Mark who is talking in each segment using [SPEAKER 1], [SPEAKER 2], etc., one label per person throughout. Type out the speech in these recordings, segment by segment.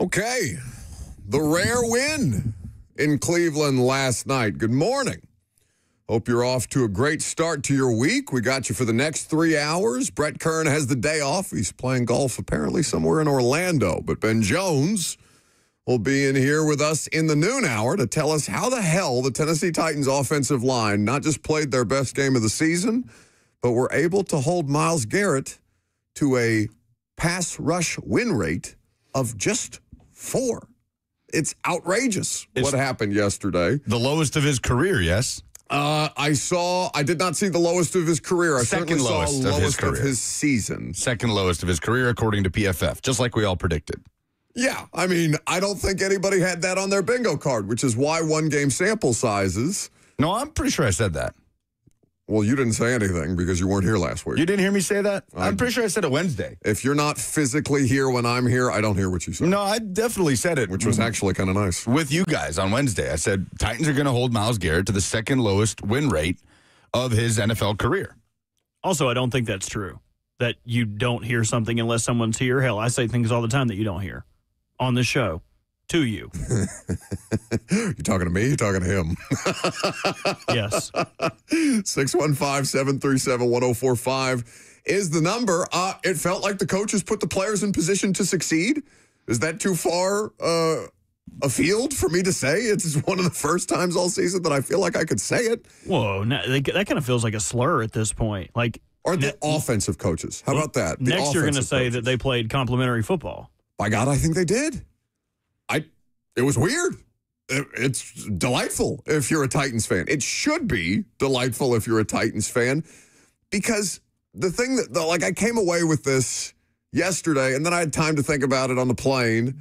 [SPEAKER 1] Okay, the rare win in Cleveland last night. Good morning. Hope you're off to a great start to your week. We got you for the next 3 hours. Brett Kern has the day off. He's playing golf apparently somewhere in Orlando. But Ben Jones will be in here with us in the noon hour to tell us how the hell the Tennessee Titans offensive line not just played their best game of the season, but were able to hold Myles Garrett to a pass rush win rate of just 4. It's outrageous what happened yesterday.
[SPEAKER 2] The lowest of his career, yes?
[SPEAKER 1] I did not see the lowest of his career. I certainly saw lowest of his season.
[SPEAKER 2] Second lowest of his career, according to PFF, just like we all predicted.
[SPEAKER 1] Yeah, I mean, I don't think anybody had that on their bingo card, which is why one-game sample sizes.
[SPEAKER 2] No, I'm pretty sure I said that.
[SPEAKER 1] Well, you didn't say anything because you weren't here last week.
[SPEAKER 2] You didn't hear me say that? I'm pretty sure I said it Wednesday.
[SPEAKER 1] If you're not physically here when I'm here, I don't hear what you said.
[SPEAKER 2] No, I definitely said it.
[SPEAKER 1] Which was actually kind of nice.
[SPEAKER 2] With you guys on Wednesday. I said Titans are going to hold Myles Garrett to the second lowest win rate of his NFL career.
[SPEAKER 3] Also, I don't think that's true, that you don't hear something unless someone's here. Hell, I say things all the time that you don't hear on the show. To you.
[SPEAKER 1] You talking to me? You talking to him?
[SPEAKER 3] Yes.
[SPEAKER 1] 615-737-1045 is the number. It felt like the coaches put the players in position to succeed. Is that too far afield for me to say? It's one of the first times all season that I feel like I could say it.
[SPEAKER 3] Whoa, that kind of feels like a slur at this point. Like,
[SPEAKER 1] or the offensive coaches. How about that?
[SPEAKER 3] Next you're going to say that they played complimentary football.
[SPEAKER 1] By God, I think they did. It was weird. It's delightful if you're a Titans fan. It should be delightful if you're a Titans fan, because the thing that, I came away with this yesterday, and then I had time to think about it on the plane,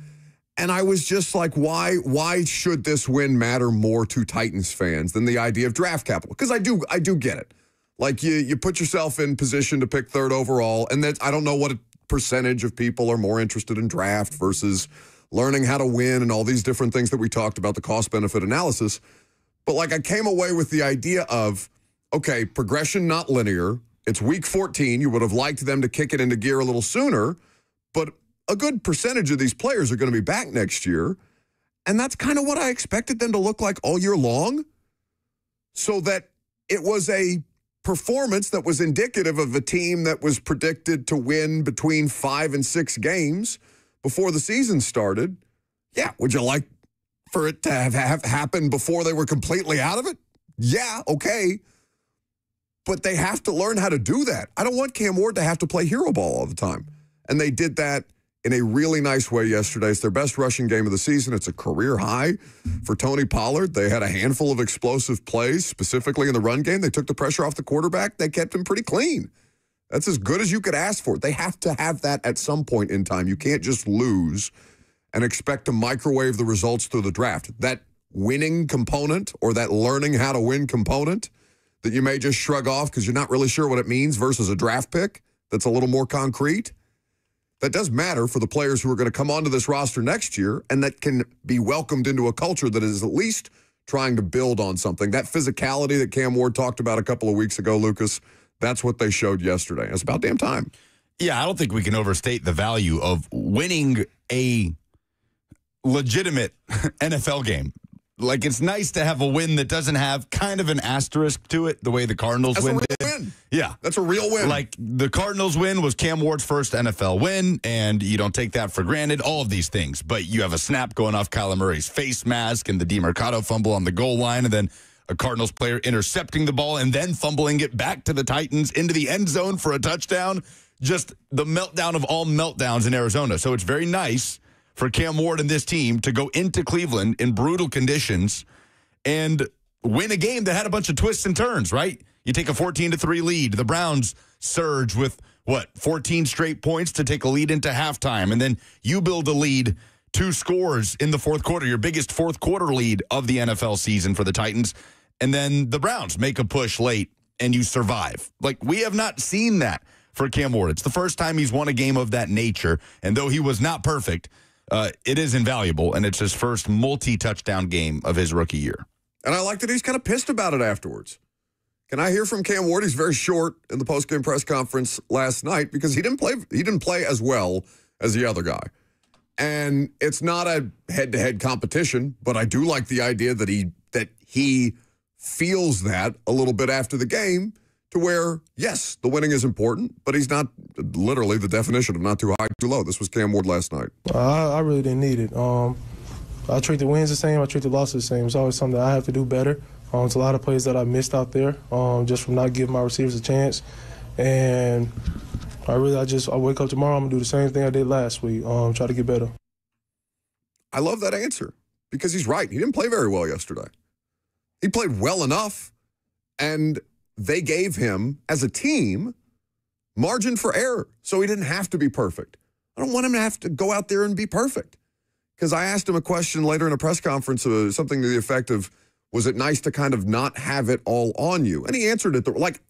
[SPEAKER 1] and I was just like, why should this win matter more to Titans fans than the idea of draft capital? Because I do get it. Like, you put yourself in position to pick third overall, and I don't know what percentage of people are more interested in draft versus learning how to win and all these different things that we talked about, the cost-benefit analysis. But, I came away with the idea of, okay, progression not linear. It's week 14. You would have liked them to kick it into gear a little sooner, but a good percentage of these players are going to be back next year, and that's kind of what I expected them to look like all year long, so that it was a performance that was indicative of a team that was predicted to win between 5 and 6 games before the season started. Yeah, would you like for it to have happened before they were completely out of it? Yeah, okay. But they have to learn how to do that. I don't want Cam Ward to have to play hero ball all the time. And they did that in a really nice way yesterday. It's their best rushing game of the season. It's a career high for Tony Pollard. They had a handful of explosive plays, specifically in the run game. They took the pressure off the quarterback. They kept him pretty clean. That's as good as you could ask for. They have to have that at some point in time. You can't just lose and expect to microwave the results through the draft. That winning component, or that learning how to win component that you may just shrug off because you're not really sure what it means versus a draft pick that's a little more concrete, that does matter for the players who are going to come onto this roster next year, and that can be welcomed into a culture that is at least trying to build on something. That physicality that Cam Ward talked about a couple of weeks ago, Lucas, that's what they showed yesterday. It's about damn time.
[SPEAKER 2] Yeah, I don't think we can overstate the value of winning a legitimate NFL game. Like, it's nice to have a win that doesn't have kind of an asterisk to it, the way the Cardinals
[SPEAKER 1] That's
[SPEAKER 2] win
[SPEAKER 1] a real
[SPEAKER 2] did.
[SPEAKER 1] win.
[SPEAKER 2] Yeah.
[SPEAKER 1] That's a real win.
[SPEAKER 2] Like, the Cardinals win was Cam Ward's first NFL win, and you don't take that for granted, all of these things. But you have a snap going off Kyler Murray's face mask and the DeMarcado fumble on the goal line, and then a Cardinals player intercepting the ball and then fumbling it back to the Titans into the end zone for a touchdown. Just the meltdown of all meltdowns in Arizona. So it's very nice for Cam Ward and this team to go into Cleveland in brutal conditions and win a game that had a bunch of twists and turns, right? You take a 14-3 lead. The Browns surge with, 14 straight points to take a lead into halftime. And then you build a lead, 2 scores in the fourth quarter, your biggest fourth quarter lead of the NFL season for the Titans. And then the Browns make a push late and you survive. Like, we have not seen that for Cam Ward. It's the first time he's won a game of that nature. And though he was not perfect, it is invaluable. And it's his first multi-touchdown game of his rookie year.
[SPEAKER 1] And I like that he's kind of pissed about it afterwards. Can I hear from Cam Ward? He's very short in the post-game press conference last night because he didn't play as well as the other guy. And it's not a head-to-head competition, but I do like the idea that he feels that a little bit after the game, to where, yes, the winning is important, but he's not literally the definition of not too high, too low. This was Cam Ward last night.
[SPEAKER 4] I really didn't need it. I treat the wins the same. I treat the losses the same. It's always something that I have to do better. It's a lot of plays that I missed out there just from not giving my receivers a chance. And I wake up tomorrow, I'm going to do the same thing I did last week, try to get better.
[SPEAKER 1] I love that answer because he's right. He didn't play very well yesterday. He played well enough, and they gave him, as a team, margin for error, so he didn't have to be perfect. I don't want him to have to go out there and be perfect, because I asked him a question later in a press conference, something to the effect of, was it nice to kind of not have it all on you? And he answered it,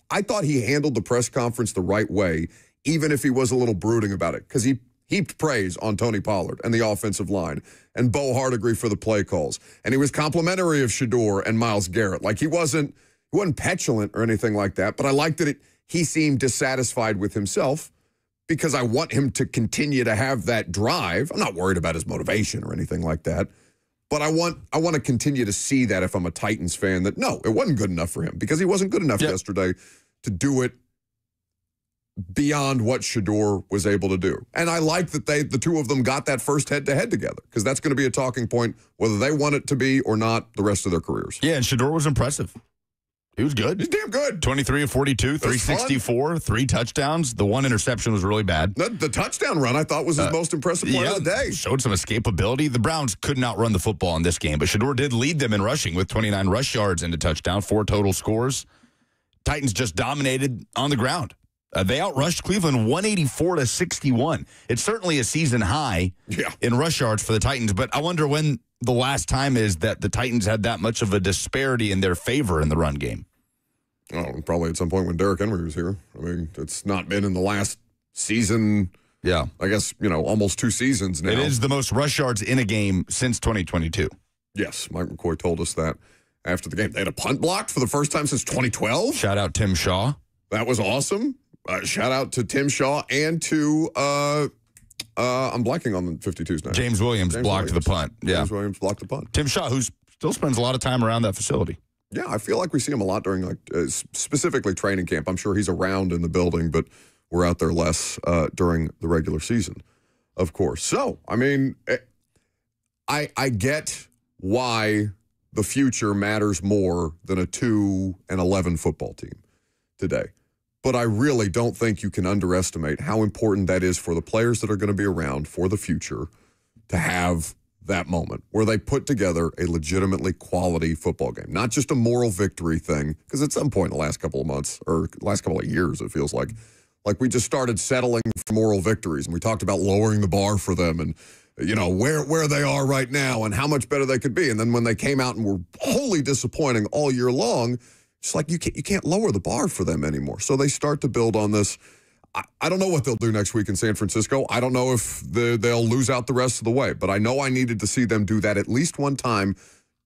[SPEAKER 1] I thought he handled the press conference the right way, even if he was a little brooding about it, because he heaped praise on Tony Pollard and the offensive line, and Bo Hardigree for the play calls. And he was complimentary of Shedeur and Myles Garrett. Like, he wasn't petulant or anything like that, but I liked that he seemed dissatisfied with himself, because I want him to continue to have that drive. I'm not worried about his motivation or anything like that, but I want to continue to see that if I'm a Titans fan, that no, it wasn't good enough for him, because he wasn't good enough yesterday to do it beyond what Shedeur was able to do. And I like that the two of them got that first head-to-head together, because that's going to be a talking point, whether they want it to be or not, the rest of their careers.
[SPEAKER 2] Yeah, and Shedeur was impressive. He was good.
[SPEAKER 1] He's damn good.
[SPEAKER 2] 23 of 42, 364, 3 touchdowns. The one interception was really bad.
[SPEAKER 1] The touchdown run, I thought, was his most impressive play of the day.
[SPEAKER 2] Showed some escapability. The Browns could not run the football in this game, but Shedeur did lead them in rushing with 29 rush yards and a touchdown, 4 total scores. Titans just dominated on the ground. They outrushed Cleveland 184-61. It's certainly a season high in rush yards for the Titans, but I wonder when the last time is that the Titans had that much of a disparity in their favor in the run game.
[SPEAKER 1] Oh, probably at some point when Derrick Henry was here. I mean, it's not been in the last season.
[SPEAKER 2] Yeah.
[SPEAKER 1] I guess, almost 2 seasons now.
[SPEAKER 2] It is the most rush yards in a game since 2022.
[SPEAKER 1] Yes, Mike McCoy told us that after the game. They had a punt blocked for the first time since 2012.
[SPEAKER 2] Shout out Tim Shaw.
[SPEAKER 1] That was awesome. Shout out to Tim Shaw and to, I'm blanking on the 52's now.
[SPEAKER 2] James Williams blocked the punt. Yeah.
[SPEAKER 1] James Williams blocked the punt.
[SPEAKER 2] Tim Shaw, who still spends a lot of time around that facility.
[SPEAKER 1] Yeah, I feel like we see him a lot during, specifically training camp. I'm sure he's around in the building, but we're out there less during the regular season, of course. So, I mean, I get why the future matters more than a 2-11 football team today. But I really don't think you can underestimate how important that is for the players that are going to be around for the future to have that moment where they put together a legitimately quality football game, not just a moral victory thing, because at some point in the last couple of months or last couple of years, it feels like we just started settling for moral victories, and we talked about lowering the bar for them and, where they are right now and how much better they could be. And then when they came out and were wholly disappointing all year long, it's like you can't lower the bar for them anymore. So they start to build on this. I don't know what they'll do next week in San Francisco. I don't know if they'll lose out the rest of the way, but I know I needed to see them do that at least one time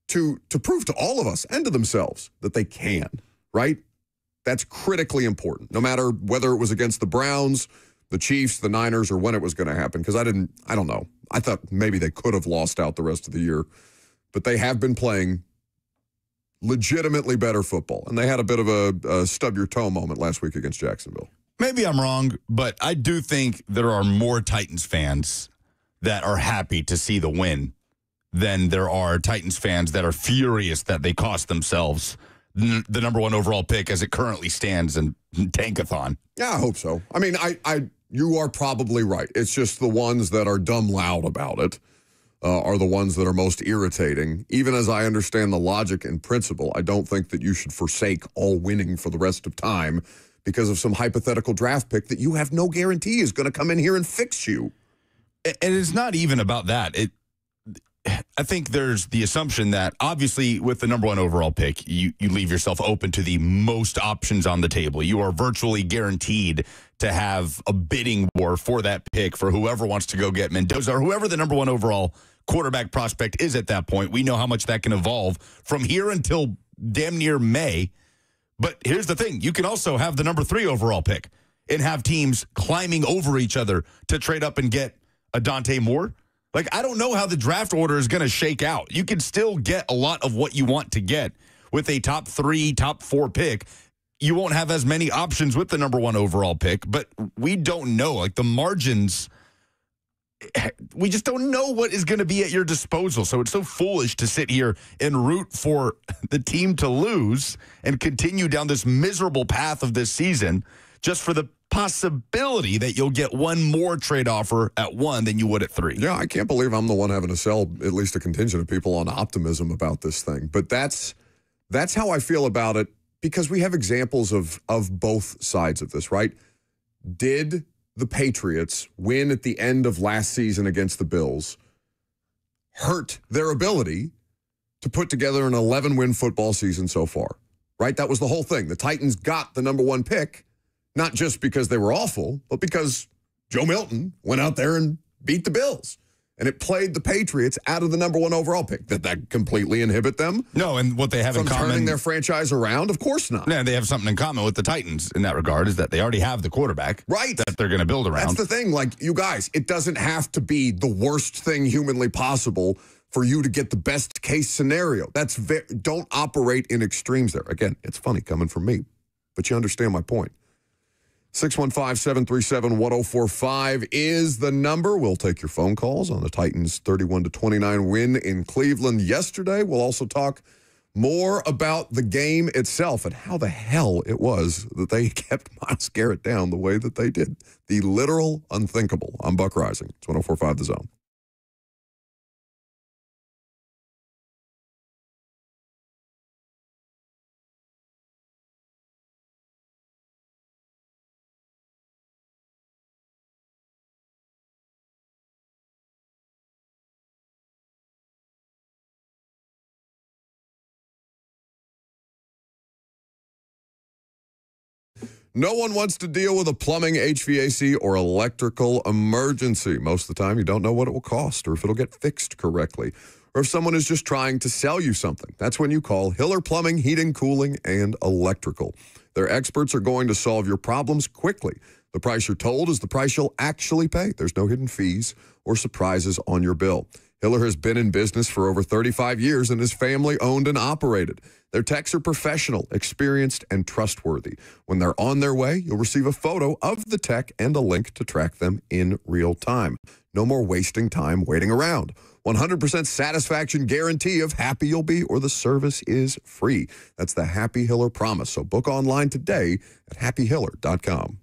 [SPEAKER 1] to prove to all of us and to themselves that they can, right? That's critically important, no matter whether it was against the Browns, the Chiefs, the Niners, or when it was going to happen, because I don't know. I thought maybe they could have lost out the rest of the year, but they have been playing legitimately better football, and they had a bit of a stub your toe moment last week against Jacksonville.
[SPEAKER 2] Maybe I'm wrong, but I do think there are more Titans fans that are happy to see the win than there are Titans fans that are furious that they cost themselves the number 1 overall pick as it currently stands in Tankathon.
[SPEAKER 1] Yeah, I hope so. I mean, you are probably right. It's just the ones that are dumb loud about it are the ones that are most irritating. Even as I understand the logic and principle, I don't think that you should forsake all winning for the rest of time because of some hypothetical draft pick that you have no guarantee is going to come in here and fix you.
[SPEAKER 2] And it's not even about that. I think there's the assumption that obviously with the number 1 overall pick, you leave yourself open to the most options on the table. You are virtually guaranteed to have a bidding war for that pick for whoever wants to go get Mendoza or whoever the number 1 overall quarterback prospect is at that point. We know how much that can evolve from here until damn near May. But here's the thing. You can also have the number 3 overall pick and have teams climbing over each other to trade up and get a Dante Moore, Like, I don't know how the draft order is going to shake out. You can still get a lot of what you want to get with a top 3, top 4 pick. You won't have as many options with the number 1 overall pick, but we don't know. Like, the margins, we just don't know what is going to be at your disposal. So it's so foolish to sit here and root for the team to lose and continue down this miserable path of this season just for the possibility that you'll get one more trade offer at 1 than you would at 3.
[SPEAKER 1] Yeah, I can't believe I'm the one having to sell at least a contingent of people on optimism about this thing. But that's how I feel about it, because we have examples of both sides of this, right? Did the Patriots win at the end of last season against the Bills hurt their ability to put together an 11-win football season so far, right? That was the whole thing. The Titans got the number 1 pick, not just because they were awful, but because Joe Milton went out there and beat the Bills. And it played the Patriots out of the number 1 overall pick. Did that completely inhibit them?
[SPEAKER 2] No, and what they have in common,
[SPEAKER 1] turning their franchise around? Of course not.
[SPEAKER 2] Yeah, they have something in common with the Titans in that regard, is that they already have the quarterback.
[SPEAKER 1] Right.
[SPEAKER 2] That they're going to build around.
[SPEAKER 1] That's the thing. Like, you guys, it doesn't have to be the worst thing humanly possible for you to get the best case scenario. Don't operate in extremes there. Again, it's funny coming from me, but you understand my point. 615-737-1045 is the number. We'll take your phone calls on the Titans' 31-29 win in Cleveland yesterday. We'll also talk more about the game itself and how the hell it was that they kept Myles Garrett down the way that they did. The literal unthinkable. I'm Buck Rising. It's 104.5 The Zone. No one wants to deal with a plumbing, HVAC, or electrical emergency. Most of the time, you don't know what it will cost or if it'll get fixed correctly, or if someone is just trying to sell you something. That's when you call Hiller Plumbing, Heating, Cooling, and Electrical. Their experts are going to solve your problems quickly. The price you're told is the price you'll actually pay. There's no hidden fees or surprises on your bill. Hiller has been in business for over 35 years and is family-owned and operated. Their techs are professional, experienced, and trustworthy. When they're on their way, you'll receive a photo of the tech and a link to track them in real time. No more wasting time waiting around. 100% satisfaction guarantee of happy you'll be, or the service is free. That's the Happy Hiller promise. So book online today at happyhiller.com.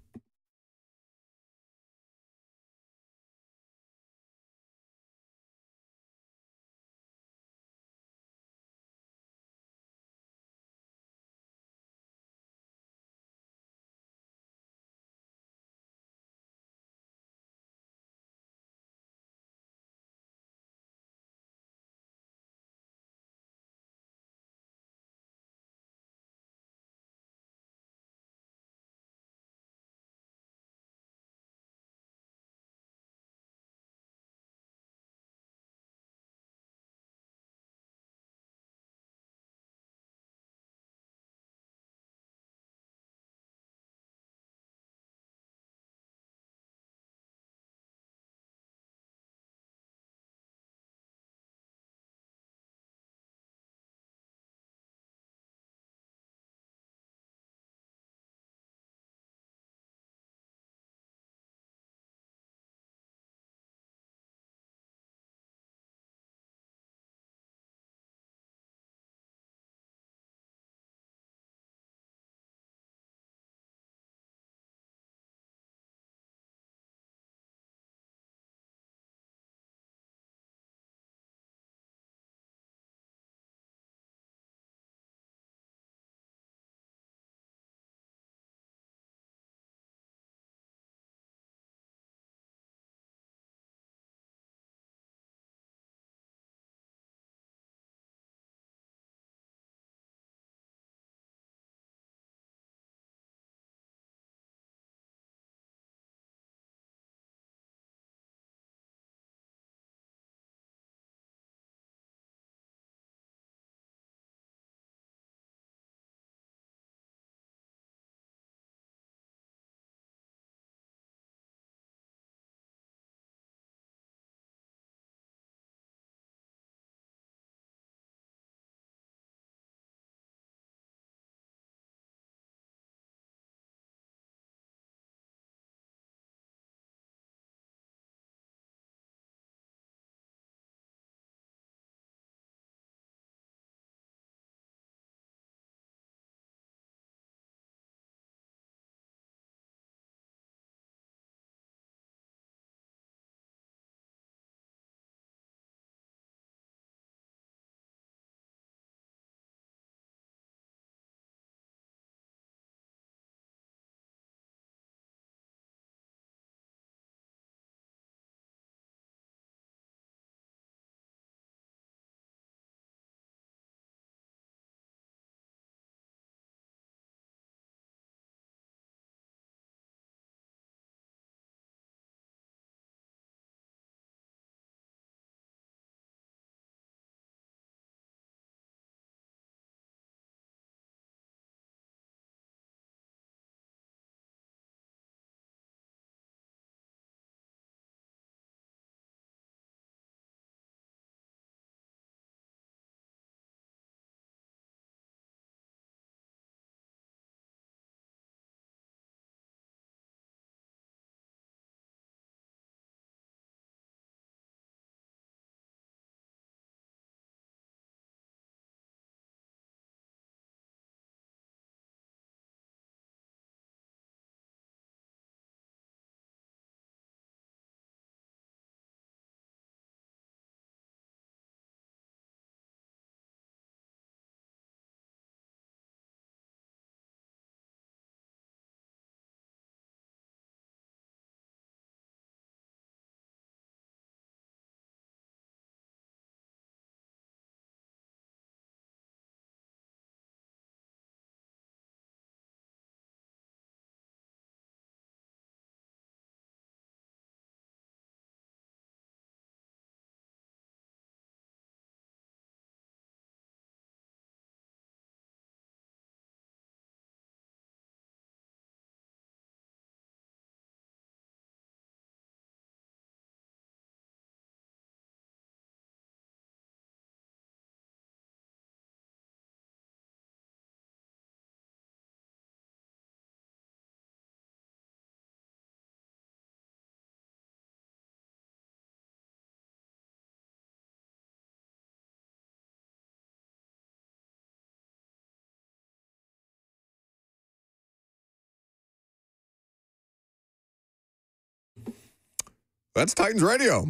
[SPEAKER 1] That's Titans Radio.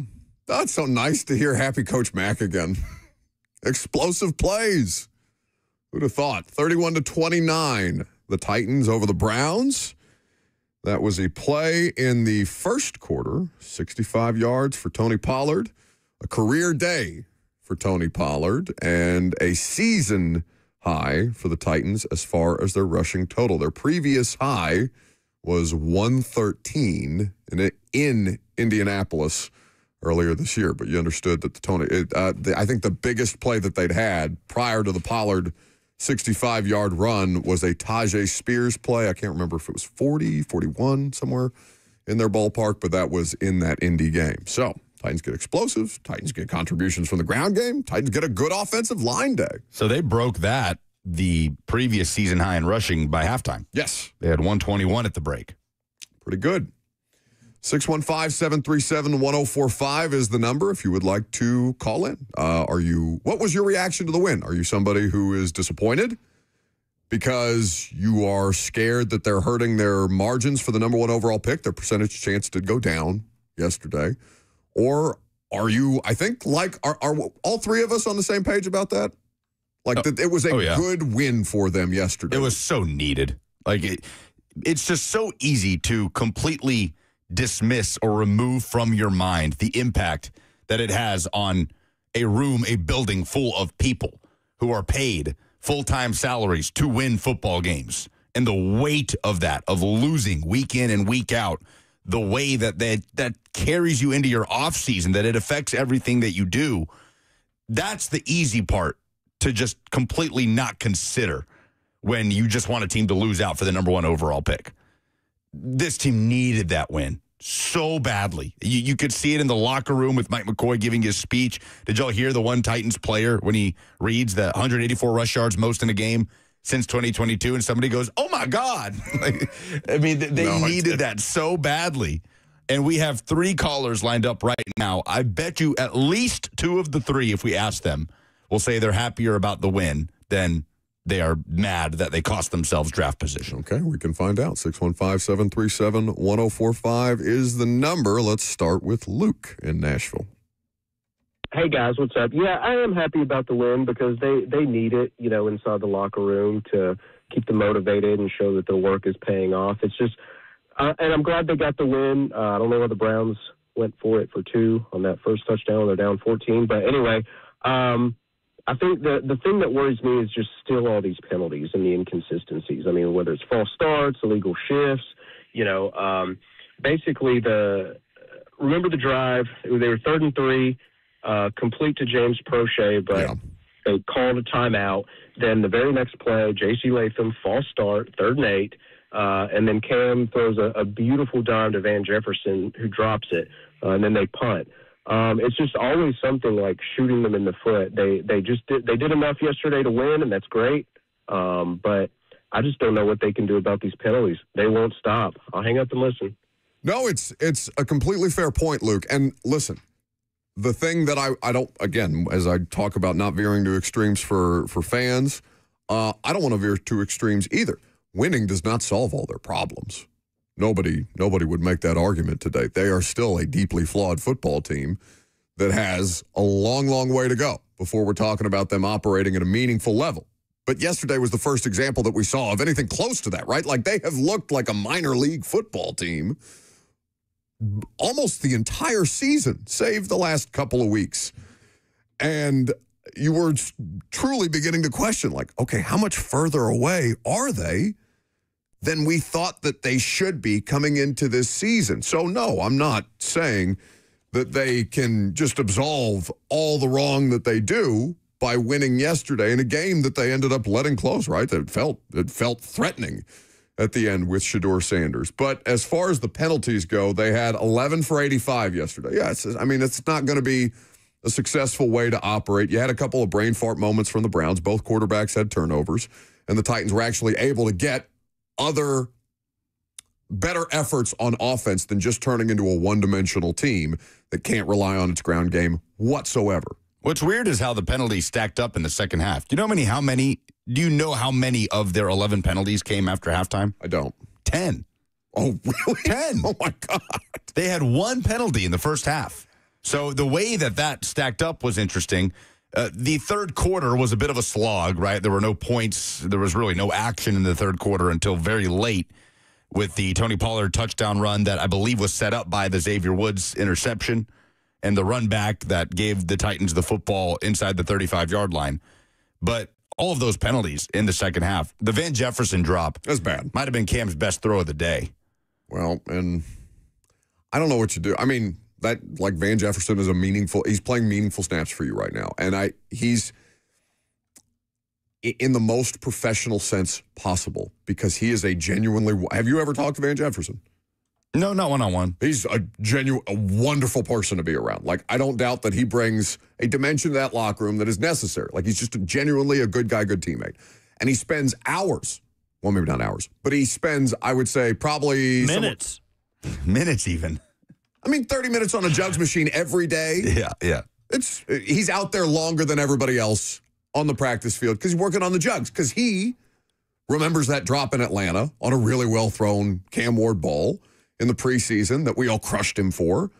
[SPEAKER 1] Oh, it's so nice to hear happy Coach Mack again. Explosive plays. Who'd have thought? 31-29, the Titans over the Browns. That was a play in the first quarter, 65 yards for Tony Pollard, a career day for Tony Pollard, and a season high for the Titans as far as their rushing total. Their previous high was 113 in Indianapolis earlier this year, but you understood that I think the biggest play that they'd had prior to the Pollard 65-yard run was a Tajay Spears play. I can't remember if it was 40, 41, somewhere in their ballpark, but that was in that Indy game. So Titans get explosives. Titans get contributions from the ground game. Titans get a good offensive line day.
[SPEAKER 2] So they broke the previous season high in rushing by halftime.
[SPEAKER 1] Yes.
[SPEAKER 2] They had 121 at the break.
[SPEAKER 1] Pretty good. 615-737-1045 is the number if you would like to call in. What was your reaction to the win? Are you somebody who is disappointed because you are scared that they're hurting their margins for the number one overall pick? Their percentage chance did go down yesterday. Or are you, I think, are all three of us on the same page about that? It was a good win for them yesterday.
[SPEAKER 2] It was so needed. It's just so easy to completely dismiss or remove from your mind the impact that it has on a building full of people who are paid full-time salaries to win football games. And the weight of that, of losing week in and week out, the way that carries you into your offseason, that it affects everything that you do, that's the easy part to just completely not consider when you just want a team to lose out for the number one overall pick. This team needed that win so badly. You could see it in the locker room with Mike McCoy giving his speech. Did y'all hear the one Titans player when he reads the 184 rush yards most in a game since 2022, and somebody goes, "Oh my God!" They needed that so badly. And we have three callers lined up right now. I bet you at least two of the three, if we ask them, will say they're happier about the win than they are mad that they cost themselves draft position.
[SPEAKER 1] Okay, we can find out. 615-737-1045 is the number. Let's start with Luke in Nashville.
[SPEAKER 5] Hey, guys, what's up? Yeah, I am happy about the win because they need it, inside the locker room to keep them motivated and show that their work is paying off. It's just and I'm glad they got the win. I don't know why the Browns went for it for two on that first touchdown. They're down 14. But anyway, I think the thing that worries me is just still all these penalties and the inconsistencies. I mean, whether it's false starts, illegal shifts, basically remember the drive, they were 3rd and 3, complete to James Prochet, but they called a timeout. Then the very next play, J.C. Latham, false start, 3rd and 8, and then Cam throws a beautiful dime to Van Jefferson, who drops it, and then they punt. It's just always something like shooting them in the foot. They did enough yesterday to win, and that's great. But I just don't know what they can do about these penalties. They won't stop. I'll hang up and listen.
[SPEAKER 1] No, it's a completely fair point, Luke. And listen, the thing that I don't, again, as I talk about not veering to extremes for fans, I don't want to veer to extremes either. Winning does not solve all their problems. Nobody would make that argument today. They are still a deeply flawed football team that has a long, long way to go before we're talking about them operating at a meaningful level. But yesterday was the first example that we saw of anything close to that, right? Like, they have looked like a minor league football team almost the entire season, save the last couple of weeks. And you were truly beginning to question, like, okay, how much further away are they than we thought that they should be coming into this season? So, no, I'm not saying that they can just absolve all the wrong that they do by winning yesterday in a game that they ended up letting close, right? It felt threatening at the end with Shedeur Sanders. But as far as the penalties go, they had 11 for 85 yesterday. Yeah, it's not going to be a successful way to operate. You had a couple of brain fart moments from the Browns. Both quarterbacks had turnovers, and the Titans were actually able to get other better efforts on offense than just turning into a one-dimensional team that can't rely on its ground game whatsoever.
[SPEAKER 2] What's weird is how the penalties stacked up in the second half. Do you know how many of their 11 penalties came after halftime?
[SPEAKER 1] I don't.
[SPEAKER 2] 10.
[SPEAKER 1] Oh, really?
[SPEAKER 2] 10.
[SPEAKER 1] Oh, my God.
[SPEAKER 2] They had one penalty in the first half. So the way that stacked up was interesting. The third quarter was a bit of a slog, right? There were no points. There was really no action in the third quarter until very late with the Tony Pollard touchdown run that I believe was set up by the Xavier Woods interception and the run back that gave the Titans the football inside the 35-yard line. But all of those penalties in the second half, the Van Jefferson drop.
[SPEAKER 1] That's bad.
[SPEAKER 2] Might have been Cam's best throw of the day.
[SPEAKER 1] Well, and I don't know what you do. I mean, that like Van Jefferson is he's playing meaningful snaps for you right now. And he's in the most professional sense possible because he is a genuinely, have you ever talked to Van Jefferson?
[SPEAKER 2] No, not one-on-one.
[SPEAKER 1] He's a wonderful person to be around. Like, I don't doubt that he brings a dimension to that locker room that is necessary. Like, he's just genuinely a good guy, good teammate. And he spends hours, well, maybe not hours, but he spends, I would say, probably
[SPEAKER 3] minutes.
[SPEAKER 2] Minutes even.
[SPEAKER 1] 30 minutes on a jugs machine every day.
[SPEAKER 2] Yeah.
[SPEAKER 1] He's out there longer than everybody else on the practice field because he's working on the jugs. Because he remembers that drop in Atlanta on a really well-thrown Cam Ward ball in the preseason that we all crushed him for.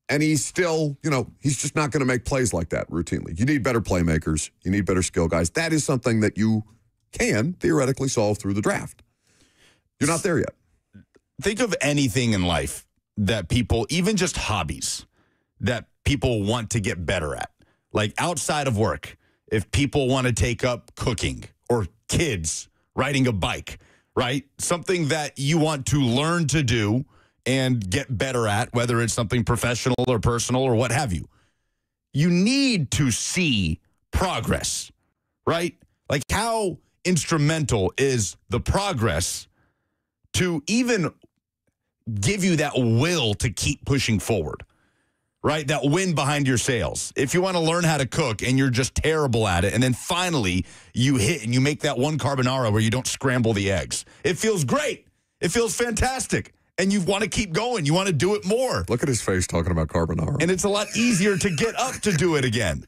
[SPEAKER 1] And he's still, he's just not going to make plays like that routinely. You need better playmakers. You need better skill guys. That is something that you can theoretically solve through the draft. You're not there yet.
[SPEAKER 2] Think of anything in life that people, even just hobbies, that people want to get better at. Like outside of work, if people want to take up cooking or kids riding a bike, right? Something that you want to learn to do and get better at, whether it's something professional or personal or what have you. You need to see progress, right? Like how instrumental is the progress to even give you that will to keep pushing forward, right? That wind behind your sails. If you want to learn how to cook and you're just terrible at it, and then finally you hit and you make that one carbonara where you don't scramble the eggs, it feels great. It feels fantastic. And you want to keep going. You want to do it more.
[SPEAKER 1] Look at his face talking about carbonara.
[SPEAKER 2] And it's a lot easier to get up to do it again,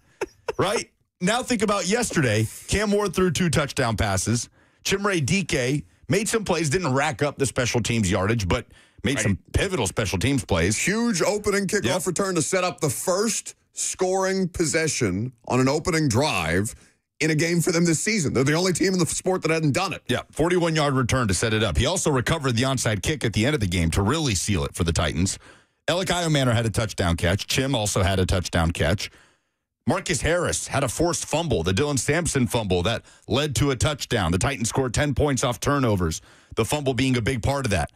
[SPEAKER 2] right? Now think about yesterday. Cam Ward threw 2 touchdown passes. Chimere Dike made some plays, didn't rack up the special teams yardage, but made some pivotal special teams plays.
[SPEAKER 1] Huge opening kickoff return to set up the first scoring possession on an opening drive in a game for them this season. They're the only team in the sport that hadn't done it.
[SPEAKER 2] Yeah, 41-yard return to set it up. He also recovered the onside kick at the end of the game to really seal it for the Titans. Alec Iomanner had a touchdown catch. Chim also had a touchdown catch. Marcus Harris had a forced fumble, the Dylan Sampson fumble that led to a touchdown. The Titans scored 10 points off turnovers, the fumble being a big part of that.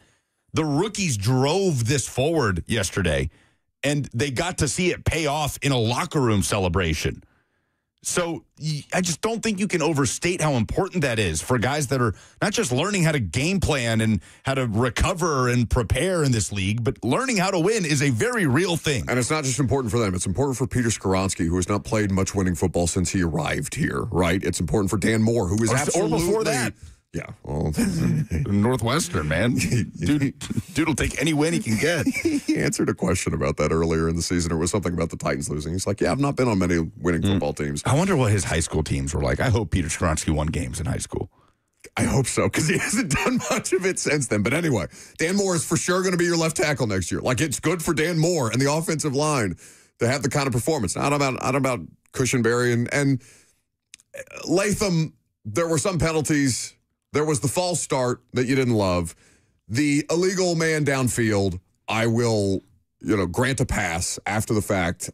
[SPEAKER 2] The rookies drove this forward yesterday, and they got to see it pay off in a locker room celebration. So I just don't think you can overstate how important that is for guys that are not just learning how to game plan and how to recover and prepare in this league, but learning how to win is a very real thing.
[SPEAKER 1] And it's not just important for them. It's important for Peter Skoronski, who has not played much winning football since he arrived here, right? It's important for Dan Moore, who is absolutely...
[SPEAKER 2] Or before that.
[SPEAKER 1] Yeah, well,
[SPEAKER 2] Northwestern, man. Dude will take any win he can get.
[SPEAKER 1] He answered a question about that earlier in the season. It was something about the Titans losing. He's like, yeah, I've not been on many winning football teams.
[SPEAKER 2] I wonder what his high school teams were like. I hope Peter Skoronski won games in high school.
[SPEAKER 1] I hope so, because he hasn't done much of it since then. But anyway, Dan Moore is for sure going to be your left tackle next year. Like, it's good for Dan Moore and the offensive line to have the kind of performance. Not about Cushenberry and Latham. There were some penalties. There was the false start that you didn't love. The illegal man downfield, I will, grant a pass after the fact.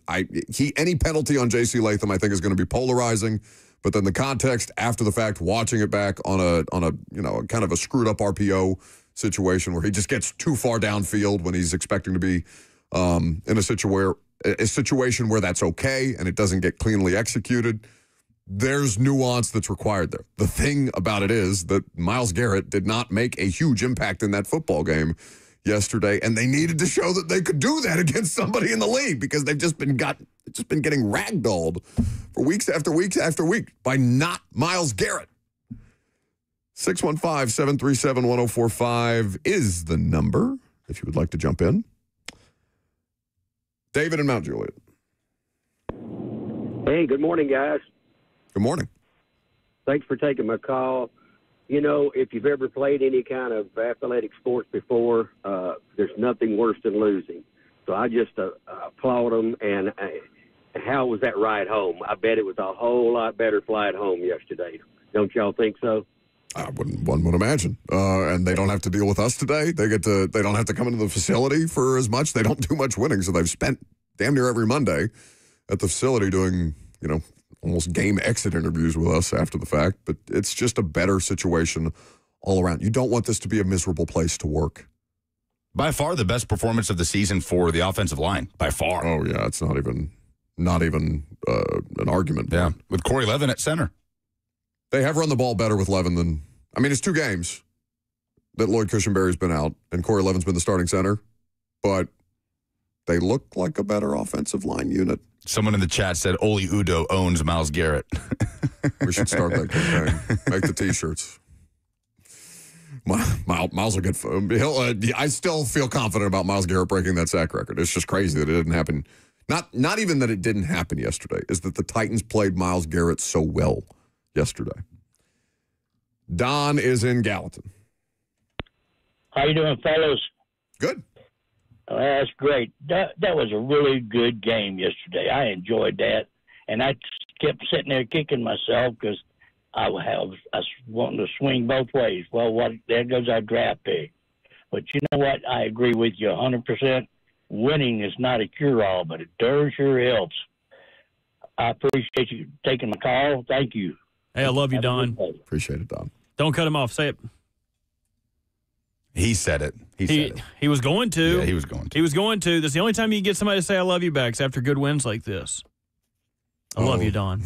[SPEAKER 1] Any penalty on J.C. Latham, I think, is going to be polarizing. But then the context after the fact, watching it back on a kind of a screwed up RPO situation where he just gets too far downfield when he's expecting to be in a situation where that's okay and it doesn't get cleanly executed. There's nuance that's required there. The thing about it is that Myles Garrett did not make a huge impact in that football game yesterday, and they needed to show that they could do that against somebody in the league because they've just been getting ragdolled for weeks after weeks after week by not Myles Garrett. 615-737-1045 is the number if you would like to jump in. David in Mount Juliet.
[SPEAKER 6] Hey, good morning, guys.
[SPEAKER 1] Good morning.
[SPEAKER 6] Thanks for taking my call. You know, if you've ever played any kind of athletic sports before, there's nothing worse than losing. So I just applaud them. And how was that ride home? I bet it was a whole lot better flight home yesterday. Don't y'all think so?
[SPEAKER 1] One would imagine. And they don't have to deal with us today. They don't have to come into the facility for as much. They don't do much winning, so they've spent damn near every Monday at the facility doing, almost game exit interviews with us after the fact. But it's just a better situation all around. You don't want this to be a miserable place to work.
[SPEAKER 2] By far the best performance of the season for the offensive line. By far.
[SPEAKER 1] Oh, yeah. It's not even an argument.
[SPEAKER 2] Yeah. With Corey Levin at center.
[SPEAKER 1] They have run the ball better with Levin than... it's 2 games that Lloyd Cushenberry's been out and Corey Levin's been the starting center, but they look like a better offensive line unit. Someone in the chat said Oli Udoh owns Myles Garrett. We should start that campaign. Make the T-shirts. Myles will get... I still feel confident about Myles Garrett breaking that sack record. It's just crazy that it didn't happen. Not even that it didn't happen yesterday, is that the Titans played Myles Garrett so well yesterday. Don is in Gallatin.
[SPEAKER 7] How you doing, fellas?
[SPEAKER 1] Good.
[SPEAKER 7] Oh, that's great. That was a really good game yesterday. I enjoyed that, and I kept sitting there kicking myself because I was wanting to swing both ways. Well, there goes our draft pick. But you know what? I agree with you 100%. Winning is not a cure-all, but it sure helps. I appreciate you taking my call. Thank you.
[SPEAKER 3] Hey, I love you, Don.
[SPEAKER 1] Appreciate it, Don.
[SPEAKER 3] Don't cut him off. Say it.
[SPEAKER 2] He said it. He said it.
[SPEAKER 3] He was going to.
[SPEAKER 2] Yeah, he was going to.
[SPEAKER 3] He was going to. That's the only time you get somebody to say I love you back is after good wins like this. I love you, Don.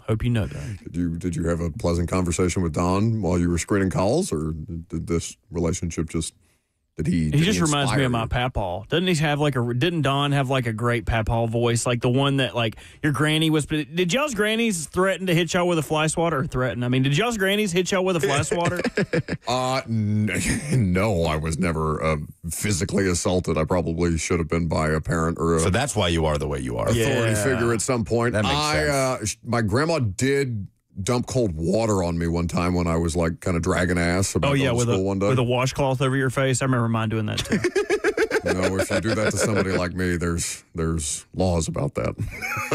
[SPEAKER 3] Hope you know that.
[SPEAKER 1] Did you have a pleasant conversation with Don while you were screening calls, or did this relationship just... He
[SPEAKER 3] just reminds me of my papaw. Didn't Don have like a great papaw voice? Like the one that like your granny was, did y'all's grannies threaten to hit y'all with a fly swatter or threaten? Did y'all's grannies hit y'all with a fly swatter?
[SPEAKER 1] No, I was never physically assaulted. I probably should have been by a parent or
[SPEAKER 2] so that's why you are the way you are.
[SPEAKER 1] Authority figure at some point.
[SPEAKER 2] That makes sense.
[SPEAKER 1] My grandma did dump cold water on me one time when I was like kind of dragging ass about going to school one day.
[SPEAKER 3] With a washcloth over your face. I remember mine doing that too.
[SPEAKER 1] If you do that to somebody like me, there's laws about that.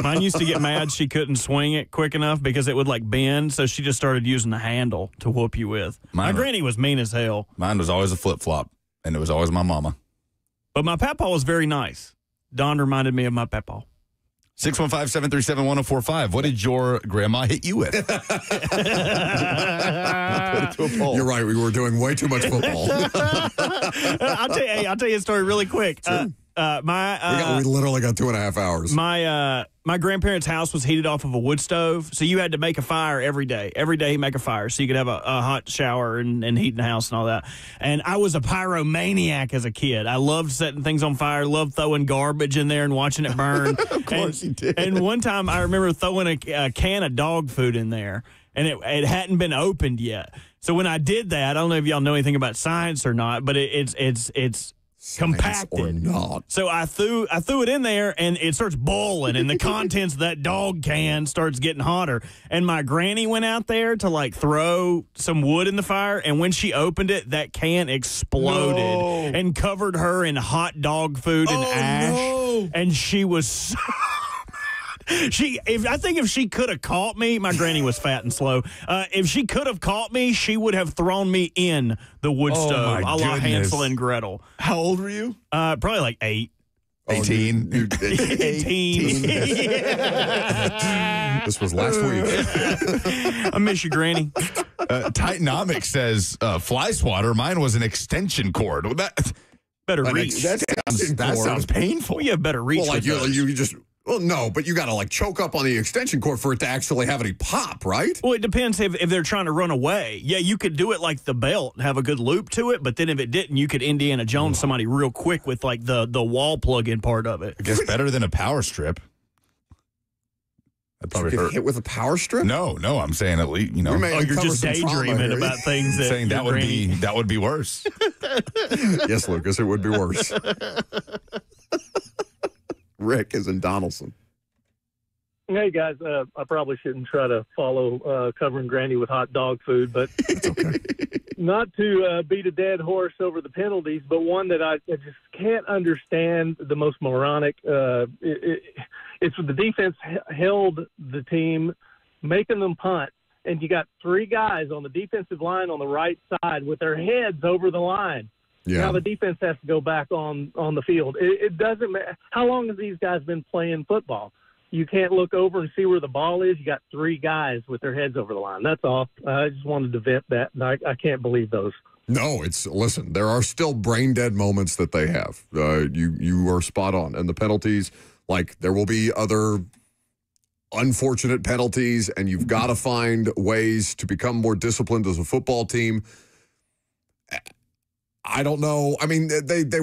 [SPEAKER 3] Mine used to get mad she couldn't swing it quick enough because it would like bend, so she just started using the handle to whoop you with. My granny was mean as hell.
[SPEAKER 2] Mine was always a flip-flop, and it was always my mama.
[SPEAKER 3] But my papaw was very nice. Don reminded me of my papaw.
[SPEAKER 2] 615-737-1045. What did your grandma hit you with? Put it to a poll.
[SPEAKER 1] You're right. We were doing way too much football.
[SPEAKER 3] I'll tell you a story really quick.
[SPEAKER 1] We literally got 2.5 hours.
[SPEAKER 3] My grandparents' house was heated off of a wood stove, so you had to make a fire every day. Every day, make a fire so you could have a hot shower and heat in the house and all that. And I was a pyromaniac as a kid. I loved setting things on fire, loved throwing garbage in there and watching it burn.
[SPEAKER 1] Of course you did.
[SPEAKER 3] And one time, I remember throwing a can of dog food in there, and it hadn't been opened yet. So when I did that, I don't know if y'all know anything about science or not, but it's compacted
[SPEAKER 1] or not.
[SPEAKER 3] So I threw it in there and it starts boiling and the contents of that dog can starts getting hotter. And my granny went out there to like throw some wood in the fire, and when she opened it, that can exploded and covered her in hot dog food and ash. No. And she was so I think if she could have caught me, my granny was fat and slow. If she could have caught me, she would have thrown me in the wood stove, a la Hansel and Gretel.
[SPEAKER 2] How old were you?
[SPEAKER 3] Probably like 8.
[SPEAKER 2] 18?
[SPEAKER 3] 18.
[SPEAKER 1] This was last week.
[SPEAKER 3] I miss you, Granny.
[SPEAKER 2] Titanomics says fly swatter. Mine was an extension cord.
[SPEAKER 3] Better reach.
[SPEAKER 2] That sounds painful.
[SPEAKER 3] Well, you have better reach.
[SPEAKER 1] Well, like you just... Well, no, but you got to like choke up on the extension cord for it to actually have any pop, right?
[SPEAKER 3] Well, it depends if they're trying to run away. Yeah, you could do it like the belt and have a good loop to it, but then if it didn't, you could Indiana Jones somebody real quick with like the wall plug-in part of it.
[SPEAKER 2] I guess better than a power strip.
[SPEAKER 1] That probably hurt. Hit with a power strip?
[SPEAKER 2] No, I'm saying at least,
[SPEAKER 3] you're just daydreaming about things that
[SPEAKER 2] saying that would be worse.
[SPEAKER 1] Yes, Lucas, it would be worse. Rick is in Donaldson.
[SPEAKER 8] Hey, guys, I probably shouldn't try to follow covering Granny with hot dog food, but not to beat a dead horse over the penalties, but one that I just can't understand, the most moronic. It's the defense held the team, making them punt, and you got three guys on the defensive line on the right side with their heads over the line.
[SPEAKER 1] Yeah.
[SPEAKER 8] Now the defense has to go back on the field. It doesn't matter. How long have these guys been playing football? You can't look over and see where the ball is. You got three guys with their heads over the line. That's all. I just wanted to vent that. I can't believe those.
[SPEAKER 1] No, listen, there are still brain dead moments that they have. You are spot on. And the penalties, like, there will be other unfortunate penalties, and you've got to find ways to become more disciplined as a football team. I don't know. I mean, they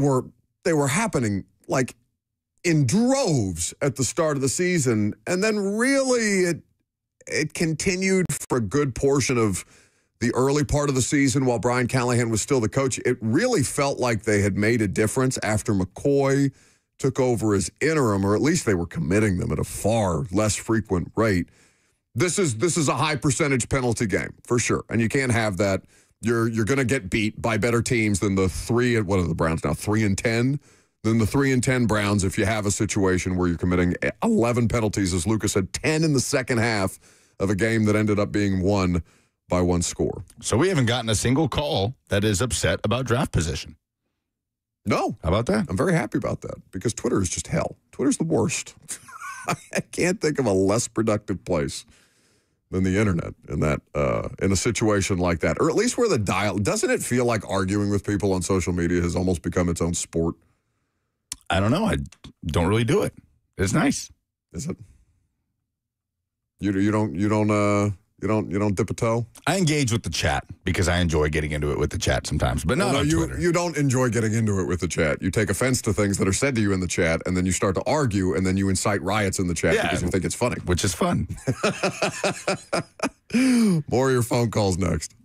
[SPEAKER 1] were happening like in droves at the start of the season, and then really it continued for a good portion of the early part of the season while Brian Callahan was still the coach. It really felt like they had made a difference after McCoy took over as interim, or at least they were committing them at a far less frequent rate. This is a high percentage penalty game for sure, and you can't have that. You're going to get beat by better teams than the what are the Browns now, 3-10? Than the 3-10 Browns if you have a situation where you're committing 11 penalties, as Lucas said, 10 in the second half of a game that ended up being won by one score.
[SPEAKER 2] So we haven't gotten a single call that is upset about draft position.
[SPEAKER 1] No.
[SPEAKER 2] How about that?
[SPEAKER 1] I'm very happy about that because Twitter is just hell. Twitter's the worst. I can't think of a less productive place than the internet in a situation like that, or at least where doesn't it feel like arguing with people on social media has almost become its own sport?
[SPEAKER 2] I don't know. I don't really do it. It's nice.
[SPEAKER 1] Is it? You don't dip a toe?
[SPEAKER 2] I engage with the chat because I enjoy getting into it with the chat sometimes, but not on Twitter.
[SPEAKER 1] You don't enjoy getting into it with the chat. You take offense to things that are said to you in the chat, and then you start to argue, and then you incite riots in the chat because you think it's funny.
[SPEAKER 2] Which is fun.
[SPEAKER 1] More of your phone calls next.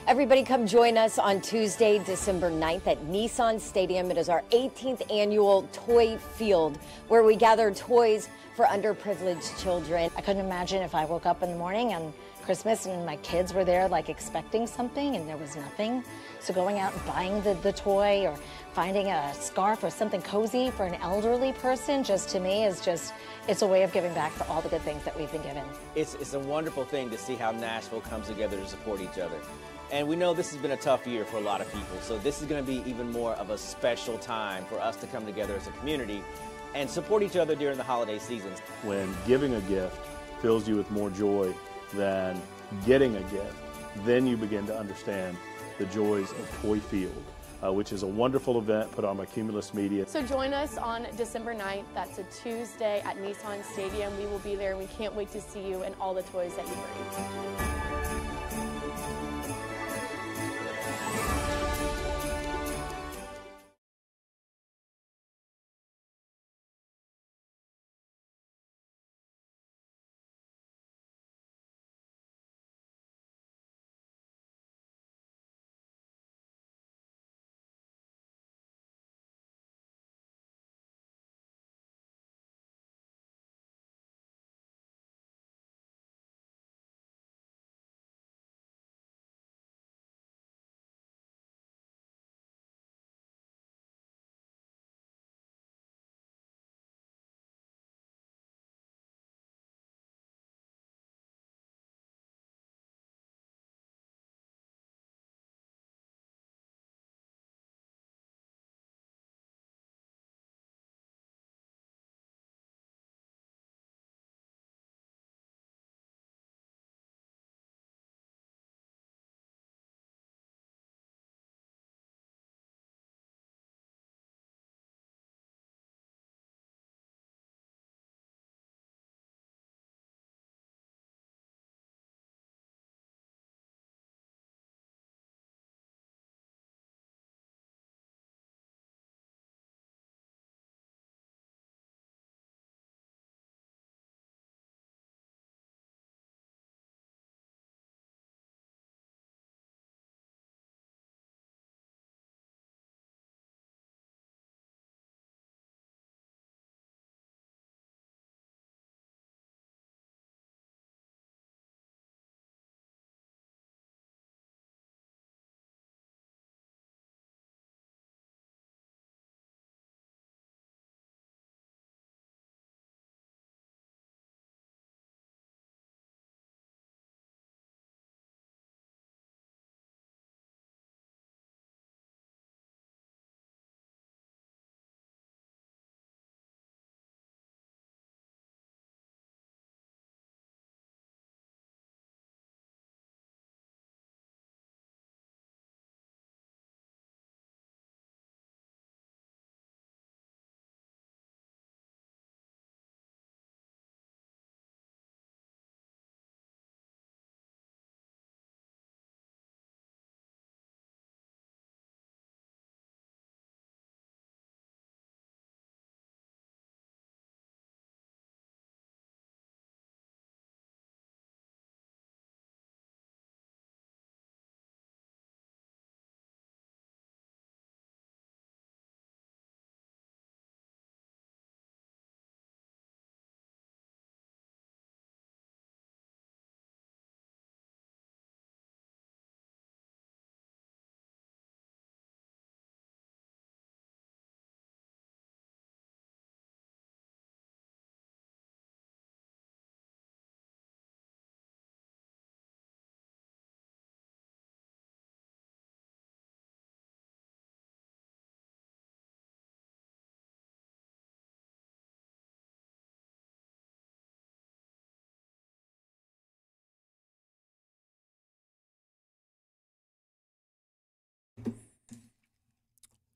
[SPEAKER 9] Everybody come join us on Tuesday, December 9th at Nissan Stadium. It is our 18th annual Toy Field, where we gather toys for underprivileged children.
[SPEAKER 10] I couldn't imagine if I woke up in the morning on Christmas and my kids were there like expecting something and there was nothing. So going out and buying the toy or finding a scarf or something cozy for an elderly person, just to me is just, it's a way of giving back for all the good things that we've been given.
[SPEAKER 11] It's a wonderful thing to see how Nashville comes together to support each other. And we know this has been a tough year for a lot of people, so this is going to be even more of a special time for us to come together as a community and support each other during the holiday seasons.
[SPEAKER 12] When giving a gift fills you with more joy than getting a gift, then you begin to understand the joys of Toy Field, which is a wonderful event put on by Cumulus Media.
[SPEAKER 13] So join us on December 9th. That's a Tuesday at Nissan Stadium. We will be there, and we can't wait to see you and all the toys that you bring.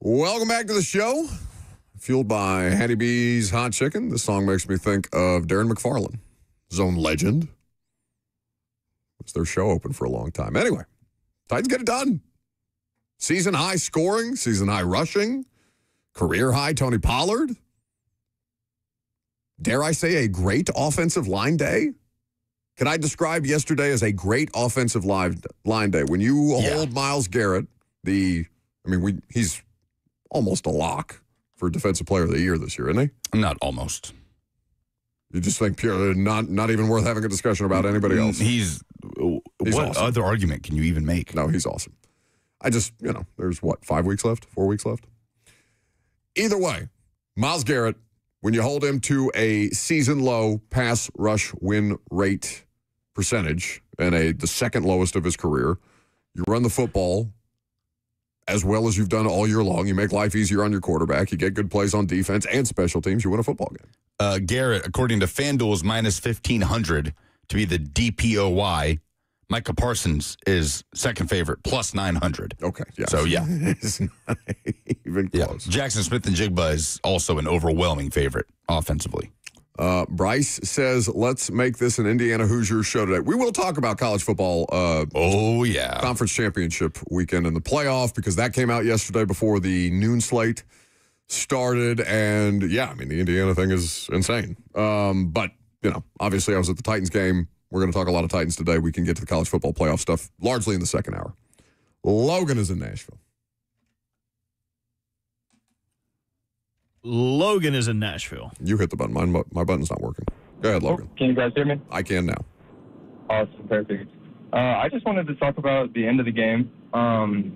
[SPEAKER 1] Welcome back to the show. Fueled by Hattie B's Hot Chicken. This song makes me think of Darren McFarland, Zone legend. Was their show open for a long time. Anyway, Titans get it done. Season high scoring, season high rushing, career high Tony Pollard. Dare I say a great offensive line day? Can I describe yesterday as a great offensive line day? When you hold Myles Garrett, he's almost a lock for Defensive Player of the Year this year, isn't he?
[SPEAKER 2] Not almost.
[SPEAKER 1] You just think pure, not even worth having a discussion about anybody else.
[SPEAKER 2] He's what
[SPEAKER 1] awesome.
[SPEAKER 2] Other argument can you even make?
[SPEAKER 1] No, he's awesome. I just, there's 5 weeks left, 4 weeks left. Either way, Myles Garrett, when you hold him to a season-low pass rush win rate percentage and the second lowest of his career, you run the football as well as you've done all year long. You make life easier on your quarterback. You get good plays on defense and special teams. You win a football game.
[SPEAKER 2] Garrett, according to FanDuel, is minus 1,500 to be the DPOY. Micah Parsons is second favorite, plus 900.
[SPEAKER 1] Okay, yeah.
[SPEAKER 2] So, yeah.
[SPEAKER 1] It's not even close.
[SPEAKER 2] Jackson Smith and Jigba is also an overwhelming favorite offensively.
[SPEAKER 1] Bryce says, let's make this an Indiana Hoosiers show today. We will talk about college football. Conference championship weekend and the playoff, because that came out yesterday before the noon slate started. And, the Indiana thing is insane. But, obviously I was at the Titans game. We're going to talk a lot of Titans today. We can get to the college football playoff stuff largely in the second hour. Logan is in Nashville.
[SPEAKER 3] Logan is in Nashville.
[SPEAKER 1] You hit the button. My button's not working. Go ahead, Logan.
[SPEAKER 14] Can you guys hear me?
[SPEAKER 1] I can now.
[SPEAKER 14] Awesome. Perfect. I just wanted to talk about the end of the game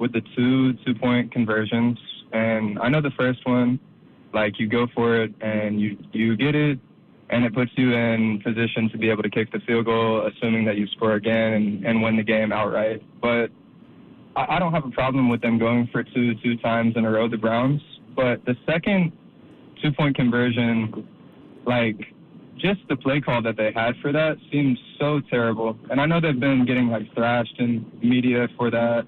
[SPEAKER 14] with the two-point conversions. And I know the first one, you go for it and you get it, and it puts you in position to be able to kick the field goal, assuming that you score again and win the game outright. But I don't have a problem with them going for two times in a row, the Browns. But the second two-point conversion, just the play call that they had for that seems so terrible. And I know they've been getting, thrashed in media for that,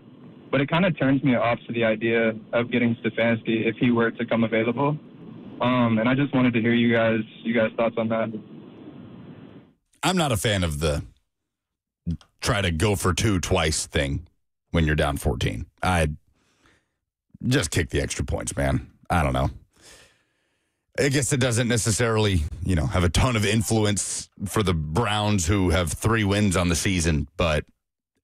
[SPEAKER 14] but it kind of turns me off to the idea of getting Stefanski if he were to come available. And I just wanted to hear you guys' thoughts on that.
[SPEAKER 2] I'm not a fan of the try to go for two twice thing when you're down 14. I just kick the extra points, man. I don't know. I guess it doesn't necessarily, have a ton of influence for the Browns, who have 3 wins on the season.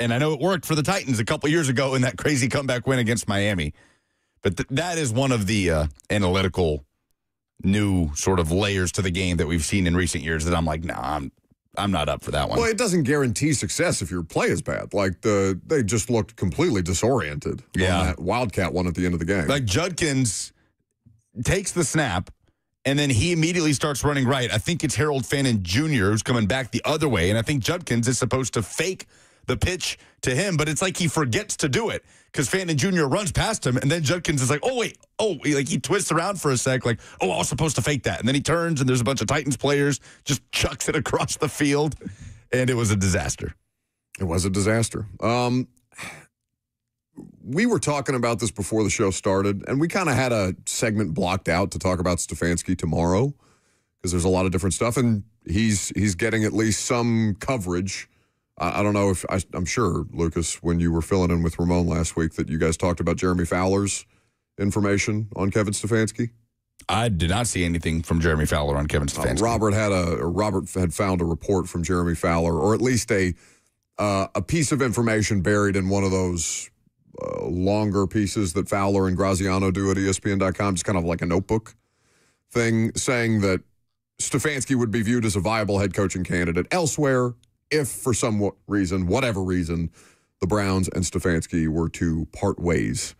[SPEAKER 2] And I know it worked for the Titans a couple years ago in that crazy comeback win against Miami. But that is one of the analytical new sort of layers to the game that we've seen in recent years that I'm like, nah, I'm not up for that one.
[SPEAKER 1] Well, it doesn't guarantee success if your play is bad. They just looked completely disoriented on that Wildcat one at the end of the game.
[SPEAKER 2] Judkins takes the snap, and then he immediately starts running right. I think it's Harold Fannin Jr. who's coming back the other way, and I think Judkins is supposed to fake the pitch to him, but it's like he forgets to do it because Fannin Jr. runs past him, and then Judkins is like, he twists around for a sec, I was supposed to fake that. And then he turns, and there's a bunch of Titans players, just chucks it across the field, and it was a disaster.
[SPEAKER 1] It was a disaster. We were talking about this before the show started, and we kind of had a segment blocked out to talk about Stefanski tomorrow because there's a lot of different stuff, and he's getting at least some coverage. I don't know if I'm sure, Lucas, when you were filling in with Ramon last week, that you guys talked about Jeremy Fowler's information on Kevin Stefanski.
[SPEAKER 2] I did not see anything from Jeremy Fowler on Kevin Stefanski.
[SPEAKER 1] Robert had found a report from Jeremy Fowler, or at least a piece of information buried in one of those longer pieces that Fowler and Graziano do at ESPN.com, just kind of like a notebook thing, saying that Stefanski would be viewed as a viable head coaching candidate elsewhere if, for some reason, whatever reason, the Browns and Stefanski were to part ways.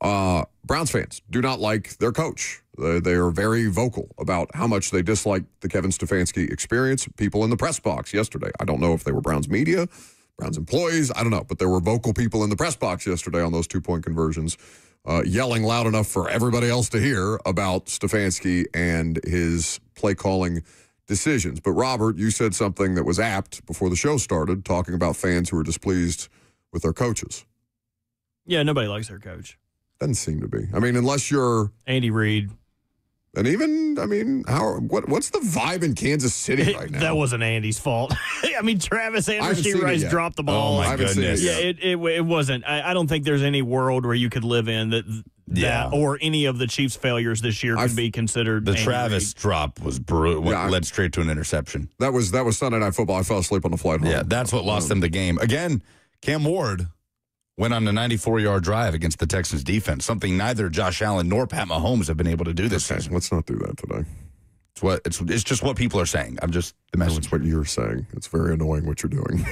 [SPEAKER 1] Browns fans do not like their coach. They are very vocal about how much they dislike the Kevin Stefanski experience. People in the press box yesterday, I don't know if they were Browns media, Browns employees, I don't know, but there were vocal people in the press box yesterday on those two-point conversions, yelling loud enough for everybody else to hear about Stefanski and his play-calling decisions. But, Robert, you said something that was apt before the show started, talking about fans who are displeased with their coaches.
[SPEAKER 3] Yeah, nobody likes their coach.
[SPEAKER 1] Doesn't seem to be. I mean, unless you're
[SPEAKER 3] Andy Reid.
[SPEAKER 1] And even, I mean, what's the vibe in Kansas City right now?
[SPEAKER 3] That wasn't Andy's fault. I mean, Travis Rice dropped the ball.
[SPEAKER 2] Oh, my goodness.
[SPEAKER 3] Yeah, it wasn't. I don't think there's any world where you could live in that or any of the Chiefs' failures this year could be considered.
[SPEAKER 2] The
[SPEAKER 3] Andy
[SPEAKER 2] Travis
[SPEAKER 3] Reid.
[SPEAKER 2] drop was brutal. Led straight to an interception.
[SPEAKER 1] That was Sunday Night Football. I fell asleep on the flight home.
[SPEAKER 2] Yeah, that's what lost them the game. Again, Cam Ward went on a 94-yard drive against the Texans defense, something neither Josh Allen nor Pat Mahomes have been able to do this season.
[SPEAKER 1] Let's not do that today.
[SPEAKER 2] It's just what people are saying. I'm just the message.
[SPEAKER 1] No, it's what you're saying. It's very annoying what you're doing.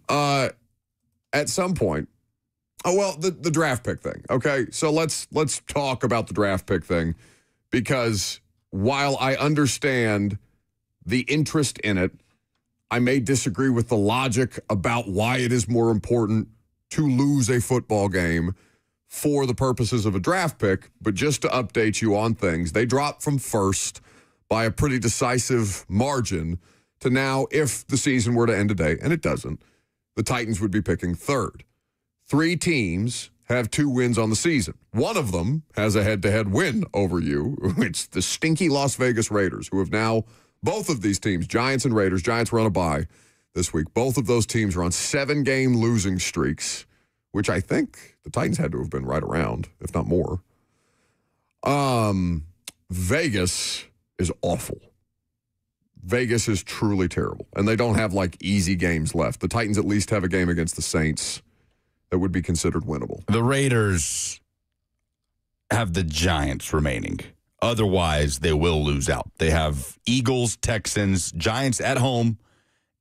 [SPEAKER 1] At some point, the draft pick thing. Okay, so let's talk about the draft pick thing, because while I understand the interest in it, I may disagree with the logic about why it is more important to lose a football game for the purposes of a draft pick. But just to update you on things, they dropped from first by a pretty decisive margin to now, if the season were to end today, and it doesn't, the Titans would be picking third. 3 teams have 2 wins on the season. One of them has a head-to-head win over you. It's the stinky Las Vegas Raiders, who have now... Both of these teams, Giants and Raiders, Giants were on a bye this week. Both of those teams are on 7-game losing streaks, which I think the Titans had to have been right around, if not more. Vegas is awful. Vegas is truly terrible, and they don't have, easy games left. The Titans at least have a game against the Saints that would be considered winnable.
[SPEAKER 2] The Raiders have the Giants remaining. Otherwise, they will lose out. They have Eagles, Texans, Giants at home,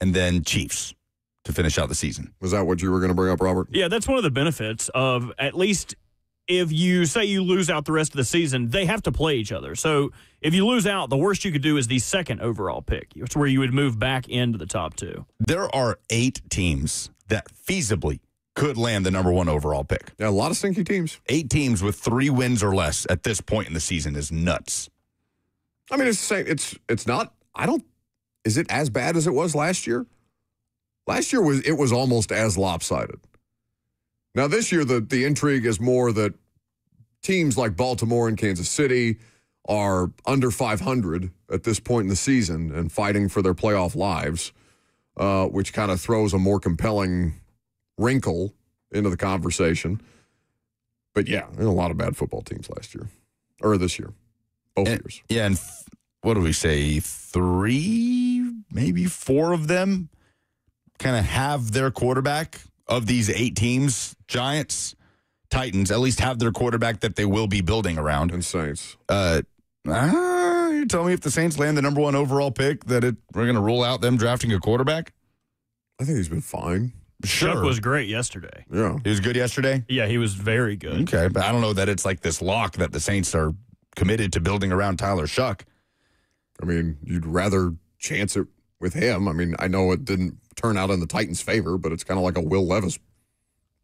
[SPEAKER 2] and then Chiefs to finish out the season.
[SPEAKER 1] Was that what you were going to bring up, Robert?
[SPEAKER 3] Yeah, that's one of the benefits of, at least if you say you lose out the rest of the season, they have to play each other. So if you lose out, the worst you could do is the second overall pick. It's where you would move back into the top 2.
[SPEAKER 2] There are 8 teams that feasibly could land the number 1 overall pick.
[SPEAKER 1] Yeah, a lot of stinky teams.
[SPEAKER 2] 8 teams with 3 wins or less at this point in the season is nuts.
[SPEAKER 1] I mean, it's not. Is it as bad as it was last year? Last year was almost as lopsided. Now this year the intrigue is more that teams like Baltimore and Kansas City are under 500 at this point in the season and fighting for their playoff lives, which kind of throws a more compelling wrinkle into the conversation. But yeah, there were a lot of bad football teams last year, or this year, both years.
[SPEAKER 2] Yeah, and what do we say? 3, maybe 4 of them kind of have their quarterback of these 8 teams. Giants, Titans, at least have their quarterback that they will be building around.
[SPEAKER 1] And Saints.
[SPEAKER 2] You tell me if the Saints land the number 1 overall pick that we're going to rule out them drafting a quarterback?
[SPEAKER 1] I think he's been fine.
[SPEAKER 2] Sure.
[SPEAKER 3] Chuck was great yesterday.
[SPEAKER 1] Yeah.
[SPEAKER 2] He was good yesterday?
[SPEAKER 3] Yeah, he was very good.
[SPEAKER 2] Okay, but I don't know that it's like this lock that the Saints are committed to building around Tyler Shuck.
[SPEAKER 1] I mean, you'd rather chance it with him. I mean, I know it didn't turn out in the Titans' favor, but it's kind of like a Will Levis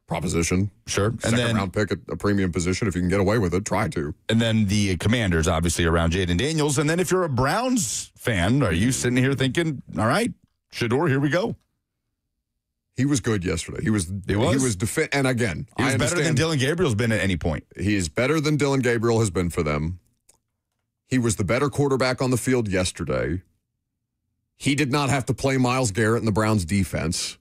[SPEAKER 1] proposition.
[SPEAKER 2] Sure.
[SPEAKER 1] Second round pick at a premium position. If you can get away with it, try to.
[SPEAKER 2] And then the Commanders, obviously, around Jaden Daniels. And then if you're a Browns fan, are you sitting here thinking, all right, Shedeur, here we go?
[SPEAKER 1] He was good yesterday. He was. And again,
[SPEAKER 2] he was better than Dylan Gabriel's been at any point.
[SPEAKER 1] He is better than Dylan Gabriel has been for them. He was the better quarterback on the field yesterday. He did not have to play Myles Garrett in the Browns defense,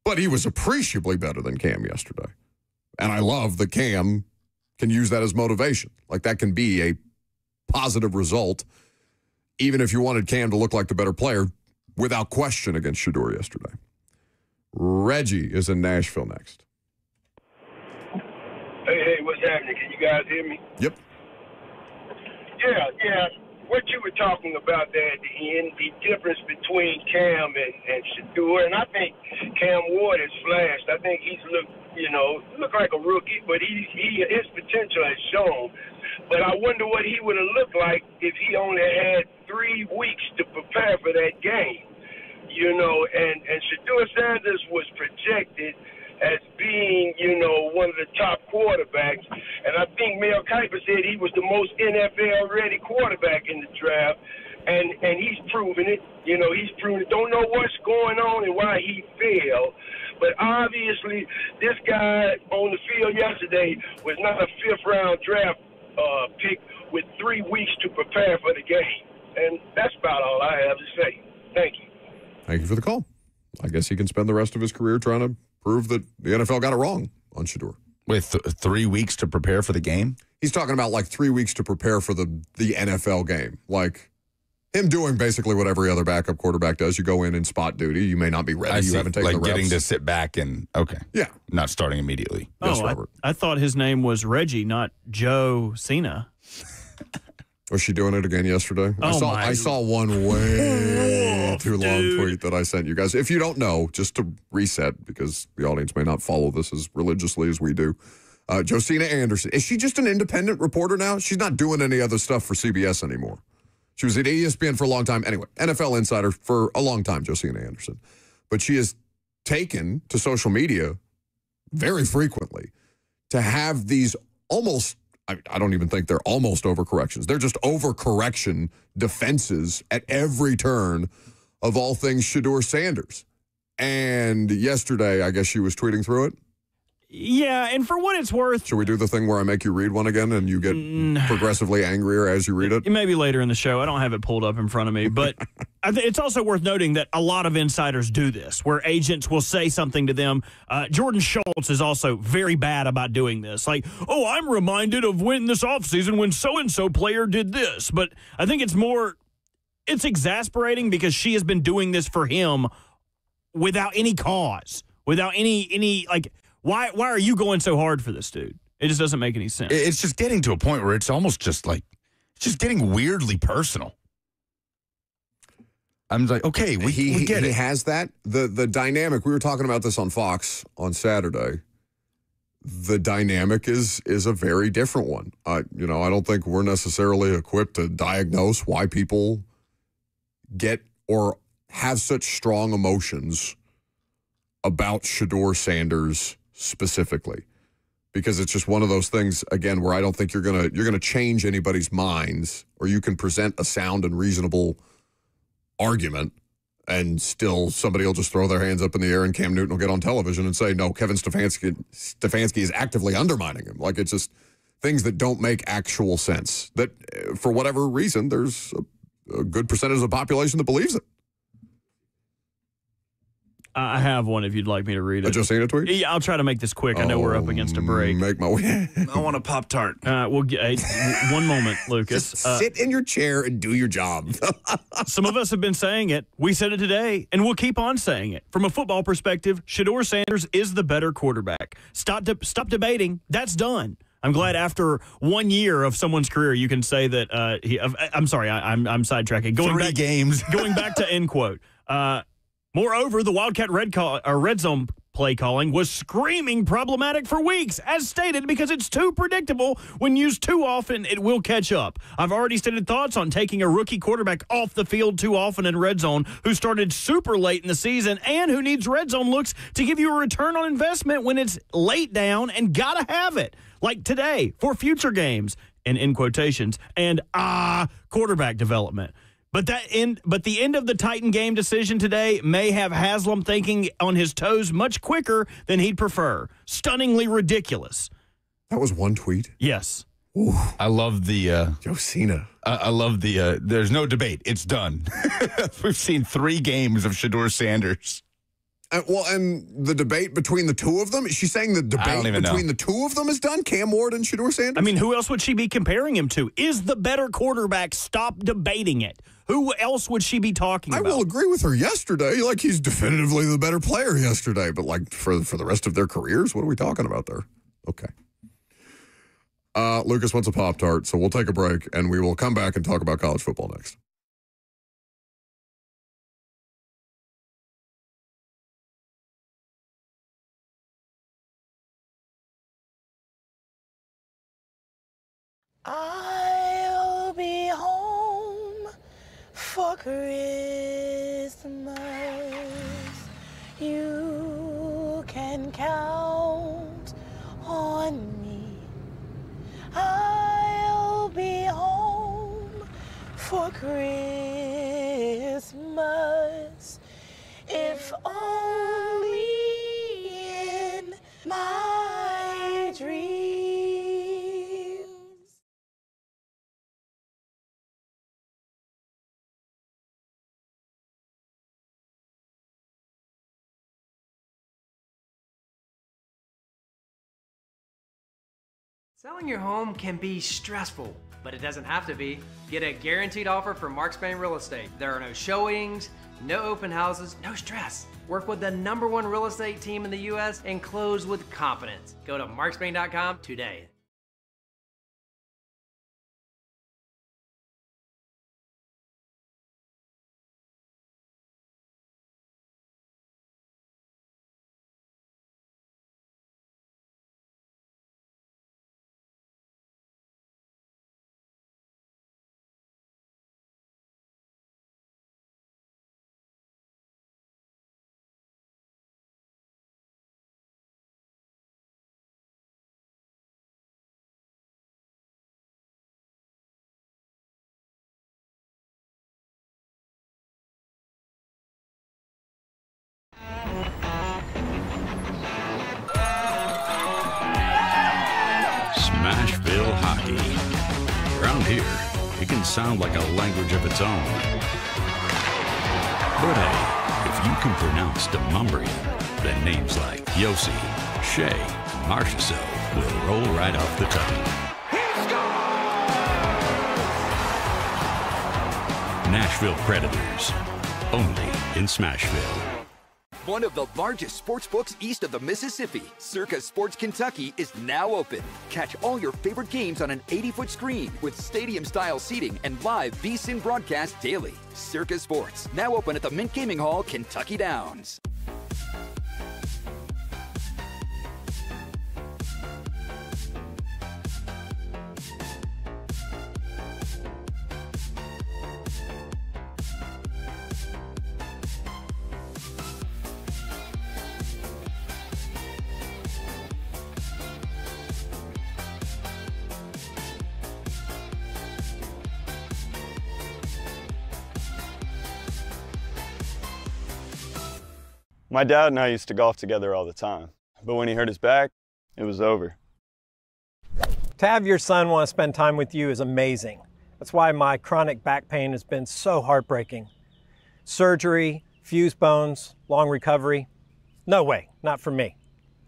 [SPEAKER 1] but he was appreciably better than Cam yesterday. And I love that Cam can use that as motivation. Like, that can be a positive result, even if you wanted Cam to look like the better player, without question against Shedeur yesterday. Reggie is in Nashville next.
[SPEAKER 15] Hey, what's happening? Can you guys hear me?
[SPEAKER 1] Yep.
[SPEAKER 15] Yeah. What you were talking about there at the end, the difference between Cam and Shedeur, and I think Cam Ward has flashed. I think he's looked like a rookie, but his potential has shown. But I wonder what he would have looked like if he only had 3 weeks to prepare for that game. And Shedeur Sanders was projected as being, one of the top quarterbacks. And I think Mel Kiper said he was the most NFL-ready quarterback in the draft. and he's proven it. You know, he's proven it. Don't know what's going on and why he failed. But obviously, this guy on the field yesterday was not a fifth-round draft pick with 3 weeks to prepare for the game. And that's about all I have to say. Thank you.
[SPEAKER 1] Thank you for the call. I guess he can spend the rest of his career trying to prove that the NFL got it wrong on Shedeur.
[SPEAKER 2] With 3 weeks to prepare for the game?
[SPEAKER 1] He's talking about like 3 weeks to prepare for the NFL game. Like him doing basically what every other backup quarterback does. You go in spot duty. You may not be ready. You haven't taken
[SPEAKER 2] like
[SPEAKER 1] the reps.
[SPEAKER 2] getting to sit back and, okay.
[SPEAKER 1] Yeah.
[SPEAKER 2] Not starting immediately.
[SPEAKER 1] Yes, Robert.
[SPEAKER 3] I thought his name was Reggie, not Joe Cena.
[SPEAKER 1] Was she doing it again yesterday?
[SPEAKER 3] Oh,
[SPEAKER 1] I saw one way too long tweet that I sent you guys. If you don't know, just to reset, because the audience may not follow this as religiously as we do, Josina Anderson, is she just an independent reporter now? She's not doing any other stuff for CBS anymore. She was at ESPN for a long time. Anyway, NFL insider for a long time, Josina Anderson. But she has taken to social media very frequently to have these almost, I don't even think they're almost overcorrections. They're just overcorrection defenses at every turn of all things Shedeur Sanders. And yesterday, I guess she was tweeting through it.
[SPEAKER 3] Yeah, and for what it's worth...
[SPEAKER 1] Should we do the thing where I make you read one again and you get progressively angrier as you read it?
[SPEAKER 3] Maybe later in the show. I don't have it pulled up in front of me. But it's also worth noting that a lot of insiders do this, where agents will say something to them. Jordan Schultz is also very bad about doing this. Like, oh, I'm reminded of when this offseason when so-and-so player did this. But I think it's exasperating because she has been doing this for him without any cause, without any like... Why are you going so hard for this dude? It just doesn't make any sense.
[SPEAKER 2] It's just getting to a point where it's almost just like, it's just getting weirdly personal. I'm like, okay, we get it.
[SPEAKER 1] He has that. The dynamic, we were talking about this on Fox on Saturday. The dynamic is a very different one. I don't think we're necessarily equipped to diagnose why people get or have such strong emotions about Shedeur Sanders specifically, because it's just one of those things, again, where I don't think you're gonna change anybody's minds, or you can present a sound and reasonable argument and still somebody will just throw their hands up in the air and Cam Newton will get on television and say, no, Kevin Stefanski is actively undermining him. Like, it's just things that don't make actual sense, that for whatever reason there's a good percentage of the population that believes it.
[SPEAKER 3] I have one if you'd like me to read it.
[SPEAKER 1] A Josina tweet?
[SPEAKER 3] Yeah, I'll try to make this quick. I know we're up against a break.
[SPEAKER 1] Make my way.
[SPEAKER 2] I want a Pop-Tart.
[SPEAKER 3] We'll get one moment, Lucas.
[SPEAKER 1] Just sit in your chair and do your job.
[SPEAKER 3] Some of us have been saying it. We said it today, and we'll keep on saying it. From a football perspective, Shedeur Sanders is the better quarterback. Stop debating. That's done. I'm glad after 1 year of someone's career, you can say that I'm sorry, I'm sidetracking.
[SPEAKER 2] Three games.
[SPEAKER 3] Going back to end quote. Moreover, the Wildcat red zone play calling was screaming problematic for weeks, as stated, because it's too predictable. When used too often, it will catch up. I've already stated thoughts on taking a rookie quarterback off the field too often in red zone, who started super late in the season and who needs red zone looks to give you a return on investment when it's late down and gotta have it. Like today, for future games, and in quotations, and quarterback development. But the end of the Titan game decision today may have Haslam thinking on his toes much quicker than he'd prefer. Stunningly ridiculous.
[SPEAKER 1] That was one tweet?
[SPEAKER 3] Yes.
[SPEAKER 1] Ooh.
[SPEAKER 2] I love the...
[SPEAKER 1] Josina.
[SPEAKER 2] I love the... there's no debate. It's done. We've seen 3 games of Shedeur Sanders.
[SPEAKER 1] And the debate between the two of them? Is she saying the debate between the two of them is done? Cam Ward and Shedeur Sanders?
[SPEAKER 3] I mean, who else would she be comparing him to? Is the better quarterback? Stop debating it. Who else would she be talking about?
[SPEAKER 1] I will agree with her yesterday. Like, he's definitively the better player yesterday. But, like, for the rest of their careers, what are we talking about there? Okay. Lucas wants a Pop-Tart, so we'll take a break, and we will come back and talk about college football next.
[SPEAKER 16] I'll be home for Christmas. You can count on me. I'll be home for Christmas, if only in my dreams.
[SPEAKER 17] Selling your home can be stressful, but it doesn't have to be. Get a guaranteed offer from Mark Spain Real Estate. There are no showings, no open houses, no stress. Work with the #1 real estate team in the U.S. and close with confidence. Go to markspain.com today.
[SPEAKER 18] Smashville hockey. Around here, it can sound like a language of its own. But hey, if you can pronounce Demumbrian, then names like Yossi, Shea, Marchessault will roll right off the tongue. Nashville Predators, only in Smashville.
[SPEAKER 19] One of the largest sports books east of the Mississippi, Circa Sports Kentucky, is now open. Catch all your favorite games on an 80-foot screen with stadium-style seating and live VSiN broadcast daily. Circa Sports, now open at the Mint Gaming Hall, Kentucky Downs.
[SPEAKER 20] My dad and I used to golf together all the time, but when he hurt his back, it was over.
[SPEAKER 21] To have your son want to spend time with you is amazing. That's why my chronic back pain has been so heartbreaking. Surgery, fused bones, long recovery. No way, not for me.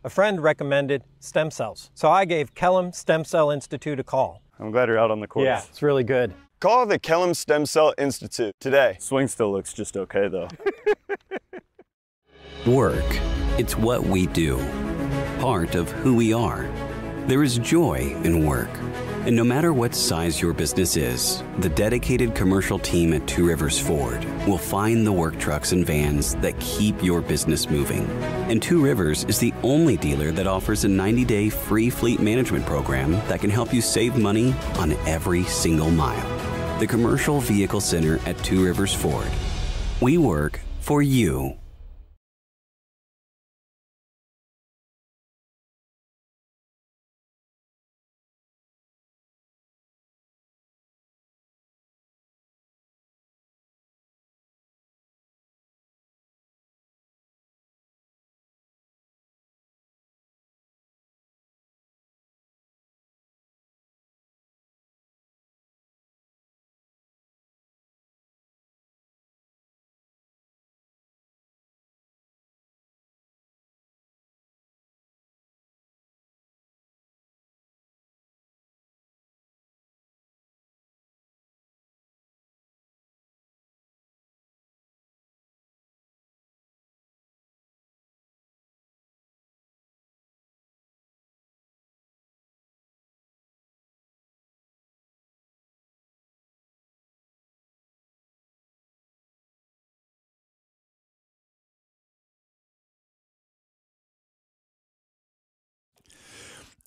[SPEAKER 21] A friend recommended stem cells, so I gave Kellum Stem Cell Institute a call.
[SPEAKER 20] I'm glad you're out on the course.
[SPEAKER 21] Yeah, it's really good.
[SPEAKER 20] Call the Kellum Stem Cell Institute today. Swing still looks just okay, though.
[SPEAKER 22] Work, it's what we do, part of who we are. There is joy in work. And no matter what size your business is, the dedicated commercial team at Two Rivers Ford will find the work trucks and vans that keep your business moving. And Two Rivers is the only dealer that offers a 90-day free fleet management program that can help you save money on every single mile. The Commercial Vehicle Center at Two Rivers Ford. We work for you.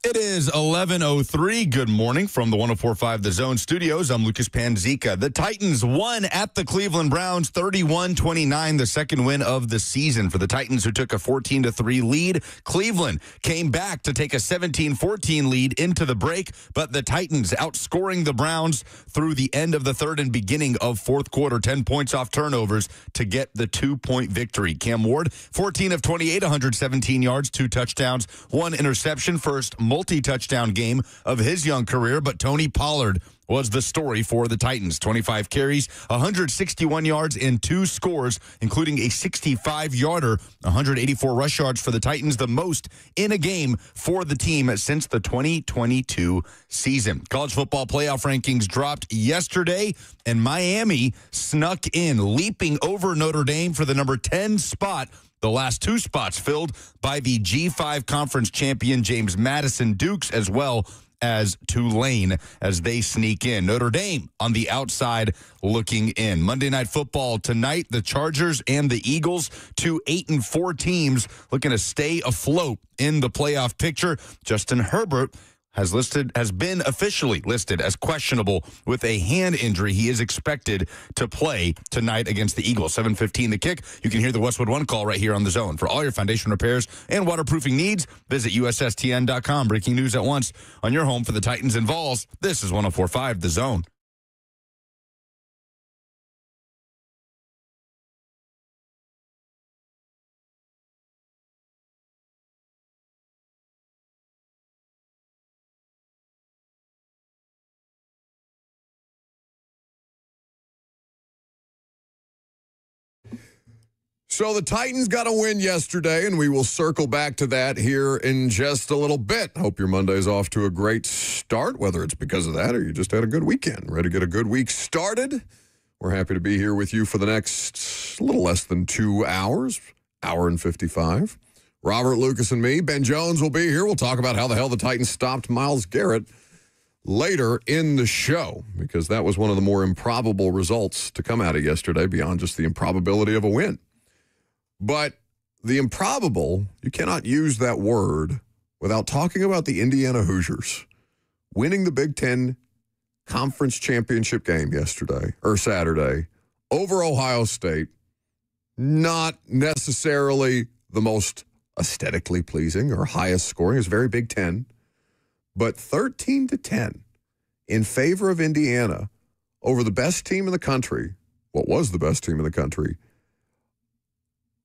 [SPEAKER 2] It is 11:03. Good morning from the 104.5 The Zone studios. I'm Lucas Panzica. The Titans won at the Cleveland Browns 31-29, the second win of the season for the Titans, who took a 14-3 lead. Cleveland came back to take a 17-14 lead into the break, but the Titans outscoring the Browns through the end of the third and beginning of fourth quarter, 10 points off turnovers to get the 2-point victory. Cam Ward, 14 of 28, 117 yards, 2 touchdowns, 1 interception, first multi-touchdown game of his young career, but Tony Pollard was the story for the Titans. 25 carries, 161 yards, and 2 scores, including a 65-yarder, 184 rush yards for the Titans, the most in a game for the team since the 2022 season. College football playoff rankings dropped yesterday, and Miami snuck in, leaping over Notre Dame for the number 10 spot. The last 2 spots filled by the G5 conference champion James Madison Dukes, as well as Tulane as they sneak in. Notre Dame on the outside looking in. Monday Night Football tonight, the Chargers and the Eagles, 2 8-4 teams looking to stay afloat in the playoff picture. Justin Herbert has been officially listed as questionable with a hand injury. He is expected to play tonight against the Eagles. 7:15 the kick. You can hear the Westwood One call right here on The Zone. For all your foundation repairs and waterproofing needs, visit USSTN.com. Breaking news at once on your home for the Titans and Vols. This is 104.5 The Zone.
[SPEAKER 1] So the Titans got a win yesterday, and we will circle back to that here in just a little bit. Hope your Monday's off to a great start, whether it's because of that or you just had a good weekend. Ready to get a good week started? We're happy to be here with you for the next little less than 2 hours, hour and 55. Robert, Lucas, and me. Ben Jones will be here. We'll talk about how the hell the Titans stopped Myles Garrett later in the show, because that was one of the more improbable results to come out of yesterday beyond just the improbability of a win. But the improbable, you cannot use that word without talking about the Indiana Hoosiers winning the Big Ten Conference Championship game Saturday, over Ohio State. Not necessarily the most aesthetically pleasing or highest scoring. It's very Big Ten. But 13-10 in favor of Indiana over the best team in the country, what was the best team in the country.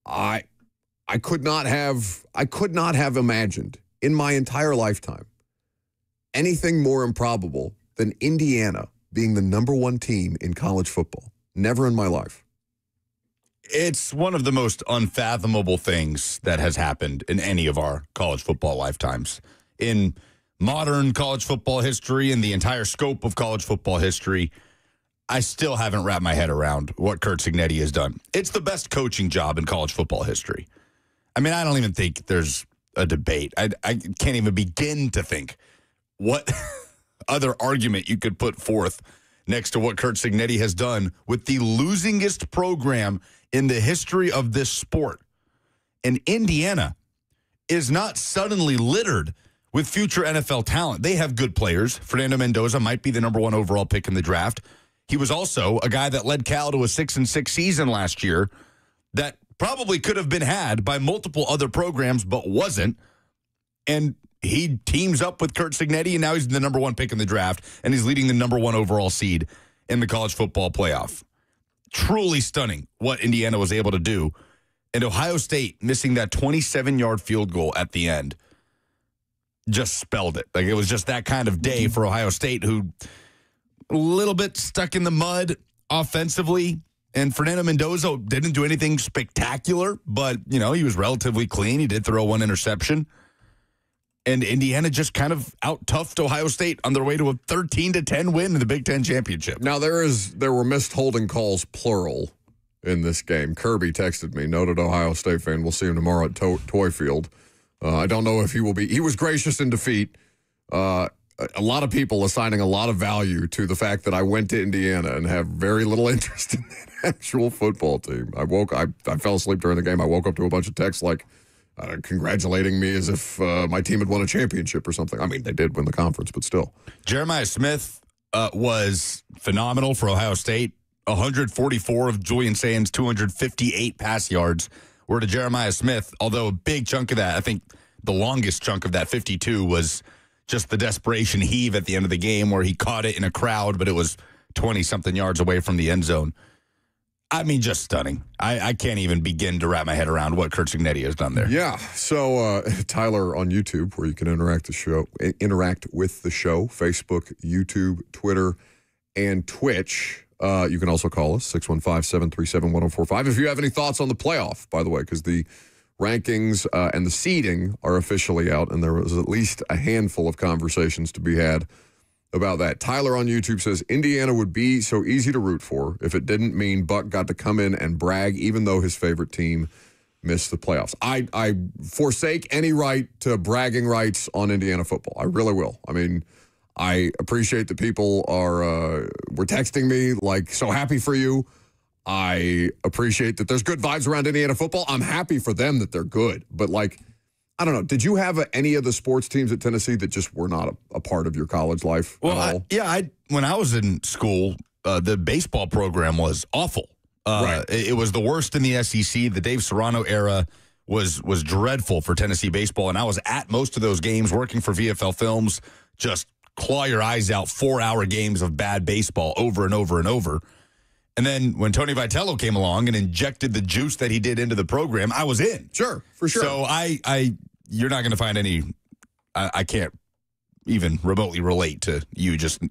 [SPEAKER 1] I could not have imagined in my entire lifetime anything more improbable than Indiana being the number 1 team in college football. Never in my life.
[SPEAKER 2] It's one of the most unfathomable things that has happened in any of our college football lifetimes. In modern college football history and the entire scope of college football history, I still haven't wrapped my head around what Curt Cignetti has done. It's the best coaching job in college football history. I mean, I don't even think there's a debate. I can't even begin to think what other argument you could put forth next to what Curt Cignetti has done with the losingest program in the history of this sport. And Indiana is not suddenly littered with future NFL talent. They have good players. Fernando Mendoza might be the number 1 overall pick in the draft. He was also a guy that led Cal to a 6-6 season last year that probably could have been had by multiple other programs, but wasn't. And he teams up with Curt Cignetti, and now he's the number 1 pick in the draft, and he's leading the number 1 overall seed in the college football playoff. Truly stunning what Indiana was able to do. And Ohio State missing that 27-yard field goal at the end just spelled it. Like, it was just that kind of day for Ohio State, who a little bit stuck in the mud offensively. And Fernando Mendoza didn't do anything spectacular, but, you know, he was relatively clean. He did throw 1 interception. And Indiana just kind of out-toughed Ohio State on their way to a 13-10 win in the Big Ten Championship.
[SPEAKER 1] Now, there were missed holding calls, plural, in this game. Kirby texted me, noted Ohio State fan. We'll see him tomorrow at Toy Field. I don't know if he will be. He was gracious in defeat. A lot of people assigning a lot of value to the fact that I went to Indiana and have very little interest in that actual football team. I fell asleep during the game. I woke up to a bunch of texts like, congratulating me as if my team had won a championship or something. I mean, they did win the conference, but still.
[SPEAKER 2] Jeremiah Smith was phenomenal for Ohio State. 144 of Julian Sands' 258 pass yards were to Jeremiah Smith, although a big chunk of that, I think the longest chunk of that 52 was just the desperation heave at the end of the game where he caught it in a crowd, but it was 20-something yards away from the end zone. I mean, just stunning. I can't even begin to wrap my head around what Kurt Cignetti has done there.
[SPEAKER 1] Yeah. So Tyler on YouTube, where you can interact with the show, Facebook, YouTube, Twitter, and Twitch. You can also call us, 615-737-1045. If you have any thoughts on the playoff, by the way, because the rankings and the seeding are officially out, and there was at least a handful of conversations to be had about that. Tyler on YouTube says, Indiana would be so easy to root for if it didn't mean Buck got to come in and brag, even though his favorite team missed the playoffs. I forsake any right to bragging rights on Indiana football. I really will. I mean, I appreciate that people were texting me like, so happy for you. I appreciate that there's good vibes around Indiana football. I'm happy for them that they're good. But, like, I don't know. Did you have any of the sports teams at Tennessee that just were not a part of your college life at all?
[SPEAKER 2] When I was in school, the baseball program was awful.
[SPEAKER 1] Right.
[SPEAKER 2] It was the worst in the SEC. The Dave Serrano era was dreadful for Tennessee baseball, and I was at most of those games working for VFL Films, just claw your eyes out 4-hour games of bad baseball over and over and over. And then when Tony Vitello came along and injected the juice that he did into the program, I was in.
[SPEAKER 1] Sure, for sure.
[SPEAKER 2] So you're not going to find any, I can't even remotely relate to you just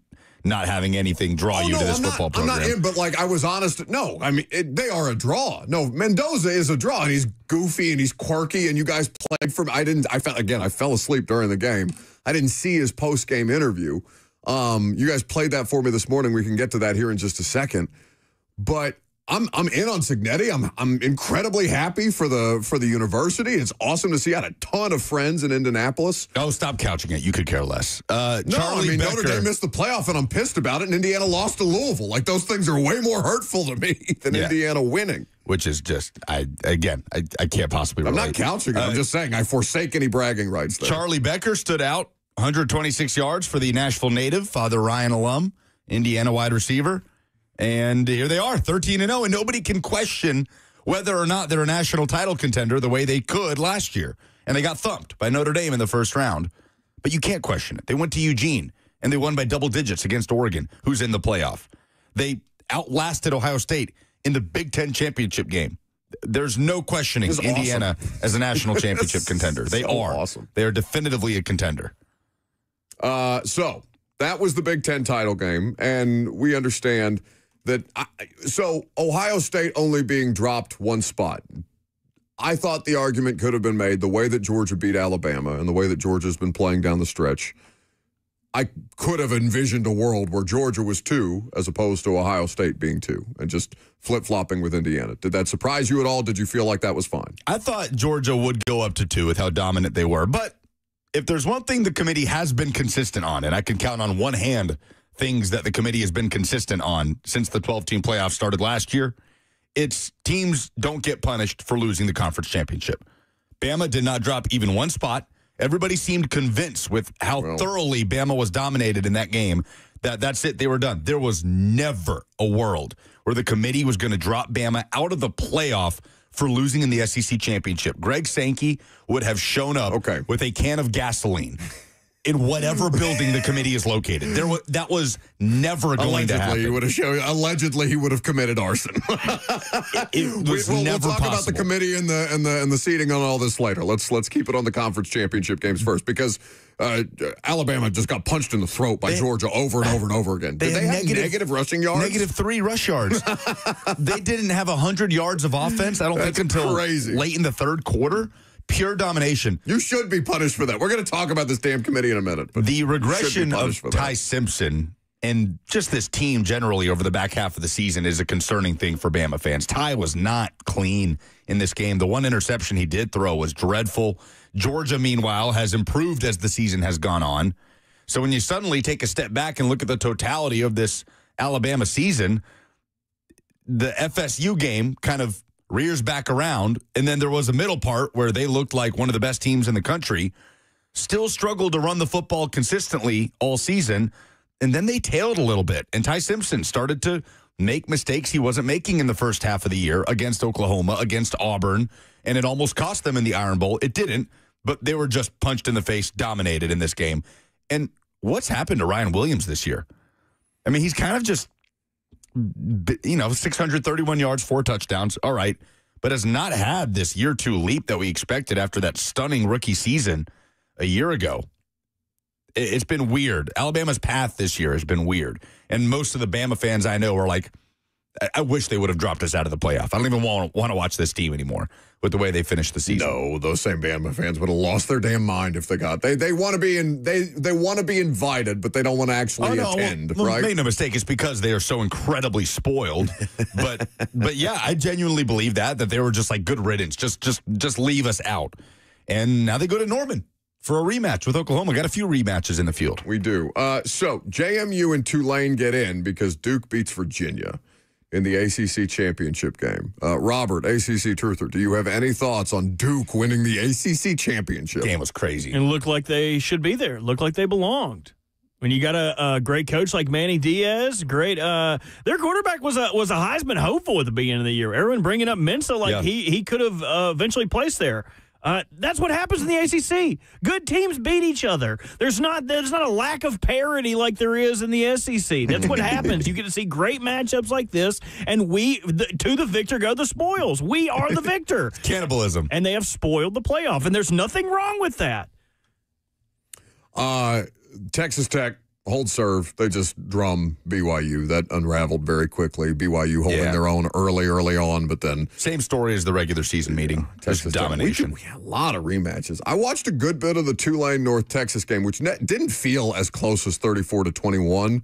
[SPEAKER 2] not having anything draw you to this football program.
[SPEAKER 1] I'm not in, but like I was honest. No, I mean, they are a draw. No, Mendoza is a draw, and he's goofy and he's quirky, and you guys played for me. I fell asleep during the game. I didn't see his post-game interview. You guys played that for me this morning. We can get to that here in just a second. But I'm in on Cignetti. I'm incredibly happy for the university. It's awesome to see. I had a ton of friends in Indianapolis.
[SPEAKER 2] Oh, stop couching it. You could care less.
[SPEAKER 1] Notre Dame missed the playoff, and I'm pissed about it, and Indiana lost to Louisville. Like, those things are way more hurtful to me than Indiana winning.
[SPEAKER 2] Which is just, I can't possibly relate.
[SPEAKER 1] I'm not couching it. I'm just saying I forsake any bragging rights there.
[SPEAKER 2] Charlie Becker stood out, 126 yards for the Nashville native, Father Ryan alum, Indiana wide receiver. And here they are, 13-0, and nobody can question whether or not they're a national title contender the way they could last year. And they got thumped by Notre Dame in the first round. But you can't question it. They went to Eugene, and they won by double digits against Oregon, who's in the playoff. They outlasted Ohio State in the Big Ten championship game. There's no questioning Indiana as a national championship contender. They are.
[SPEAKER 1] Awesome.
[SPEAKER 2] They are definitively a contender.
[SPEAKER 1] So that was the Big Ten title game, and we understand that. So Ohio State only being dropped one spot. I thought the argument could have been made the way that Georgia beat Alabama and the way that Georgia's been playing down the stretch. I could have envisioned a world where Georgia was 2 as opposed to Ohio State being 2 and just flip-flopping with Indiana. Did that surprise you at all? Did you feel like that was fine?
[SPEAKER 2] I thought Georgia would go up to 2 with how dominant they were. But if there's one thing the committee has been consistent on, and I can count on one hand things that the committee has been consistent on since the 12-team playoff started last year, it's teams don't get punished for losing the conference championship. Bama did not drop even one spot. Everybody seemed convinced with how thoroughly Bama was dominated in that game that that's it, they were done. There was never a world where the committee was going to drop Bama out of the playoff for losing in the SEC championship. Greg Sankey would have shown up with a can of gasoline in whatever building the committee is located. That was never going to happen.
[SPEAKER 1] Allegedly, he would have committed arson.
[SPEAKER 2] It was never
[SPEAKER 1] we'll talk about the committee and the seating on all this later. Let's keep it on the conference championship games first, because Alabama just got punched in the throat by Georgia over and over and over again. Did they have negative rushing yards?
[SPEAKER 2] -3 rush yards. They didn't have 100 yards of offense, I don't think, until late in the third quarter. Pure domination.
[SPEAKER 1] You should be punished for that. We're going to talk about this damn committee in a minute. But
[SPEAKER 2] the regression of Ty Simpson and just this team generally over the back half of the season is a concerning thing for Bama fans. Ty was not clean in this game. The one interception he did throw was dreadful. Georgia, meanwhile, has improved as the season has gone on. So when you suddenly take a step back and look at the totality of this Alabama season, the FSU game kind of rears back around, and then there was a middle part where they looked like one of the best teams in the country, still struggled to run the football consistently all season, and then they tailed a little bit. And Ty Simpson started to make mistakes he wasn't making in the first half of the year against Oklahoma, against Auburn, and it almost cost them in the Iron Bowl. It didn't, but they were just punched in the face, dominated in this game. And what's happened to Ryan Williams this year? I mean, he's kind of just, 631 yards, 4 touchdowns, all right, but has not had this year 2 leap that we expected after that stunning rookie season a year ago. It's been weird. Alabama's path this year has been weird. And most of the Bama fans I know are like, I wish they would have dropped us out of the playoff. I don't even want to watch this team anymore with the way they finished the season.
[SPEAKER 1] No, those same Bama fans would have lost their damn mind if they got. They want to be they want to be invited, but they don't want to actually attend.
[SPEAKER 2] Well,
[SPEAKER 1] right?
[SPEAKER 2] Make no mistake, it's because they are so incredibly spoiled. but yeah, I genuinely believe that they were just like, good riddance. Just leave us out. And now they go to Norman for a rematch with Oklahoma. Got a few rematches in the field.
[SPEAKER 1] We do. So JMU and Tulane get in because Duke beats Virginia in the ACC championship game. Robert, ACC Truther, do you have any thoughts on Duke winning the ACC championship?
[SPEAKER 2] Game was crazy.
[SPEAKER 3] And looked like they should be there. Looked like they belonged. When you got a great coach like Manny Diaz, great. Their quarterback was a Heisman hopeful at the beginning of the year. Everyone bringing up Mensa like he could have eventually placed there. That's what happens in the ACC. Good teams beat each other. There's not a lack of parity like there is in the SEC. That's what happens. You get to see great matchups like this, and to the victor go the spoils. We are the victor.
[SPEAKER 2] Cannibalism.
[SPEAKER 3] And they have spoiled the playoff, and there's nothing wrong with that.
[SPEAKER 1] Texas Tech hold serve. They just drum BYU. That unraveled very quickly. BYU holding their own early on, but then
[SPEAKER 2] same story as the regular season meeting. Texas domination.
[SPEAKER 1] We had a lot of rematches. I watched a good bit of the Tulane North Texas game, which didn't feel as close as 34-21.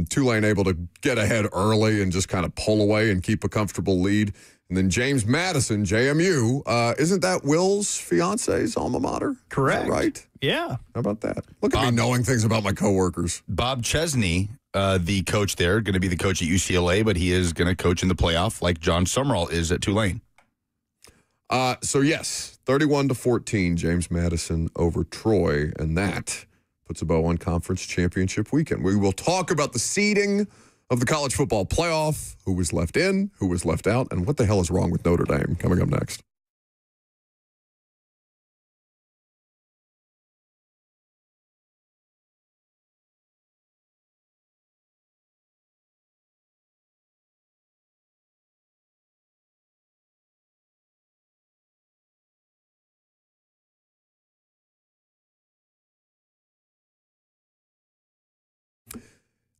[SPEAKER 1] Tulane able to get ahead early and just kind of pull away and keep a comfortable lead. And then James Madison, JMU, isn't that Will's fiance's alma mater?
[SPEAKER 3] Correct.
[SPEAKER 1] Right?
[SPEAKER 3] Yeah.
[SPEAKER 1] How about that? Look at me knowing things about my coworkers.
[SPEAKER 2] Bob Chesney, the coach there, going to be the coach at UCLA, but he is going to coach in the playoff like John Summerall is at Tulane.
[SPEAKER 1] So, yes, 31-14, James Madison over Troy, and that puts a bow on conference championship weekend. We will talk about the seeding of the college football playoff, who was left in, who was left out, and what the hell is wrong with Notre Dame, coming up next.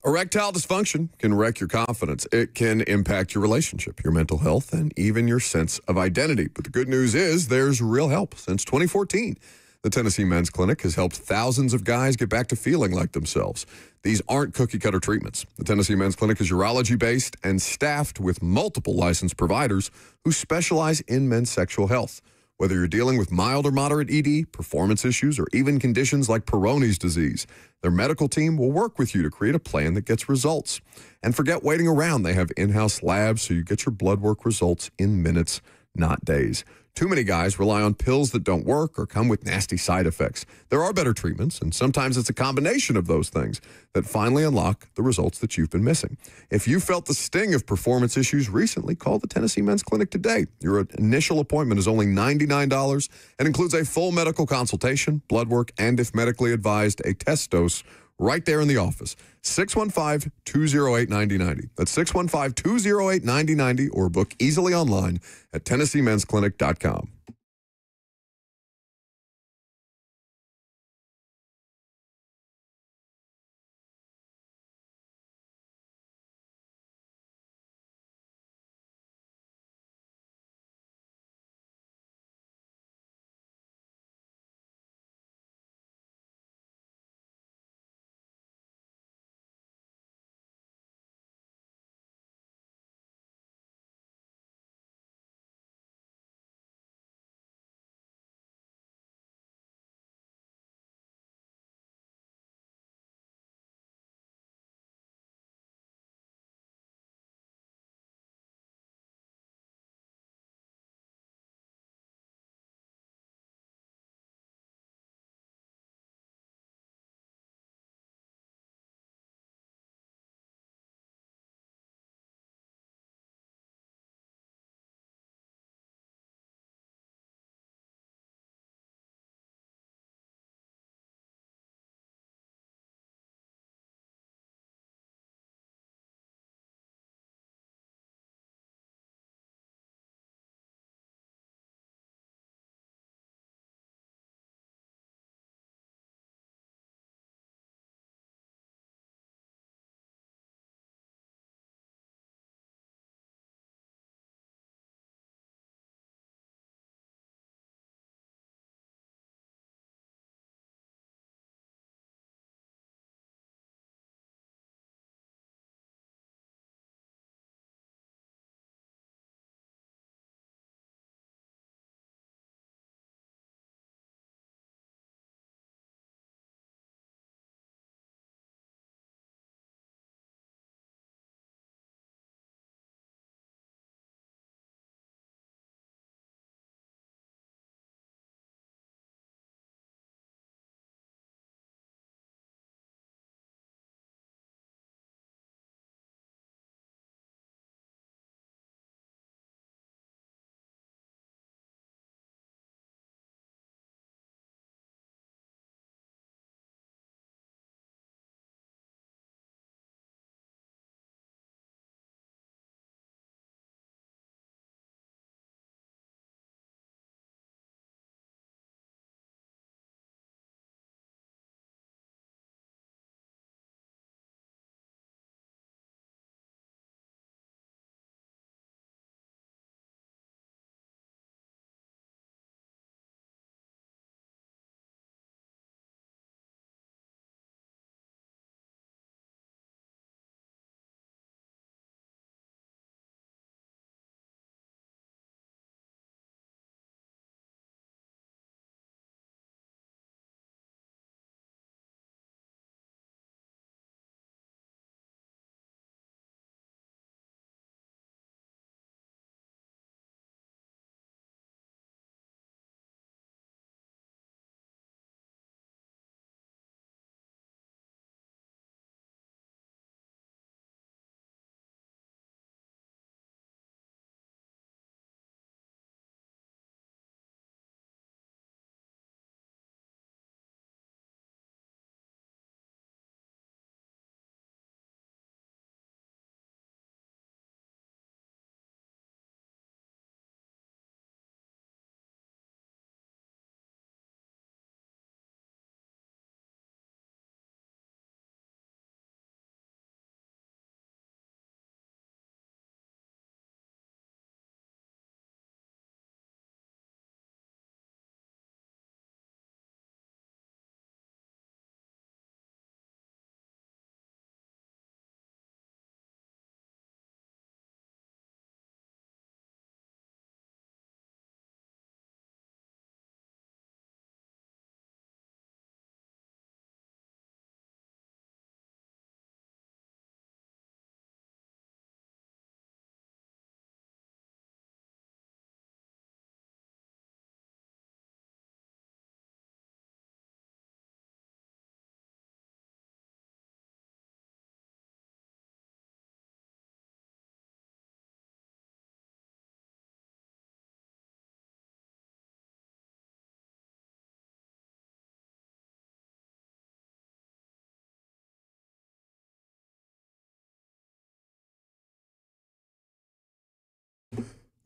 [SPEAKER 1] Erectile dysfunction can wreck your confidence. It can impact your relationship, your mental health, and even your sense of identity. But the good news is there's real help. Since 2014, the Tennessee Men's Clinic has helped thousands of guys get back to feeling like themselves. These aren't cookie-cutter treatments. The Tennessee Men's Clinic is urology-based and staffed with multiple licensed providers who specialize in men's sexual health. Whether you're dealing with mild or moderate ED, performance issues, or even conditions like Peyronie's disease, their medical team will work with you to create a plan that gets results. And forget waiting around. They have in-house labs so you get your blood work results in minutes, not days. Too many guys rely on pills that don't work or come with nasty side effects. There are better treatments, and sometimes it's a combination of those things that finally unlock the results that you've been missing. If you felt the sting of performance issues recently, call the Tennessee Men's Clinic today. Your initial appointment is only $99 and includes a full medical consultation, blood work, and if medically advised, a test dose right there in the office. 615-208-9090. That's 615-208-9090 or book easily online at TennesseeMen'sClinic.com.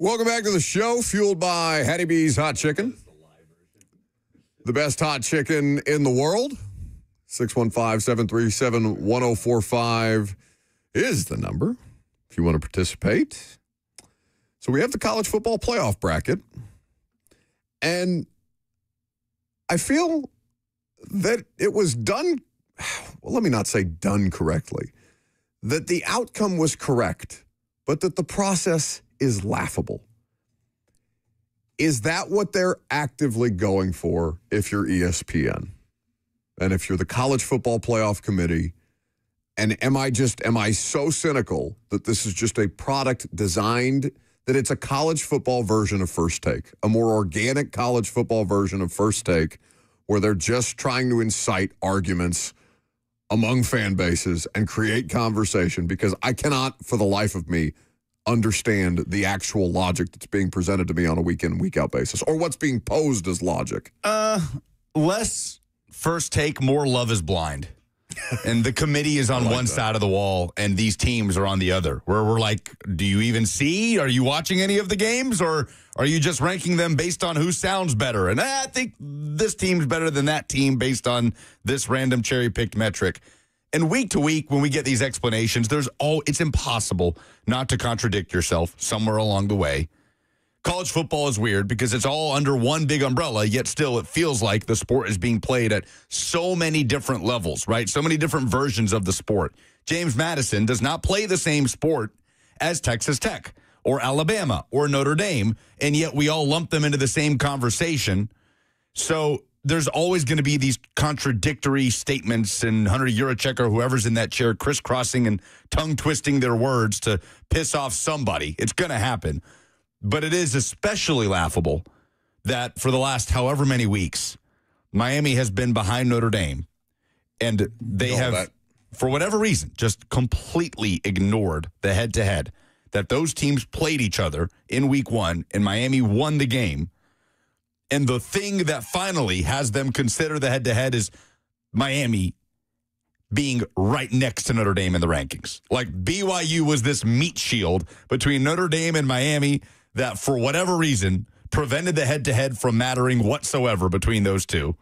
[SPEAKER 1] Welcome back to the show, fueled by Hattie B's Hot Chicken. The best hot chicken in the world. 615-737-1045 is the number if you want to participate. So we have the college football playoff bracket. And I feel that it was done, well, let me not say done correctly, that the outcome was correct, but that the process is laughable. Is that what they're actively going for if you're ESPN? And if you're the college football playoff committee? And am I so cynical that this is just a product designed, that it's a college football version of First Take, a more organic college football version of First Take, where they're just trying to incite arguments among fan bases and create conversation? Because I cannot, for the life of me, understand the actual logic that's being presented to me on a week-in, week-out basis, or what's being posed as logic.
[SPEAKER 2] Less First Take, more Love is Blind. And the committee is on one side of the wall, and these teams are on the other, where we're like, do you even see? Are you watching any of the games, or are you just ranking them based on who sounds better? And I think this team's better than that team based on this random cherry-picked metric. And week to week, when we get these explanations, it's impossible not to contradict yourself somewhere along the way. College football is weird because it's all under one big umbrella, yet still it feels like the sport is being played at so many different levels, right? So many different versions of the sport. James Madison does not play the same sport as Texas Tech or Alabama or Notre Dame, and yet we all lump them into the same conversation. So there's always going to be these contradictory statements, and Hunter Yurachek or whoever's in that chair crisscrossing and tongue-twisting their words to piss off somebody. It's going to happen. But it is especially laughable that for the last however many weeks, Miami has been behind Notre Dame, and they have, for whatever reason, just completely ignored the head-to-head, that those teams played each other in week one, and Miami won the game. And the thing that finally has them consider the head-to-head is Miami being right next to Notre Dame in the rankings. Like, BYU was this meat shield between Notre Dame and Miami that, for whatever reason, prevented the head-to-head from mattering whatsoever between those two.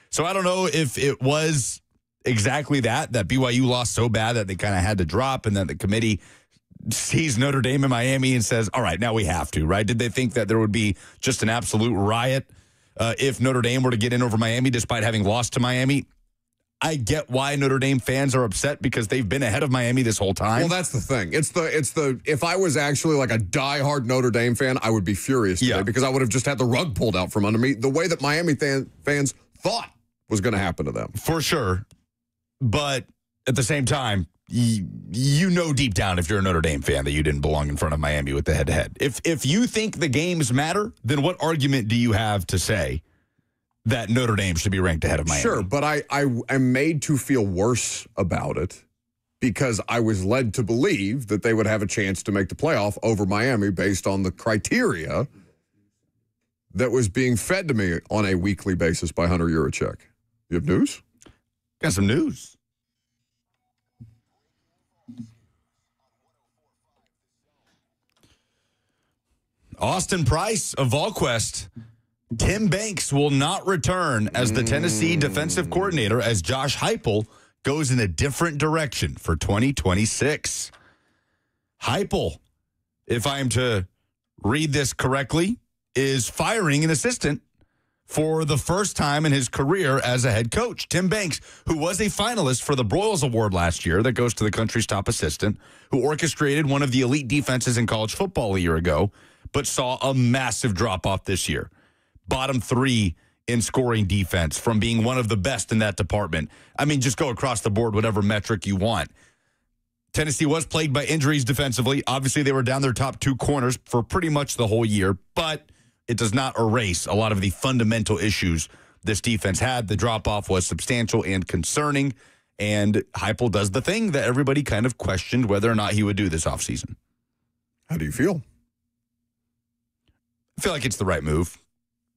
[SPEAKER 2] So I don't know if it was exactly that BYU lost so bad that they kind of had to drop, and that the committee sees Notre Dame and Miami and says, all right, now we have to, right? Did they think that there would be just an absolute riot if Notre Dame were to get in over Miami despite having lost to Miami? I get why Notre Dame fans are upset because they've been ahead of Miami this whole time.
[SPEAKER 1] Well, that's the thing. It's the if I was actually like a diehard Notre Dame fan, I would be furious today because I would have just had the rug pulled out from under me the way that Miami fans thought was going to happen to them.
[SPEAKER 2] For sure. But at the same time, you know deep down, if you're a Notre Dame fan, that you didn't belong in front of Miami with the head-to-head. If you think the games matter, then what argument do you have to say that Notre Dame should be ranked ahead of Miami?
[SPEAKER 1] Sure, but I am made to feel worse about it because I was led to believe that they would have a chance to make the playoff over Miami based on the criteria that was being fed to me on a weekly basis by Hunter Yurachek. You have news?
[SPEAKER 2] Got some news. Austin Price of VolQuest. Tim Banks will not return as the Tennessee defensive coordinator as Josh Heupel goes in a different direction for 2026. Heupel, if I am to read this correctly, is firing an assistant for the first time in his career as a head coach. Tim Banks, who was a finalist for the Broyles Award last year, that goes to the country's top assistant, who orchestrated one of the elite defenses in college football a year ago, but saw a massive drop-off this year. Bottom 3 in scoring defense from being one of the best in that department. I mean, just go across the board, whatever metric you want. Tennessee was plagued by injuries defensively. Obviously, they were down their top 2 corners for pretty much the whole year, but it does not erase a lot of the fundamental issues this defense had. The drop-off was substantial and concerning, and Heupel does the thing that everybody kind of questioned whether or not he would do this offseason.
[SPEAKER 1] How do you feel?
[SPEAKER 2] I feel like it's the right move.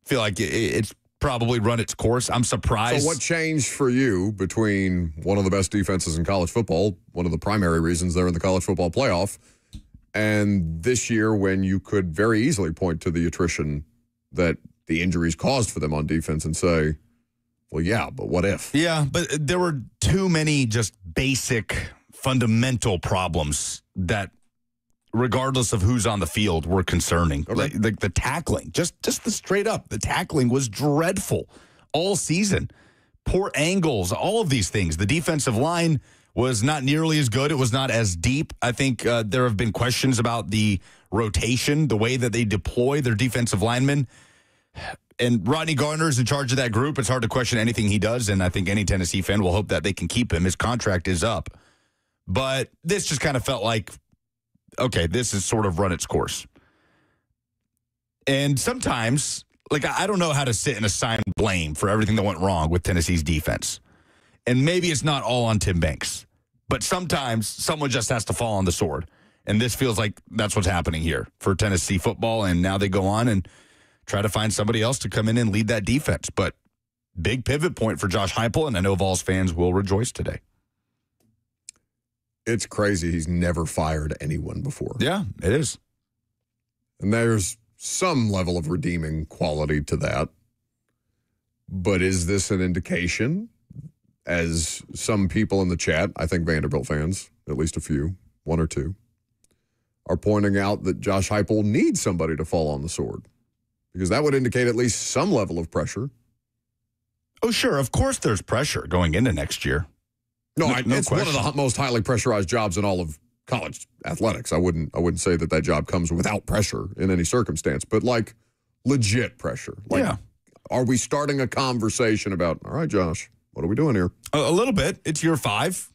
[SPEAKER 2] I feel like it's probably run its course. I'm surprised.
[SPEAKER 1] So what changed for you between one of the best defenses in college football, one of the primary reasons they're in the college football playoff, And this year, when you could very easily point to the attrition that the injuries caused for them on defense and say, well, yeah, but what if?
[SPEAKER 2] Yeah, but there were too many just basic, fundamental problems that, regardless of who's on the field, were concerning.
[SPEAKER 1] Okay.
[SPEAKER 2] Like the tackling, just the straight up, the tackling was dreadful all season. Poor angles, all of these things. The defensive line was not nearly as good. It was not as deep. I think there have been questions about the rotation, the way that they deploy their defensive linemen. And Rodney Garner is in charge of that group. It's hard to question anything he does, and I think any Tennessee fan will hope that they can keep him. His contract is up. But this just kind of felt like, okay, this has sort of run its course. And sometimes, like, I don't know how to sit and assign blame for everything that went wrong with Tennessee's defense. And maybe it's not all on Tim Banks. But sometimes someone just has to fall on the sword. And this feels like that's what's happening here for Tennessee football. And now they go on and try to find somebody else to come in and lead that defense. But big pivot point for Josh Heupel, and I know Vols fans will rejoice today.
[SPEAKER 1] It's crazy. He's never fired anyone before.
[SPEAKER 2] Yeah, it is.
[SPEAKER 1] And there's some level of redeeming quality to that. But is this an indication, as some people in the chat, I think Vanderbilt fans, at least a few, one or two, are pointing out that Josh Heupel needs somebody to fall on the sword? Because that would indicate at least some level of pressure.
[SPEAKER 2] Oh, sure. Of course there's pressure going into next year.
[SPEAKER 1] No,
[SPEAKER 2] No
[SPEAKER 1] it's
[SPEAKER 2] question.
[SPEAKER 1] one of the most highly pressurized jobs in all of college athletics. I wouldn't say that job comes without pressure in any circumstance, but like legit pressure. Like,
[SPEAKER 2] yeah.
[SPEAKER 1] Are we starting a conversation about, all right, Josh, what are we doing here?
[SPEAKER 2] A little bit. It's year 5.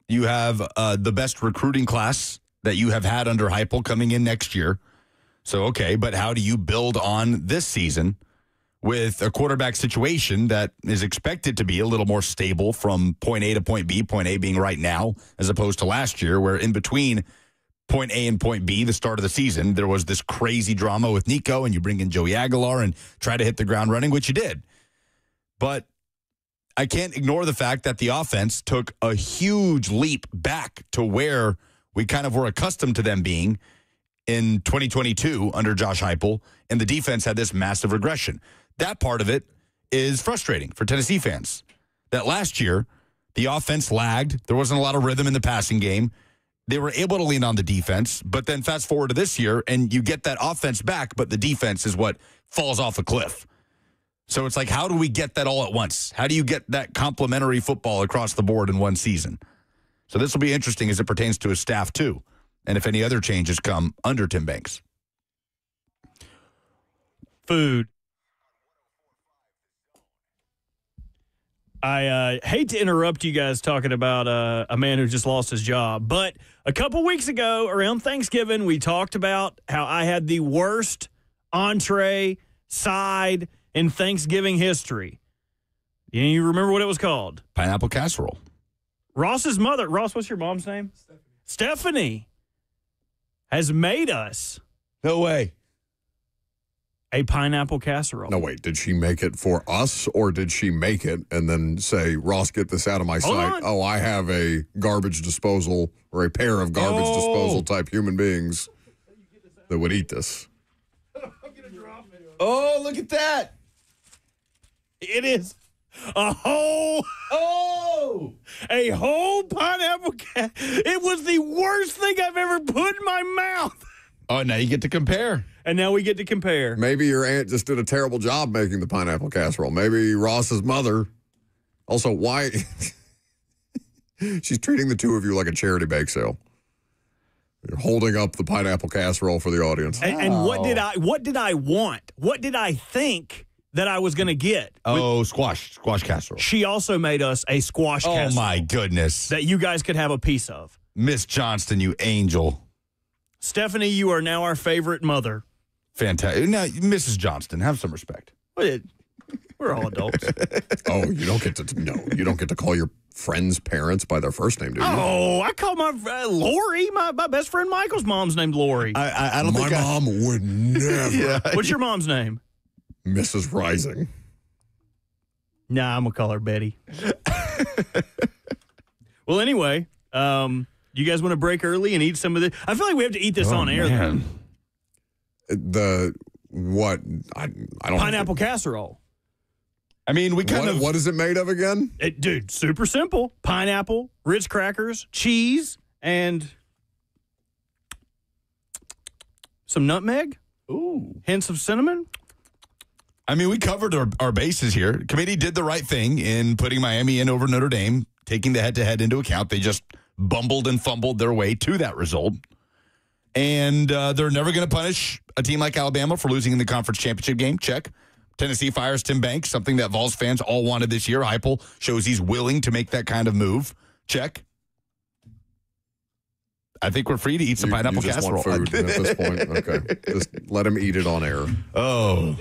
[SPEAKER 2] You have the best recruiting class that you have had under Heupel coming in next year. So, okay, but how do you build on this season with a quarterback situation that is expected to be a little more stable from point A to point B, point A being right now, as opposed to last year, where in between point A and point B, the start of the season, there was this crazy drama with Nico, and you bring in Joey Aguilar and try to hit the ground running, which you did. But I can't ignore the fact that the offense took a huge leap back to where we kind of were accustomed to them being in 2022 under Josh Heupel, and the defense had this massive regression. That part of it is frustrating for Tennessee fans. That last year, the offense lagged. There wasn't a lot of rhythm in the passing game. They were able to lean on the defense, but then fast forward to this year, and you get that offense back, but the defense is what falls off a cliff. So it's like, how do we get that all at once? How do you get that complementary football across the board in one season? So this will be interesting as it pertains to his staff, too, and if any other changes come under Tim Banks.
[SPEAKER 3] Food. I hate to interrupt you guys talking about a man who just lost his job, but a couple weeks ago around Thanksgiving, we talked about how I had the worst entree side in Thanksgiving history. You remember what it was called?
[SPEAKER 2] Pineapple casserole.
[SPEAKER 3] Ross's mother, Ross, what's your mom's name? Stephanie has made us.
[SPEAKER 2] No way.
[SPEAKER 3] A pineapple casserole.
[SPEAKER 1] No, wait, did she make it for us, or did she make it and then say, Ross, get this out of my sight?
[SPEAKER 3] on.
[SPEAKER 1] Oh, I have a garbage disposal or a pair of garbage disposal type human beings that would eat this.
[SPEAKER 2] Oh, look at that.
[SPEAKER 3] It is a whole pineapple It was the worst thing I've ever put in my mouth.
[SPEAKER 2] Oh, now you get to compare.
[SPEAKER 3] And now we get to compare.
[SPEAKER 1] Maybe your aunt just did a terrible job making the pineapple casserole. Maybe Ross's mother. Also, why? She's treating the two of you like a charity bake sale. You're holding up the pineapple casserole for the audience.
[SPEAKER 3] And what did I want? What did I think that I was going to get?
[SPEAKER 2] Oh, squash casserole.
[SPEAKER 3] She also made us a squash casserole.
[SPEAKER 2] Oh, my goodness.
[SPEAKER 3] That you guys could have a piece of.
[SPEAKER 2] Miss Johnston, you angel.
[SPEAKER 3] Stephanie, you are now our favorite mother.
[SPEAKER 2] Fantastic. Now, Mrs. Johnston, have some respect.
[SPEAKER 3] We're all adults.
[SPEAKER 1] Oh, you don't get to call your friends' parents by their first name, do you?
[SPEAKER 3] Oh, I call my Lori. My best friend Michael's mom's named Lori.
[SPEAKER 2] I don't
[SPEAKER 1] My
[SPEAKER 2] think
[SPEAKER 1] mom would never.
[SPEAKER 3] What's your mom's name?
[SPEAKER 1] Mrs. Rising.
[SPEAKER 3] Nah, I'm gonna call her Betty. Well, anyway, You guys want to break early and eat some of this? I feel like we have to eat this on air, though.
[SPEAKER 1] What? I don't.
[SPEAKER 3] Pineapple casserole.
[SPEAKER 2] I mean,
[SPEAKER 1] What is it made of again?
[SPEAKER 3] Dude, super simple. Pineapple, Ritz crackers, cheese, and some nutmeg.
[SPEAKER 2] Ooh.
[SPEAKER 3] Hints of cinnamon.
[SPEAKER 2] I mean, we covered our bases here. Committee did the right thing in putting Miami in over Notre Dame, taking the head-to-head into account. They just bumbled and fumbled their way to that result. And they're never going to punish a team like Alabama for losing in the conference championship game. Check. Tennessee fires Tim Banks, something that Vols fans all wanted this year. Heupel shows he's willing to make that kind of move. Check. I think we're free to eat some pineapple casserole.
[SPEAKER 1] Want food at this point. Okay. Just let him eat it on air.
[SPEAKER 2] Oh,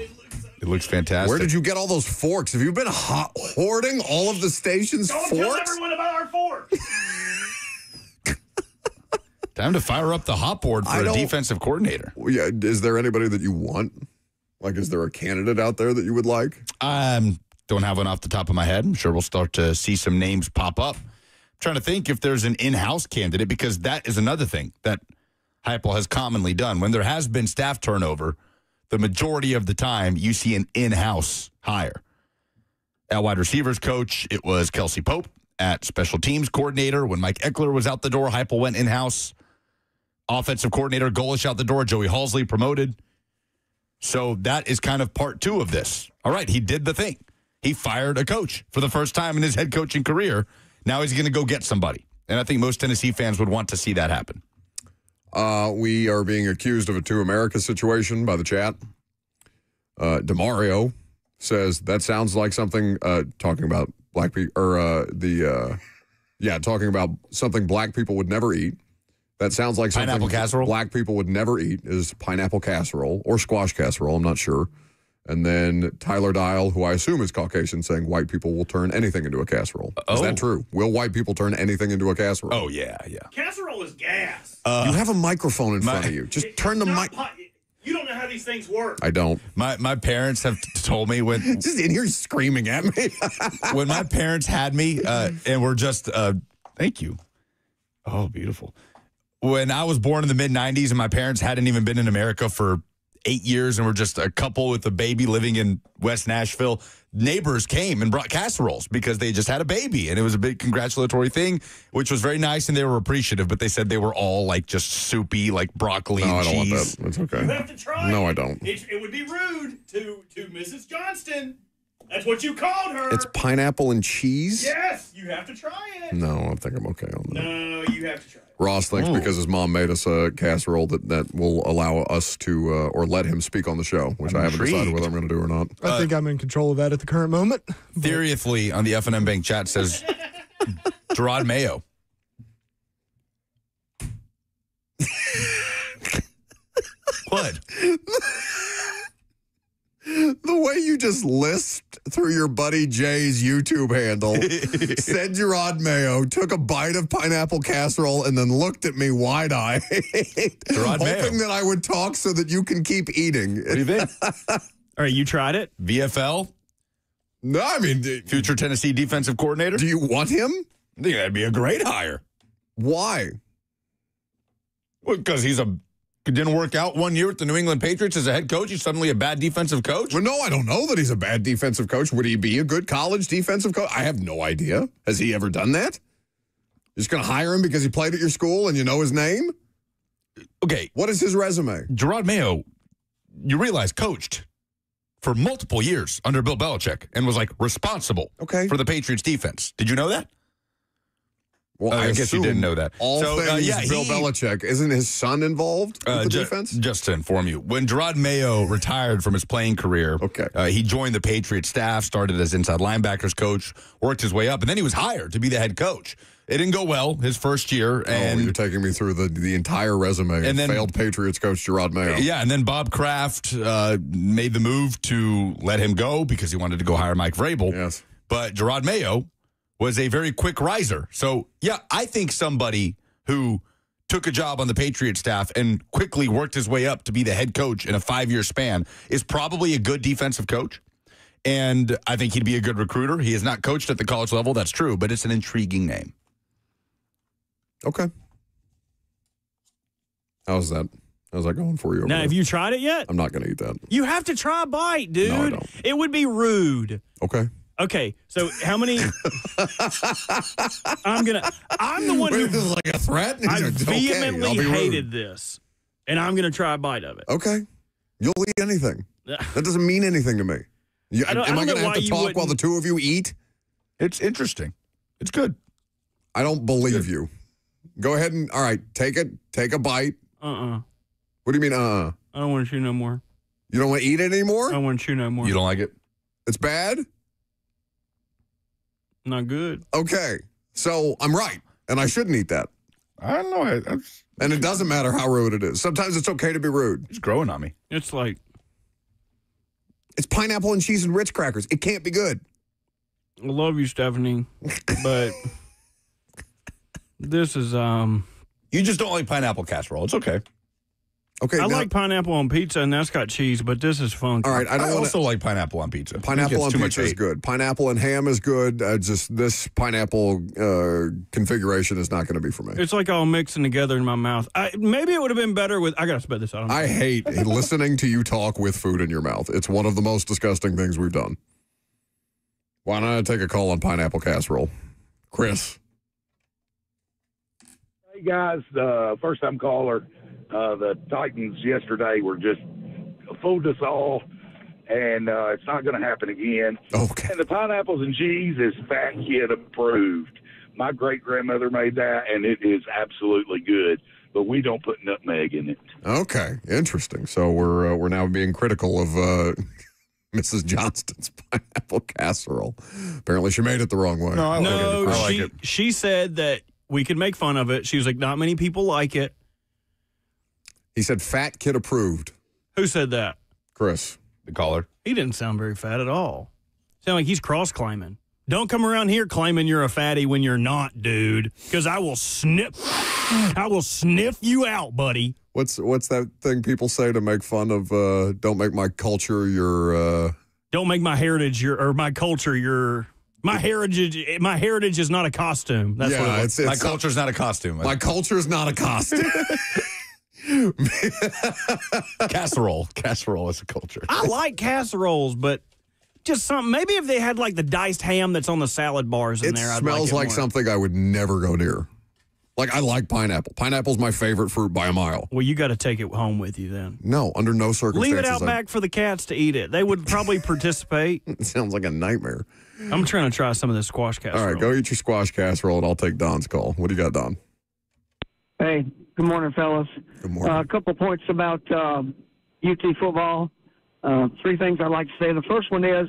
[SPEAKER 2] it looks fantastic.
[SPEAKER 1] Where did you get all those forks? Have you been hoarding all of the station's forks?
[SPEAKER 3] Don't tell everyone about our forks.
[SPEAKER 2] Time to fire up the hot board for a defensive coordinator.
[SPEAKER 1] Yeah, is there anybody that you want? Like, is there a candidate out there that you would like?
[SPEAKER 2] Don't have one off the top of my head. I'm sure we'll start to see some names pop up. I'm trying to think if there's an in-house candidate, because that is another thing that Heupel has commonly done. When there has been staff turnover, the majority of the time you see an in-house hire. At wide receivers coach, it was Kelsey Pope. At special teams coordinator, when Mike Eckler was out the door, Heupel went in-house. Offensive coordinator, Golish out the door, Joey Halsley promoted. So that is kind of part two of this. All right, he did the thing. He fired a coach for the first time in his head coaching career. Now he's going to go get somebody. And I think most Tennessee fans would want to see that happen.
[SPEAKER 1] We are being accused of a Two America situation by the chat. DeMario says that sounds like something talking about black people, or talking about something black people would never eat. That sounds like something
[SPEAKER 2] pineapple casserole?
[SPEAKER 1] Black people would never eat is pineapple casserole or squash casserole. I'm not sure. And then Tyler Dial, who I assume is Caucasian, saying white people will turn anything into a casserole. Is that true? Will white people turn anything into a casserole?
[SPEAKER 2] Oh, yeah.
[SPEAKER 3] Casserole is gas.
[SPEAKER 1] You have a microphone in front of you. Just turn the mic.
[SPEAKER 3] You don't know how these things work.
[SPEAKER 1] I don't.
[SPEAKER 2] My parents have told me when...
[SPEAKER 1] just in here screaming at me.
[SPEAKER 2] When my parents had me, and we're just... thank you. Oh, beautiful. When I was born in the mid-'90s and my parents hadn't even been in America for 8 years and were just a couple with a baby living in West Nashville, neighbors came and brought casseroles because they just had a baby. And it was a big congratulatory thing, which was very nice, and they were appreciative. But they said they were all like just soupy, like broccoli and
[SPEAKER 1] I don't
[SPEAKER 2] cheese.
[SPEAKER 1] want that. It's okay.
[SPEAKER 3] You have to try
[SPEAKER 1] No,
[SPEAKER 3] it.
[SPEAKER 1] I don't.
[SPEAKER 3] It would be rude to Mrs. Johnston. That's what you called her.
[SPEAKER 1] It's pineapple and cheese?
[SPEAKER 3] Yes, you have to try it.
[SPEAKER 1] No, I think I'm okay on that.
[SPEAKER 3] No, you have to try it.
[SPEAKER 1] Ross thinks because his mom made us a casserole that will allow us to, or let him speak on the show, which I haven't decided whether I'm going to do or not.
[SPEAKER 4] I think I'm in control of that at the current moment.
[SPEAKER 2] Theoretically, on the F&M Bank chat says Gerard Mayo. What?
[SPEAKER 1] The way you just list through your buddy Jay's YouTube handle, said Gerard Mayo, took a bite of pineapple casserole, and then looked at me wide-eyed, hoping that I would talk so that you can keep eating.
[SPEAKER 2] What do you think?
[SPEAKER 3] All right, you tried it?
[SPEAKER 2] VFL?
[SPEAKER 1] No, I mean...
[SPEAKER 2] Future Tennessee defensive coordinator?
[SPEAKER 1] Do you want him?
[SPEAKER 2] I think that'd be a great hire.
[SPEAKER 1] Why?
[SPEAKER 2] Well, because didn't work out 1 year with the New England Patriots as a head coach. He's suddenly a bad defensive coach?
[SPEAKER 1] Well, no, I don't know that he's a bad defensive coach. Would he be a good college defensive coach? I have no idea. Has he ever done that? You're just going to hire him because he played at your school and you know his name?
[SPEAKER 2] Okay.
[SPEAKER 1] What is his resume?
[SPEAKER 2] Gerard Mayo, you realize, coached for multiple years under Bill Belichick and was like responsible for the Patriots defense. Did you know that?
[SPEAKER 1] Well,
[SPEAKER 2] I guess you didn't know that.
[SPEAKER 1] All things Bill Belichick. Isn't his son involved with the defense?
[SPEAKER 2] Just to inform you, when Gerard Mayo retired from his playing career, he joined the Patriots staff, started as inside linebackers coach, worked his way up, and then he was hired to be the head coach. It didn't go well his first year. And
[SPEAKER 1] you're taking me through the entire resume and then failed Patriots coach Gerard Mayo.
[SPEAKER 2] Yeah, and then Bob Kraft made the move to let him go because he wanted to go hire Mike Vrabel.
[SPEAKER 1] Yes.
[SPEAKER 2] But Gerard Mayo was a very quick riser. So, yeah, I think somebody who took a job on the Patriots staff and quickly worked his way up to be the head coach in a 5-year span is probably a good defensive coach. And I think he'd be a good recruiter. He has not coached at the college level, that's true, but it's an intriguing name.
[SPEAKER 1] Okay. How's that going for you?
[SPEAKER 3] Now,
[SPEAKER 1] there?
[SPEAKER 3] have you tried it yet?
[SPEAKER 1] I'm not going to eat that.
[SPEAKER 3] You have to try a bite, dude.
[SPEAKER 1] No, I don't.
[SPEAKER 3] It would be rude.
[SPEAKER 1] Okay,
[SPEAKER 3] so how many? I'm the one who
[SPEAKER 1] this is like a threat.
[SPEAKER 3] I vehemently
[SPEAKER 1] I'll be rude.
[SPEAKER 3] hated this, and I'm gonna try a bite of it.
[SPEAKER 1] Okay, you'll eat anything. That doesn't mean anything to me. Am I going to have to talk while the two of you eat?
[SPEAKER 2] It's interesting. It's good.
[SPEAKER 1] I don't believe you. Go ahead and all right, take it. Take a bite. What do you mean?
[SPEAKER 3] I don't want to chew no more.
[SPEAKER 1] You don't want to eat it anymore?
[SPEAKER 3] I don't want to chew no more.
[SPEAKER 2] You don't like it?
[SPEAKER 1] It's bad?
[SPEAKER 3] Not good.
[SPEAKER 1] Okay. So I'm right, and I shouldn't eat that.
[SPEAKER 2] I don't know.
[SPEAKER 1] And it doesn't matter how rude it is. Sometimes it's okay to be rude.
[SPEAKER 2] It's growing on me.
[SPEAKER 3] It's like...
[SPEAKER 1] It's pineapple and cheese and Ritz crackers. It can't be good.
[SPEAKER 3] I love you, Stephanie, but this is...
[SPEAKER 2] You just don't like pineapple casserole. It's okay.
[SPEAKER 1] Okay,
[SPEAKER 3] I like pineapple on pizza, and that's got cheese, but this is funky.
[SPEAKER 1] All right,
[SPEAKER 2] I also like pineapple on pizza.
[SPEAKER 1] Pineapple on pizza is good. Pineapple and ham is good. Just this pineapple configuration is not going to be for me.
[SPEAKER 3] It's like all mixing together in my mouth. Maybe it would have been better with... I got to spit this out.
[SPEAKER 1] I hate listening to you talk with food in your mouth. It's one of the most disgusting things we've done. Why don't I take a call on pineapple casserole? Chris.
[SPEAKER 5] Hey, guys, first-time caller. The Titans yesterday were just fooled us all, and it's not going to happen again.
[SPEAKER 1] Okay.
[SPEAKER 5] And the pineapples and cheese is Fat Kid approved. My great-grandmother made that, and it is absolutely good, but we don't put nutmeg in it.
[SPEAKER 1] Okay, interesting. So we're now being critical of Mrs. Johnston's pineapple casserole. Apparently she made it the wrong way.
[SPEAKER 3] She said that we could make fun of it. She was like, not many people like it.
[SPEAKER 1] He said Fat Kid approved.
[SPEAKER 3] Who said that?
[SPEAKER 1] Chris.
[SPEAKER 2] The caller.
[SPEAKER 3] He didn't sound very fat at all. Sound like he's cross-claiming. Don't come around here claiming you're a fatty when you're not, dude, because I will sniff you out, buddy.
[SPEAKER 1] What's that thing people say to make fun of, don't make my culture your...
[SPEAKER 3] Don't make my heritage or my culture your... My heritage is not a costume. That's what it was.
[SPEAKER 2] My culture's not a costume.
[SPEAKER 1] My culture's not a costume.
[SPEAKER 2] Casserole is a culture.
[SPEAKER 3] I like casseroles, but just something. Maybe if they had like the diced ham that's on the salad bars in there, I'd
[SPEAKER 1] smells like
[SPEAKER 3] more.
[SPEAKER 1] something I would never go near. Like, I like pineapple. Pineapple's my favorite fruit by a mile.
[SPEAKER 3] Well, you got to take it home with you then.
[SPEAKER 1] No, under no circumstances.
[SPEAKER 3] Leave it out back for the cats to eat it. They would probably participate.
[SPEAKER 1] It sounds like a nightmare.
[SPEAKER 3] I'm trying to try some of this squash casserole.
[SPEAKER 1] All right, go eat your squash casserole, and I'll take Don's call. What do you got, Don?
[SPEAKER 6] Hey, good morning, fellas.
[SPEAKER 1] Good morning.
[SPEAKER 6] A couple points about UT football. Three things I'd like to say. The first one is,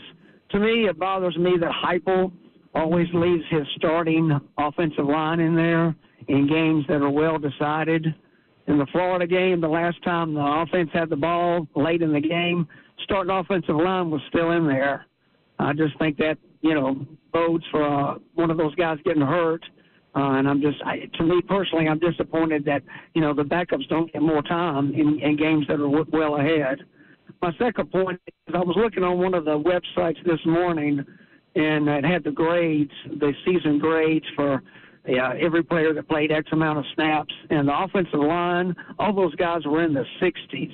[SPEAKER 6] to me, it bothers me that Heupel always leaves his starting offensive line in there in games that are well decided. In the Florida game, the last time the offense had the ball late in the game, starting offensive line was still in there. I just think that, bodes for one of those guys getting hurt. And to me personally, I'm disappointed that, the backups don't get more time in games that are well ahead. My second point is I was looking on one of the websites this morning, and it had the grades, the season grades for every player that played X amount of snaps. And the offensive line, all those guys were in the 60s.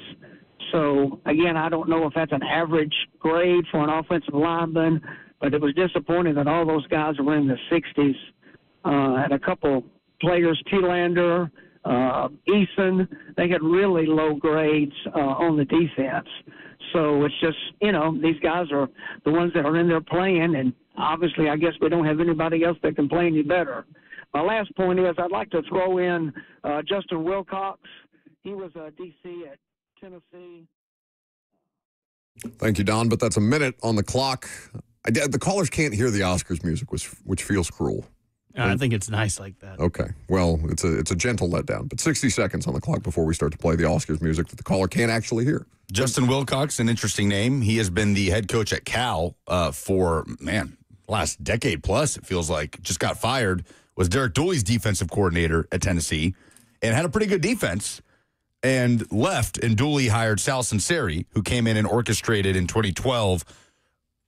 [SPEAKER 6] So, again, I don't know if that's an average grade for an offensive lineman, but it was disappointing that all those guys were in the 60s. And a couple players, Tielander, Eason, they had really low grades on the defense. So it's just, these guys are the ones that are in there playing, and obviously I guess we don't have anybody else that can play any better. My last point is I'd like to throw in Justin Wilcox. He was a DC at Tennessee.
[SPEAKER 1] Thank you, Don, but that's a minute on the clock. The callers can't hear the Oscars music, which feels cruel.
[SPEAKER 3] I think it's nice like that.
[SPEAKER 1] Okay. Well, it's a gentle letdown, but 60 seconds on the clock before we start to play the Oscars music that the caller can't actually hear.
[SPEAKER 2] Justin Wilcox, an interesting name. He has been the head coach at Cal for, last decade plus, it feels like. Just got fired, was Derek Dooley's defensive coordinator at Tennessee, and had a pretty good defense, and left, and Dooley hired Sal Sinceri, who came in and orchestrated in 2012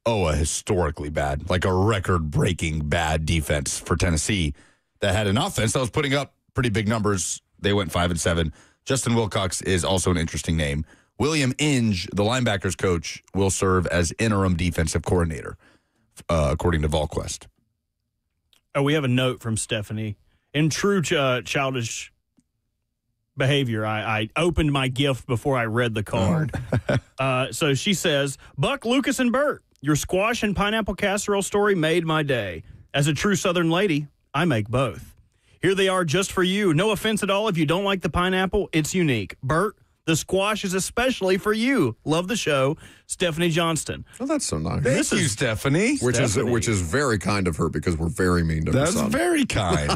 [SPEAKER 2] a historically bad, like a record-breaking bad defense for Tennessee that had an offense that was putting up pretty big numbers. They went 5-7. Justin Wilcox is also an interesting name. William Inge, the linebackers coach, will serve as interim defensive coordinator, according to VolQuest.
[SPEAKER 3] Oh, we have a note from Stephanie. In true childish behavior, I opened my gift before I read the card. So she says, Buck, Lucas, and Bert, your squash and pineapple casserole story made my day. As a true Southern lady, I make both. Here they are just for you. No offense at all if you don't like the pineapple. It's unique. Bert, the squash is especially for you. Love the show. Stephanie Johnston.
[SPEAKER 1] Oh, that's so nice.
[SPEAKER 2] Thank you, Stephanie.
[SPEAKER 1] Which is very kind of her because we're very mean to her
[SPEAKER 2] That's
[SPEAKER 1] son.
[SPEAKER 2] very kind.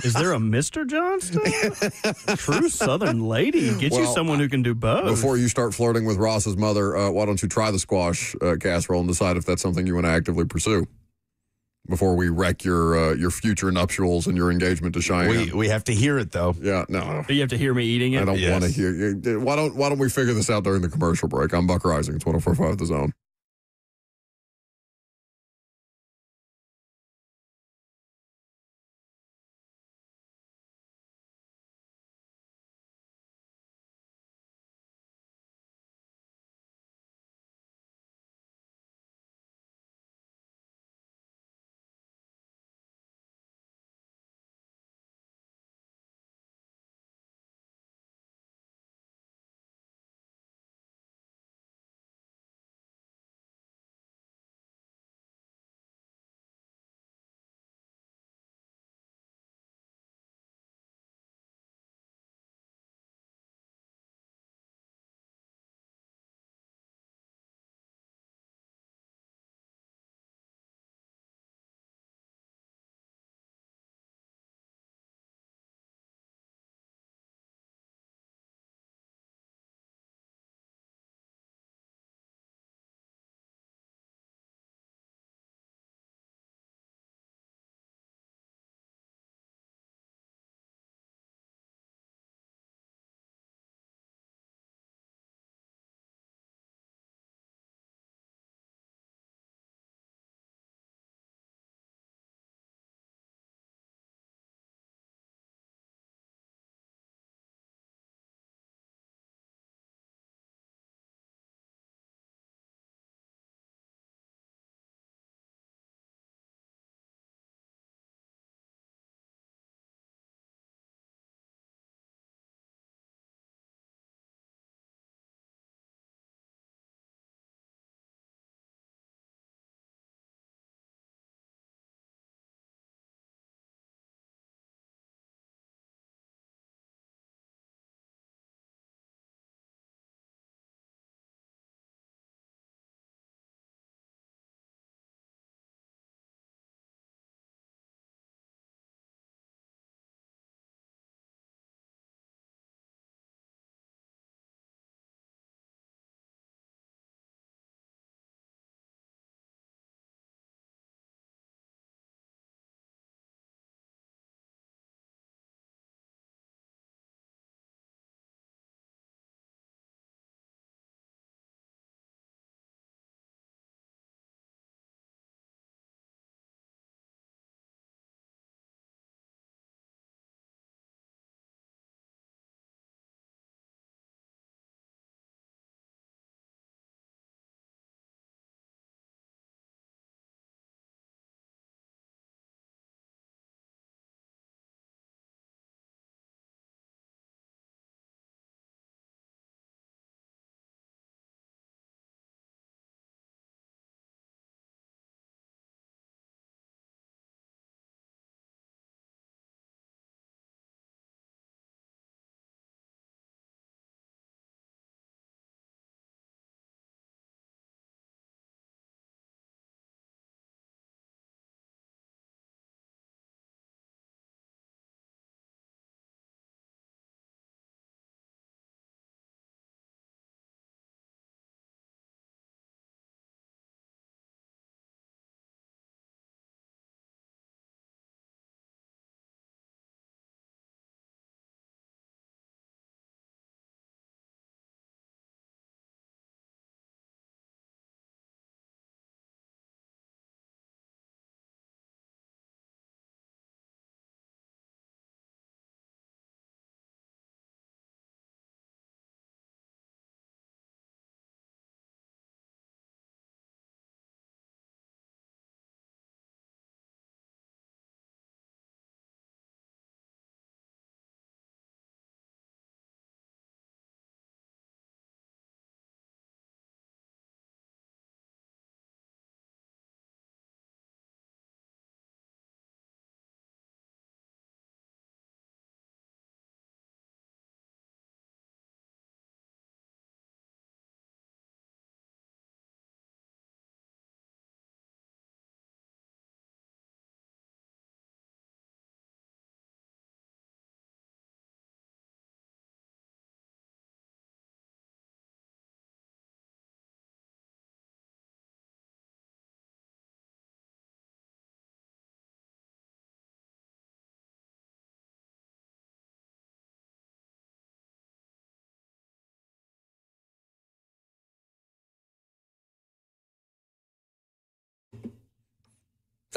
[SPEAKER 3] Is there a Mr. Johnston? True Southern lady. Get you someone who can do both.
[SPEAKER 1] Before you start flirting with Ross's mother, why don't you try the squash casserole and decide if that's something you want to actively pursue before we wreck your future nuptials and your engagement to Cheyenne.
[SPEAKER 2] We have to hear it, though.
[SPEAKER 1] Yeah, no.
[SPEAKER 3] You have to hear me eating it?
[SPEAKER 1] I don't want to hear. Why don't we figure this out during the commercial break? I'm Buck Rising. It's 104.5 The Zone.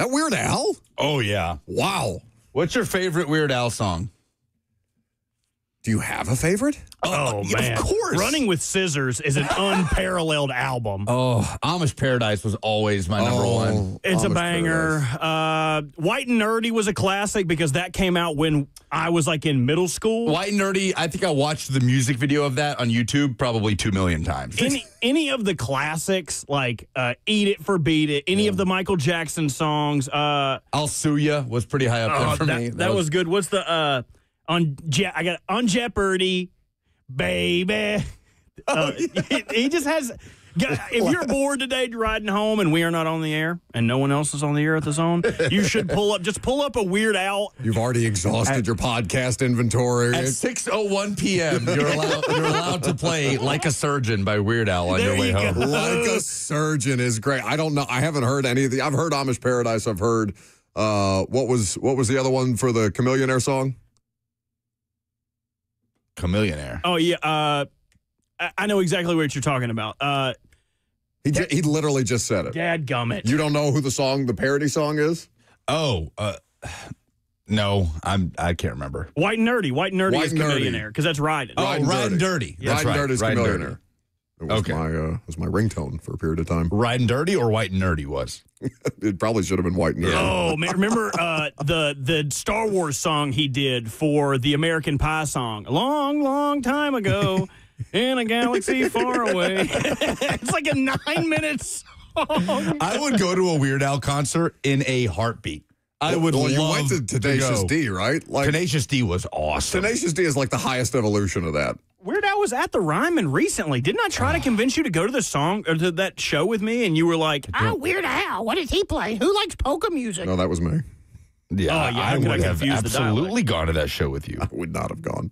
[SPEAKER 1] that Weird Al?
[SPEAKER 2] Oh, yeah.
[SPEAKER 1] Wow.
[SPEAKER 2] What's your favorite Weird Al song?
[SPEAKER 1] Do you have a favorite?
[SPEAKER 3] Oh, man.
[SPEAKER 1] Of course.
[SPEAKER 3] Running with Scissors is an unparalleled album.
[SPEAKER 2] Oh, Amish Paradise was always my number one.
[SPEAKER 3] It's
[SPEAKER 1] Amish
[SPEAKER 3] a banger. White and Nerdy was a classic because that came out when I was like in middle school.
[SPEAKER 2] White and Nerdy, I think I watched the music video of that on YouTube probably 2 million times.
[SPEAKER 3] Any of the classics, like Eat It for Beat It, any of the Michael Jackson songs.
[SPEAKER 2] I'll Sue Ya was pretty high up there for me.
[SPEAKER 3] That was good. What's the... I got On Jeopardy, baby. He just has. If you're bored today riding home and we are not on the air and no one else is on the air at the Zone, you should pull up a Weird Al.
[SPEAKER 1] You've already exhausted your podcast inventory.
[SPEAKER 2] At 6:01 p.m., you're allowed to play Like a Surgeon by Weird Al on your way home.
[SPEAKER 1] Like a Surgeon is great. I don't know. I haven't heard any of the. I've heard Amish Paradise. I've heard what was the other one for the Chameleonaire song?
[SPEAKER 2] Chameleonaire.
[SPEAKER 3] Oh yeah, I know exactly what you're talking about.
[SPEAKER 1] He literally just said it.
[SPEAKER 3] Dadgummit.
[SPEAKER 1] You don't know who the parody song is?
[SPEAKER 2] Oh, no, I can't remember.
[SPEAKER 3] White and Nerdy is Chameleonaire because that's Riding.
[SPEAKER 2] Oh, Riding Dirty.
[SPEAKER 1] That's
[SPEAKER 2] right.
[SPEAKER 1] Dirty is
[SPEAKER 2] Riding
[SPEAKER 1] Chameleonaire. It was my ringtone for a period of time.
[SPEAKER 2] Riding Dirty or White and Nerdy was?
[SPEAKER 1] It probably should have been White and Nerdy.
[SPEAKER 3] Oh, man, remember the Star Wars song he did for the American Pie song a long, long time ago in a galaxy far away. It's like a 9-minute song.
[SPEAKER 2] I would go to a Weird Al concert in a heartbeat. I would love
[SPEAKER 1] you went to Tenacious
[SPEAKER 2] go.
[SPEAKER 1] D, right?
[SPEAKER 2] Tenacious D was awesome.
[SPEAKER 1] Tenacious D is like the highest evolution of that.
[SPEAKER 3] Weird Al was at the Ryman recently. Didn't I try to convince you to go to the song or to that show with me? And you were like, Weird Al, what does he play? Who likes polka music?
[SPEAKER 1] No, that was me.
[SPEAKER 2] Yeah, I would have absolutely gone to that show with you.
[SPEAKER 1] I would not have gone.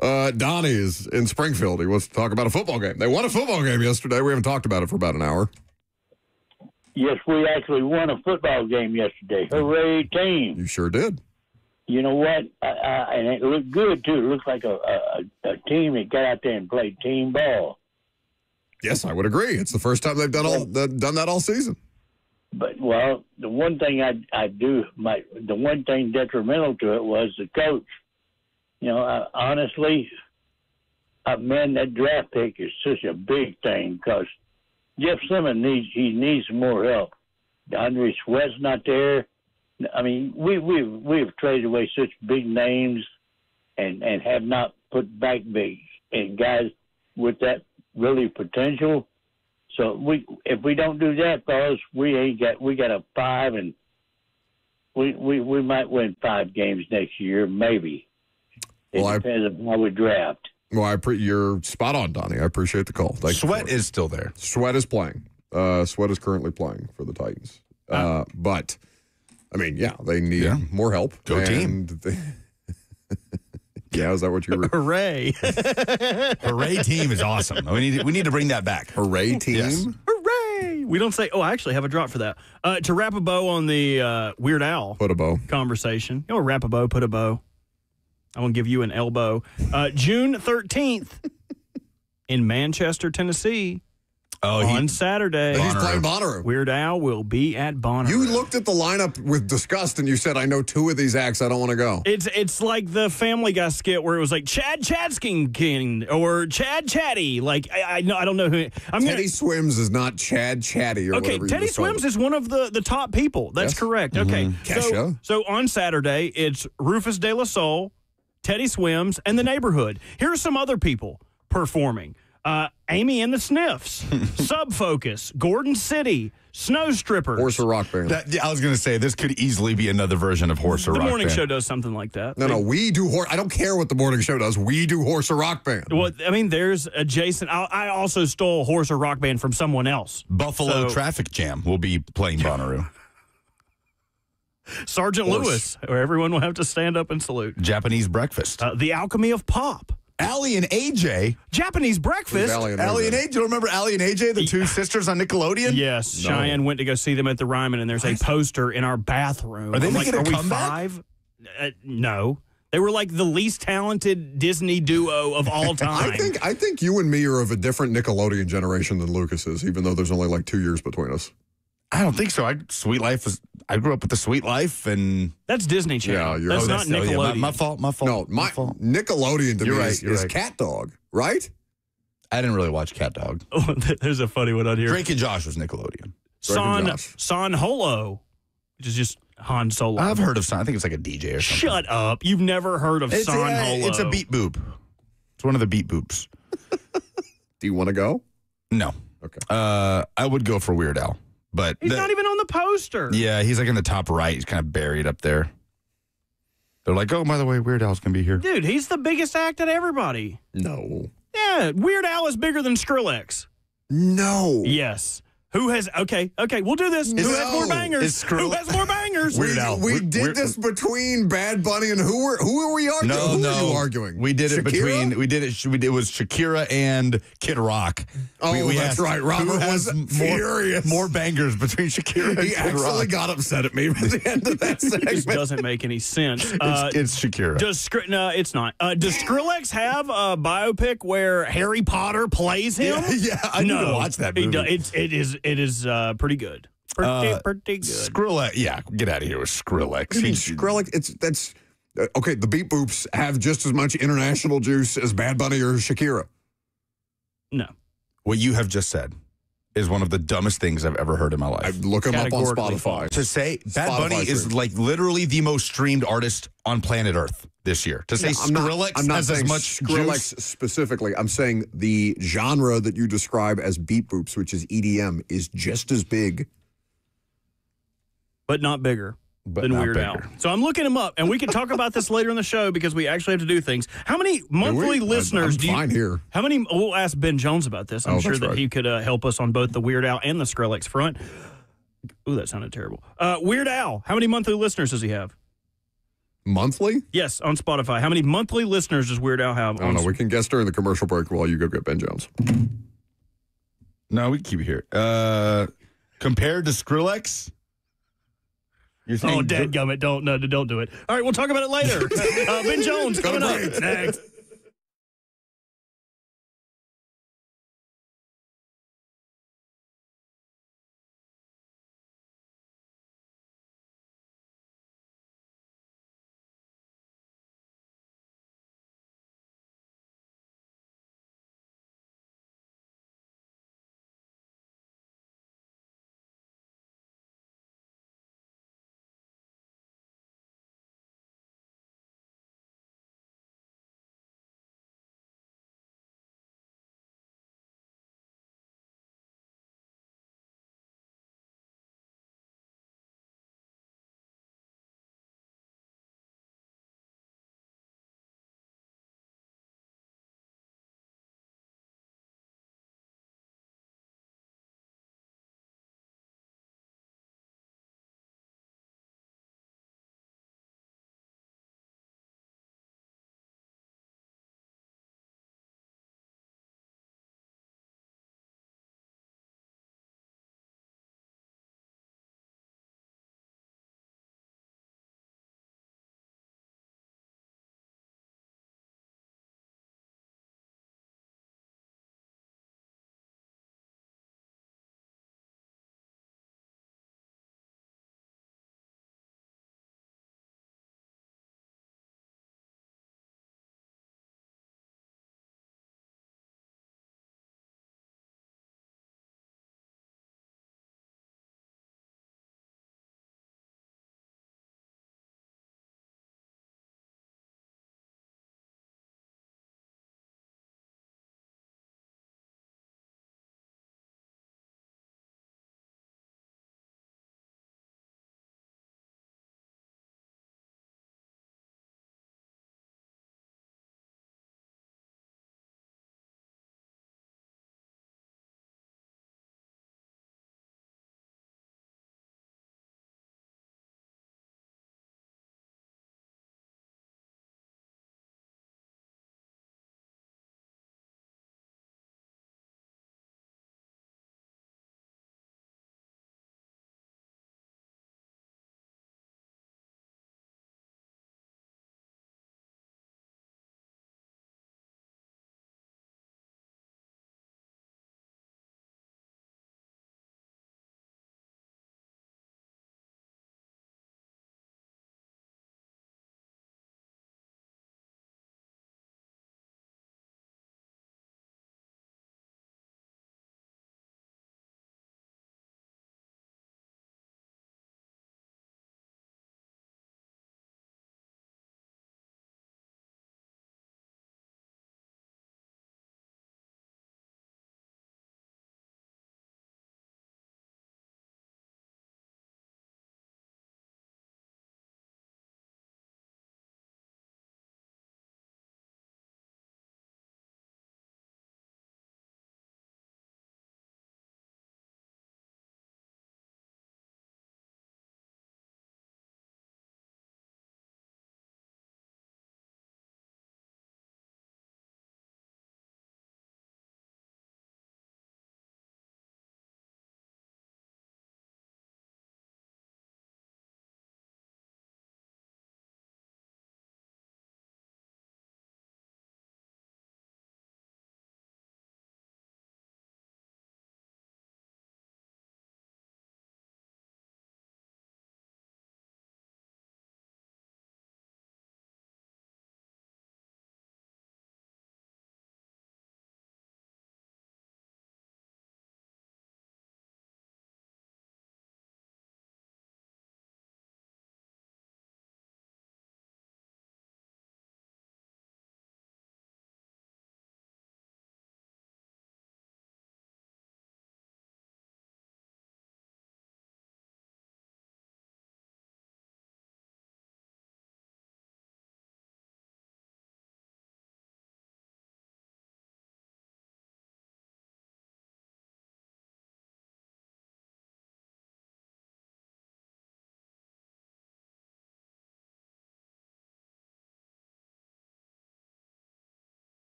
[SPEAKER 1] Donnie is in Springfield. He wants to talk about a football game. They won a football game yesterday. We haven't talked about it for about an hour.
[SPEAKER 7] Yes, we actually won a football game yesterday. Hooray, team.
[SPEAKER 1] You sure did.
[SPEAKER 7] You know what? And it looked good, too. It looked like a team that got out there and played team ball.
[SPEAKER 1] Yes, I would agree. It's the first time they've done that all season.
[SPEAKER 7] But, well, the one thing the one thing detrimental to it was the coach. You know, honestly, man, that draft pick is such a big thing because Jeff Simmons needs some more help. DeAndre Sweat's not there. I mean, we've traded away such big names and have not put back big and guys with that really potential. So if we don't do that, fellas, we got a 5 and we might win 5 games next year, maybe. It depends on how we draft.
[SPEAKER 1] Well, you're spot on, Donnie. I appreciate the call.
[SPEAKER 2] Sweat is still there.
[SPEAKER 1] Sweat is playing. Sweat is currently playing for the Titans. But, I mean, yeah, they need more help.
[SPEAKER 2] Go team.
[SPEAKER 1] Yeah, is that what you were?
[SPEAKER 3] Hooray.
[SPEAKER 2] Hooray team is awesome. We need to bring that back.
[SPEAKER 1] Hooray team?
[SPEAKER 2] Yes.
[SPEAKER 3] Hooray. We don't say, I actually have a drop for that. To wrap a bow on the Weird Al
[SPEAKER 1] put a bow
[SPEAKER 3] conversation. You know, wrap a bow, put a bow. I'm going to give you an elbow. June 13th in Manchester, Tennessee. On Saturday.
[SPEAKER 1] He's playing Bonnaroo.
[SPEAKER 3] Weird Al will be at Bonnaroo.
[SPEAKER 1] You looked at the lineup with disgust and you said, I know 2 of these acts. I don't want to go.
[SPEAKER 3] It's like the Family Guy skit where it was like Chad Chadskin or Chad Chatty. Like, I don't know who.
[SPEAKER 1] Teddy Swims is not Chad Chatty or whatever.
[SPEAKER 3] Okay, Teddy Swims is one of the top people. That's correct. Okay.
[SPEAKER 1] Kesha.
[SPEAKER 3] So on Saturday, it's Rufus De La Soul, Teddy Swims, and The Neighborhood. Here are some other people performing. Amy and the Sniffs, Subfocus, Gordon City, Snow Strippers.
[SPEAKER 1] Horse or Rock Band.
[SPEAKER 2] I was going to say, this could easily be another version of Horse or Rock Band.
[SPEAKER 3] The morning show does something like that.
[SPEAKER 1] No, we do horse. I don't care what the morning show does. We do Horse or Rock Band.
[SPEAKER 3] Well, I mean, there's adjacent. I also stole Horse or Rock Band from someone else.
[SPEAKER 2] Buffalo Traffic Jam will be playing Bonnaroo.
[SPEAKER 3] Sergeant Lewis, where everyone will have to stand up and salute.
[SPEAKER 2] Japanese Breakfast.
[SPEAKER 3] The Alchemy of Pop.
[SPEAKER 2] Allie and AJ.
[SPEAKER 3] Japanese Breakfast.
[SPEAKER 2] Allie and AJ. Remember Allie and AJ, the 2 sisters on Nickelodeon?
[SPEAKER 3] Yes. No. Cheyenne went to go see them at the Ryman, and there's a poster in our bathroom.
[SPEAKER 2] Are they making a comeback?
[SPEAKER 3] We 5? No. They were like the least talented Disney duo of all time.
[SPEAKER 1] I think you and me are of a different Nickelodeon generation than Lucas is, even though there's only like 2 years between us.
[SPEAKER 2] I don't think so. Sweet Life was. I grew up with the Sweet Life, and
[SPEAKER 3] That's Disney Channel.
[SPEAKER 1] Yeah,
[SPEAKER 3] that's not Nickelodeon.
[SPEAKER 2] my fault. My fault.
[SPEAKER 1] No,
[SPEAKER 2] my fault.
[SPEAKER 1] Nickelodeon to
[SPEAKER 2] You're
[SPEAKER 1] me
[SPEAKER 2] right,
[SPEAKER 1] is,
[SPEAKER 2] you're
[SPEAKER 1] is
[SPEAKER 2] right.
[SPEAKER 1] Cat Dog, right?
[SPEAKER 2] I didn't really watch Cat Dog.
[SPEAKER 3] Oh, there's a funny one on here.
[SPEAKER 2] Drake and Josh was Nickelodeon.
[SPEAKER 3] Son Holo, which is just Han Solo.
[SPEAKER 2] I've heard of Son. I think it's like a DJ or something.
[SPEAKER 3] Shut up! You've never heard of Son Holo?
[SPEAKER 2] It's a beat boop. It's one of the beat boops.
[SPEAKER 1] Do you want to go?
[SPEAKER 2] No.
[SPEAKER 1] Okay.
[SPEAKER 2] I would go for Weird Al, but
[SPEAKER 3] He's not even on the poster.
[SPEAKER 2] Yeah, he's like in the top right. He's kind of buried up there. They're like, oh, by the way, Weird Al's gonna be here.
[SPEAKER 3] Dude, he's the biggest act at everybody.
[SPEAKER 1] No.
[SPEAKER 3] Yeah, Weird Al is bigger than Skrillex.
[SPEAKER 1] No.
[SPEAKER 3] Yes. Who has okay, we'll do this. Who has more bangers? Who has more bangers?
[SPEAKER 1] We did this between Bad Bunny and who were we arguing? Who were you arguing?
[SPEAKER 2] We did it
[SPEAKER 1] Shakira?
[SPEAKER 2] it was Shakira and Kid Rock.
[SPEAKER 1] Oh,
[SPEAKER 2] we
[SPEAKER 1] that's
[SPEAKER 2] asked
[SPEAKER 1] right. Robert
[SPEAKER 2] who has
[SPEAKER 1] was furious.
[SPEAKER 2] more bangers between Shakira and
[SPEAKER 1] He
[SPEAKER 2] Kid
[SPEAKER 1] actually
[SPEAKER 2] Rock.
[SPEAKER 1] got upset at me by the end of that
[SPEAKER 3] This
[SPEAKER 1] segment.
[SPEAKER 3] doesn't make any sense.
[SPEAKER 2] It's Shakira.
[SPEAKER 3] No, it's not. Does Skrillex have a biopic where Harry Potter plays him?
[SPEAKER 2] Yeah, I need to watch that movie.
[SPEAKER 3] It is pretty good. Pretty good.
[SPEAKER 2] Skrillex, yeah, get out of here with Skrillex.
[SPEAKER 1] I mean, Skrillex, that's okay. The Beat Boops have just as much international juice as Bad Bunny or Shakira.
[SPEAKER 3] No.
[SPEAKER 2] What you have just said is one of the dumbest things I've ever heard in my life.
[SPEAKER 1] I look him up on Spotify.
[SPEAKER 2] To say Bad
[SPEAKER 1] Spotify
[SPEAKER 2] Bunny is
[SPEAKER 1] streams.
[SPEAKER 2] like literally the most streamed artist on planet Earth this year. To say Skrillex
[SPEAKER 1] I'm not
[SPEAKER 2] has as
[SPEAKER 1] saying
[SPEAKER 2] much
[SPEAKER 1] Skrillex
[SPEAKER 2] juice.
[SPEAKER 1] specifically. I'm saying the genre that you describe as Beat Boops, which is EDM, is just as big.
[SPEAKER 3] But not bigger than
[SPEAKER 2] not
[SPEAKER 3] Weird Al.
[SPEAKER 2] bigger.
[SPEAKER 3] So I'm looking him up, and we can talk about this later in the show because we actually have to do things. How many monthly listeners
[SPEAKER 1] I'm
[SPEAKER 3] do you?
[SPEAKER 1] fine here.
[SPEAKER 3] How many? We'll ask Ben Jones about this. I'm
[SPEAKER 1] Oh,
[SPEAKER 3] sure
[SPEAKER 1] that's
[SPEAKER 3] that
[SPEAKER 1] right.
[SPEAKER 3] he could help us on both the Weird Al and the Skrillex front. Ooh, that sounded terrible. Weird Al, how many monthly listeners does he have?
[SPEAKER 1] Monthly?
[SPEAKER 3] Yes, on Spotify. How many monthly listeners does Weird Al have?
[SPEAKER 1] I don't know. We can guess during the commercial break while you go get Ben Jones.
[SPEAKER 2] No, we can keep it here. Compared to Skrillex? You're saying
[SPEAKER 3] dadgummit, don't do it. All right, we'll talk about it later. Ben Jones coming up next.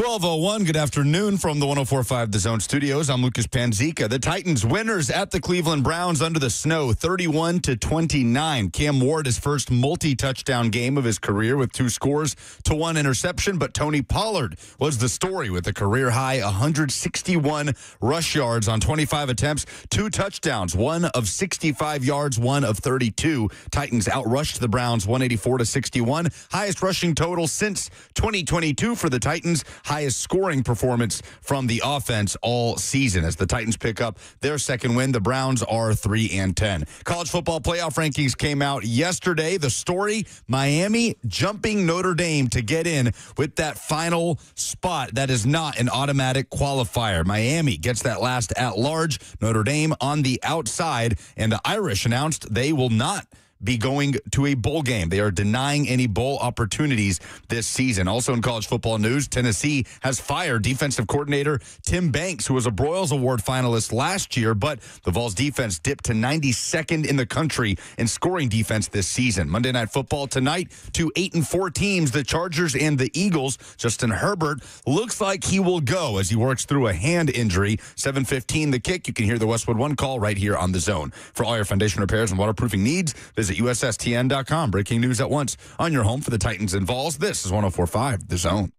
[SPEAKER 2] 12:01, good afternoon from the 104.5 The Zone Studios. I'm Lucas Panzica. The Titans winners at the Cleveland Browns under the snow, 31-29. Cam Ward, his first multi-touchdown game of his career with 2 scores to 1 interception, but Tony Pollard was the story with a career-high 161 rush yards on 25 attempts, 2 touchdowns, 1 of 65 yards, 1 of 32. Titans outrushed the Browns 184-61. Highest rushing total since 2022 for the Titans. Highest scoring performance from the offense all season. As the Titans pick up their second win, the Browns are 3-10. College football playoff rankings came out yesterday. The story, Miami jumping Notre Dame to get in with that final spot. That is not an automatic qualifier. Miami gets that last at-large. Notre Dame on the outside, and the Irish announced they will not be going to a bowl game. They are denying any bowl opportunities this season. Also in college football news, Tennessee has fired defensive coordinator Tim Banks, who was a Broyles Award finalist last year, but the Vols defense dipped to 92nd in the country in scoring defense this season. Monday Night Football tonight, 2 8-4 teams, the Chargers and the Eagles. Justin Herbert looks like he will go as he works through a hand injury. 7:15 the kick. You can hear the Westwood One call right here on The Zone. For all your foundation repairs and waterproofing needs, visit USSTN.com. Breaking news at once on your home for the Titans and Vols. This is 104.5 The Zone.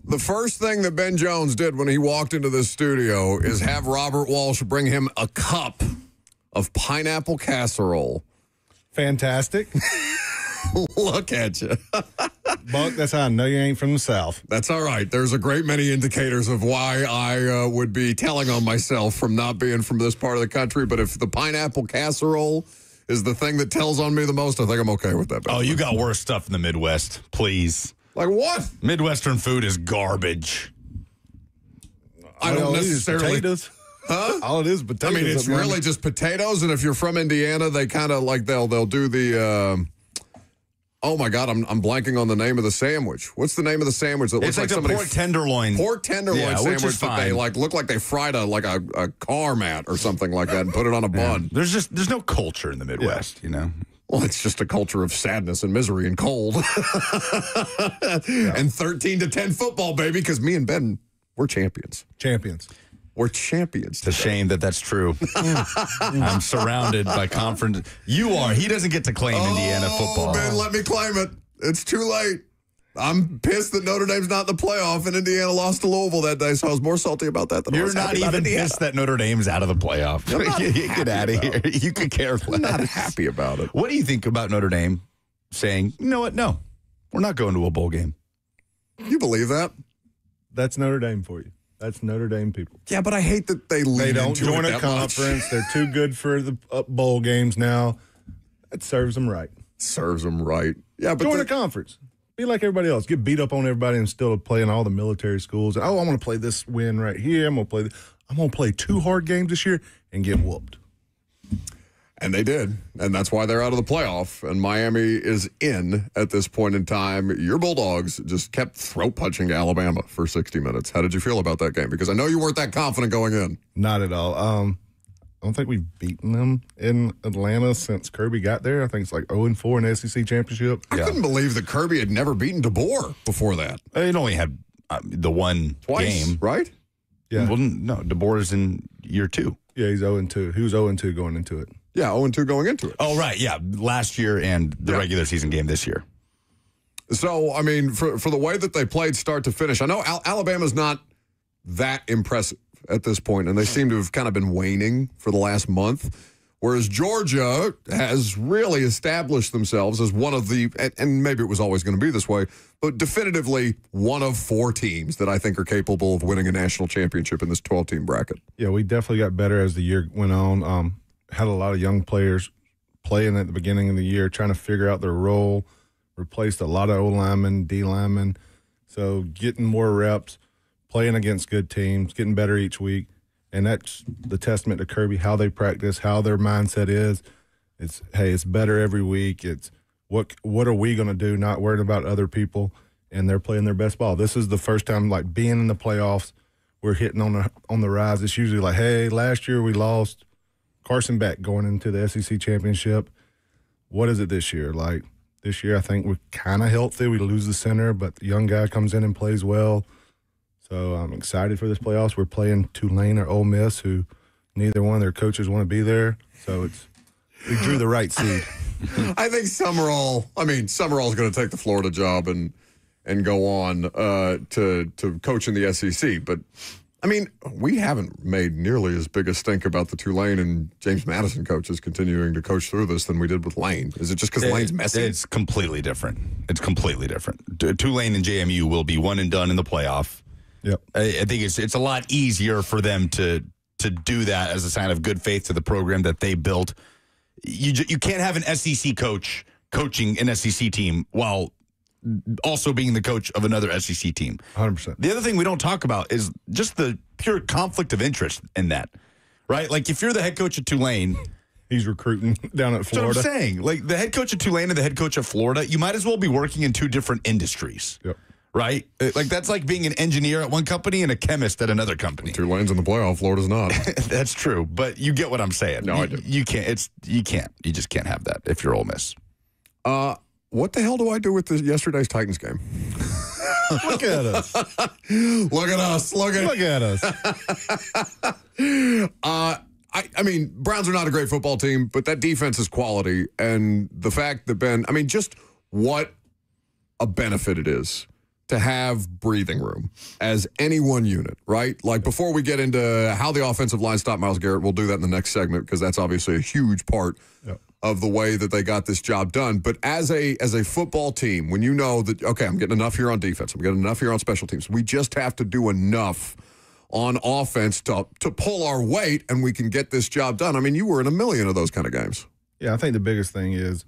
[SPEAKER 1] The first thing that Ben Jones did when he walked into this studio is have Robert Walsh bring him a cup of pineapple casserole.
[SPEAKER 8] Fantastic.
[SPEAKER 1] Look at you.
[SPEAKER 8] Buck, that's how I know you ain't from the South.
[SPEAKER 1] That's all right. There's a great many indicators of why I would be telling on myself from not being from this part of the country, but if the pineapple casserole is the thing that tells on me the most, I think I'm okay with that.
[SPEAKER 2] Oh, you got worse stuff in the Midwest. Please.
[SPEAKER 1] Like what?
[SPEAKER 2] Midwestern food is garbage.
[SPEAKER 1] I don't necessarily.
[SPEAKER 8] Potatoes.
[SPEAKER 1] Huh?
[SPEAKER 8] All it is potatoes.
[SPEAKER 1] I mean, it's really just potatoes, and if you're from Indiana, they kind of like they'll do the. Oh my God, I'm blanking on the name of the sandwich. What's the name of the sandwich that looks
[SPEAKER 2] like
[SPEAKER 1] like somebody
[SPEAKER 2] pork tenderloin
[SPEAKER 1] sandwich that they like look like they fried a car mat or something like that and put it on a bun.
[SPEAKER 2] There's no culture in the Midwest, you know.
[SPEAKER 1] Well, it's just a culture of sadness and misery and cold. And 13-10 football, baby, because me and Ben, we're champions. We're champions.
[SPEAKER 2] It's a shame that that's true. I'm surrounded by conference. You are. He doesn't get to claim Indiana football.
[SPEAKER 1] Ben, let me claim it. It's too late. I'm pissed that Notre Dame's not in the playoff and Indiana lost to Louisville that day, so I was more salty about that than I
[SPEAKER 2] You're
[SPEAKER 1] was
[SPEAKER 2] not
[SPEAKER 1] happy about
[SPEAKER 2] even
[SPEAKER 1] Indiana.
[SPEAKER 2] pissed that Notre Dame's out of the playoff. Get out of here. You could care less.
[SPEAKER 1] I'm not happy about it.
[SPEAKER 2] What do you think about Notre Dame saying, you know what, no, we're not going to a bowl game?
[SPEAKER 1] You believe that?
[SPEAKER 8] That's Notre Dame for you. That's Notre Dame people.
[SPEAKER 1] Yeah, but I hate that they
[SPEAKER 8] don't join a conference. They're too good for the bowl games now. That serves them right.
[SPEAKER 1] Serves them right. Yeah, but
[SPEAKER 8] join a conference. Be like everybody else. Get beat up on everybody and still play in all the military schools. Oh, I want to play this win right here. I'm going to play 2 hard games this year and get whooped.
[SPEAKER 1] And they did. And that's why they're out of the playoff. And Miami is in at this point in time. Your Bulldogs just kept throat punching Alabama for 60 minutes. How did you feel about that game? Because I know you weren't that confident going in.
[SPEAKER 8] Not at all. I don't think we've beaten them in Atlanta since Kirby got there. I think it's like 0-4 in the SEC championship.
[SPEAKER 1] I couldn't believe that Kirby had never beaten DeBoer before that.
[SPEAKER 2] It only had the one
[SPEAKER 1] Twice,
[SPEAKER 2] game.
[SPEAKER 1] right?
[SPEAKER 2] Yeah. Well, no, DeBoer is in year 2.
[SPEAKER 8] Yeah, he's 0-2. He was 0-2 going into it.
[SPEAKER 1] Yeah, 0-2 going into it.
[SPEAKER 2] Oh, right. Yeah. Last year and the regular season game this year.
[SPEAKER 1] So, I mean, for the way that they played start to finish, I know Alabama's not that impressive at this point, and they seem to have kind of been waning for the last month, whereas Georgia has really established themselves as one of the, and maybe it was always going to be this way, but definitively one of 4 teams that I think are capable of winning a national championship in this 12-team bracket.
[SPEAKER 8] Yeah, we definitely got better as the year went on. Had a lot of young players playing at the beginning of the year, trying to figure out their role, replaced a lot of O-linemen, D-linemen, so getting more reps, playing against good teams, getting better each week, and that's the testament to Kirby, how they practice, how their mindset is. It's better every week. It's what are we going to do, not worrying about other people, and they're playing their best ball. This is the first time, like, being in the playoffs, we're hitting on the rise. It's usually like, hey, last year we lost Carson Beck going into the SEC championship. What is it this year? Like, this year I think we're kind of healthy. We lose the center, but the young guy comes in and plays well. So I'm excited for this playoffs. We're playing Tulane or Ole Miss, who neither one of their coaches want to be there. So we drew the right seed.
[SPEAKER 1] I think Summerall is going to take the Florida job and go on to coach in the SEC. But, I mean, we haven't made nearly as big a stink about the Tulane and James Madison coaches continuing to coach through this than we did with Lane. Is it just because Lane's messy?
[SPEAKER 2] It's completely different. It's completely different. Tulane and JMU will be one and done in the playoff.
[SPEAKER 8] Yep.
[SPEAKER 2] I think it's a lot easier for them to do that as a sign of good faith to the program that they built. You can't have an SEC coach coaching an SEC team while also being the coach of another SEC team.
[SPEAKER 8] 100%.
[SPEAKER 2] The other thing we don't talk about is just the pure conflict of interest in that, right? Like, if you're the head coach of Tulane,
[SPEAKER 8] he's recruiting down at Florida.
[SPEAKER 2] That's what I'm saying. Like, the head coach of Tulane and the head coach of Florida, you might as well be working in two different industries.
[SPEAKER 8] Yep.
[SPEAKER 2] Right? Like, that's like being an engineer at one company and a chemist at another company.
[SPEAKER 1] Tulane's in the playoff, Florida's not.
[SPEAKER 2] That's true, but you get what I'm saying.
[SPEAKER 1] No, I do.
[SPEAKER 2] You can't. You just can't have that if you're Ole Miss.
[SPEAKER 1] What the hell do I do with yesterday's Titans game?
[SPEAKER 8] Look at us.
[SPEAKER 1] Look at us. Look
[SPEAKER 8] at us.
[SPEAKER 1] I mean, Browns are not a great football team, but that defense is quality. And the fact that just what a benefit it is to have breathing room as any one unit, right? Like, before we get into how the offensive line stopped Myles Garrett, we'll do that in the next segment because that's obviously a huge part of the way that they got this job done. But as a football team, when you know that, okay, I'm getting enough here on defense, I'm getting enough here on special teams, we just have to do enough on offense to pull our weight and we can get this job done. I mean, you were in a million of those kind of games.
[SPEAKER 8] Yeah, I think the biggest thing is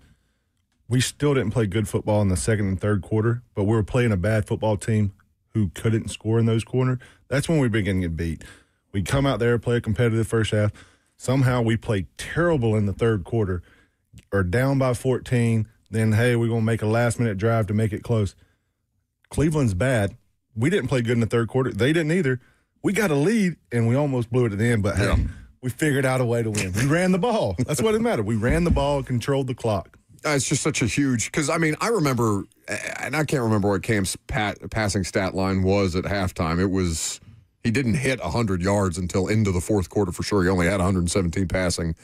[SPEAKER 8] we still didn't play good football in the second and third quarter, but we were playing a bad football team who couldn't score in those quarters. That's when we began to get beat. We come out there, play a competitive first half. Somehow we play terrible in the third quarter, or down by 14. Then, hey, we're going to make a last-minute drive to make it close. Cleveland's bad. We didn't play good in the third quarter. They didn't either. We got a lead, and we almost blew it at the end, but, hey, we figured out a way to win. We ran the ball. That's what it mattered. We ran the ball, controlled the clock.
[SPEAKER 1] It's just such a huge – because, I mean, I remember – and I can't remember what Cam's passing stat line was at halftime. It was – he didn't hit 100 yards until into the fourth quarter for sure. He only had 117 passing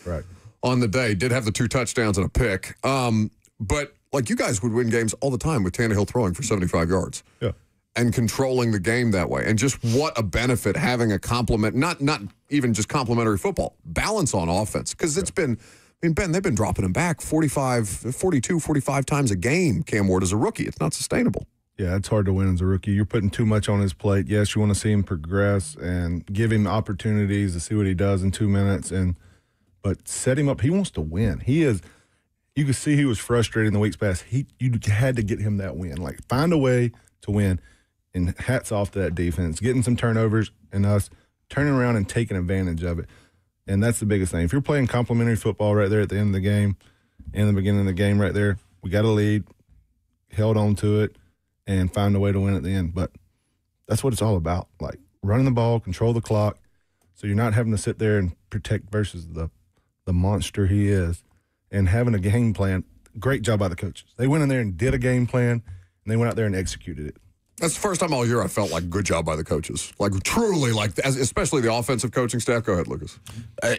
[SPEAKER 1] on the day. Did have the 2 touchdowns and a pick. But, like, you guys would win games all the time with Tannehill throwing for 75 yards.
[SPEAKER 8] Yeah.
[SPEAKER 1] And controlling the game that way. And just what a benefit having a complement – not even just complementary football, balance on offense. Because it's been – I mean, Ben, they've been dropping him back 42, 45 times a game, Cam Ward, as a rookie. It's not sustainable.
[SPEAKER 8] Yeah, it's hard to win as a rookie. You're putting too much on his plate. Yes, you want to see him progress and give him opportunities to see what he does in 2 minutes, but set him up. He wants to win. He is. You could see he was frustrated in the weeks past. You had to get him that win. Like, find a way to win, and hats off to that defense. Getting some turnovers and us turning around and taking advantage of it. And that's the biggest thing. If you're playing complimentary football right there at the end of the game, in the beginning of the game right there, we got a lead, held on to it, and find a way to win at the end. But that's what it's all about, like running the ball, control the clock, so you're not having to sit there and protect versus the monster he is, and having a game plan. Great job by the coaches. They went in there and did a game plan, and they went out there and executed it.
[SPEAKER 1] That's the first time all year I felt like good job by the coaches. Like, truly, like, especially the offensive coaching staff. Go ahead, Lucas.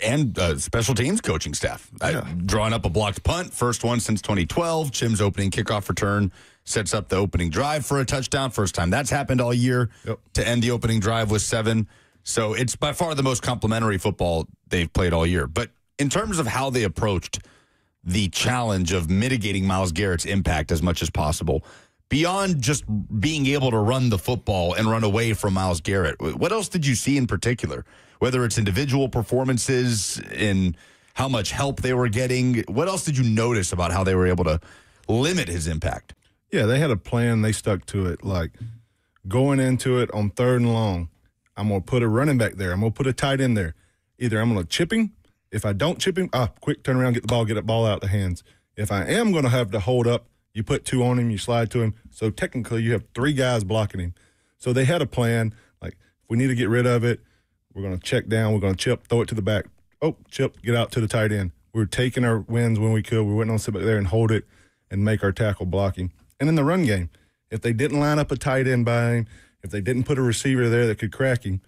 [SPEAKER 2] And special teams coaching staff. Drawing up a blocked punt, first one since 2012. Chim's opening kickoff return sets up the opening drive for a touchdown. First time that's happened all year. To end the opening drive with 7. So it's by far the most complimentary football they've played all year. But in terms of how they approached the challenge of mitigating Myles Garrett's impact as much as possible, beyond just being able to run the football and run away from Myles Garrett, what else did you see in particular? Whether it's individual performances, in how much help they were getting, what else did you notice about how they were able to limit his impact?
[SPEAKER 8] Yeah, they had a plan. They stuck to it. Like, going into it on 3rd and long, I'm going to put a running back there. I'm going to put a tight end there. Either I'm going to chip him If I don't chip him, quick turn around, get the ball, get that ball out of the hands. If I am going to have to hold up, you put 2 on him, you slide to him. So technically you have 3 guys blocking him. So they had a plan. Like, if we need to get rid of it, we're going to check down, we're going to chip, throw it to the back. Oh, chip, get out to the tight end. We were taking our wins when we could. We wouldn't on sit back there and hold it and make our tackle blocking. And in the run game, if they didn't line up a tight end by him, if they didn't put a receiver there that could crack him,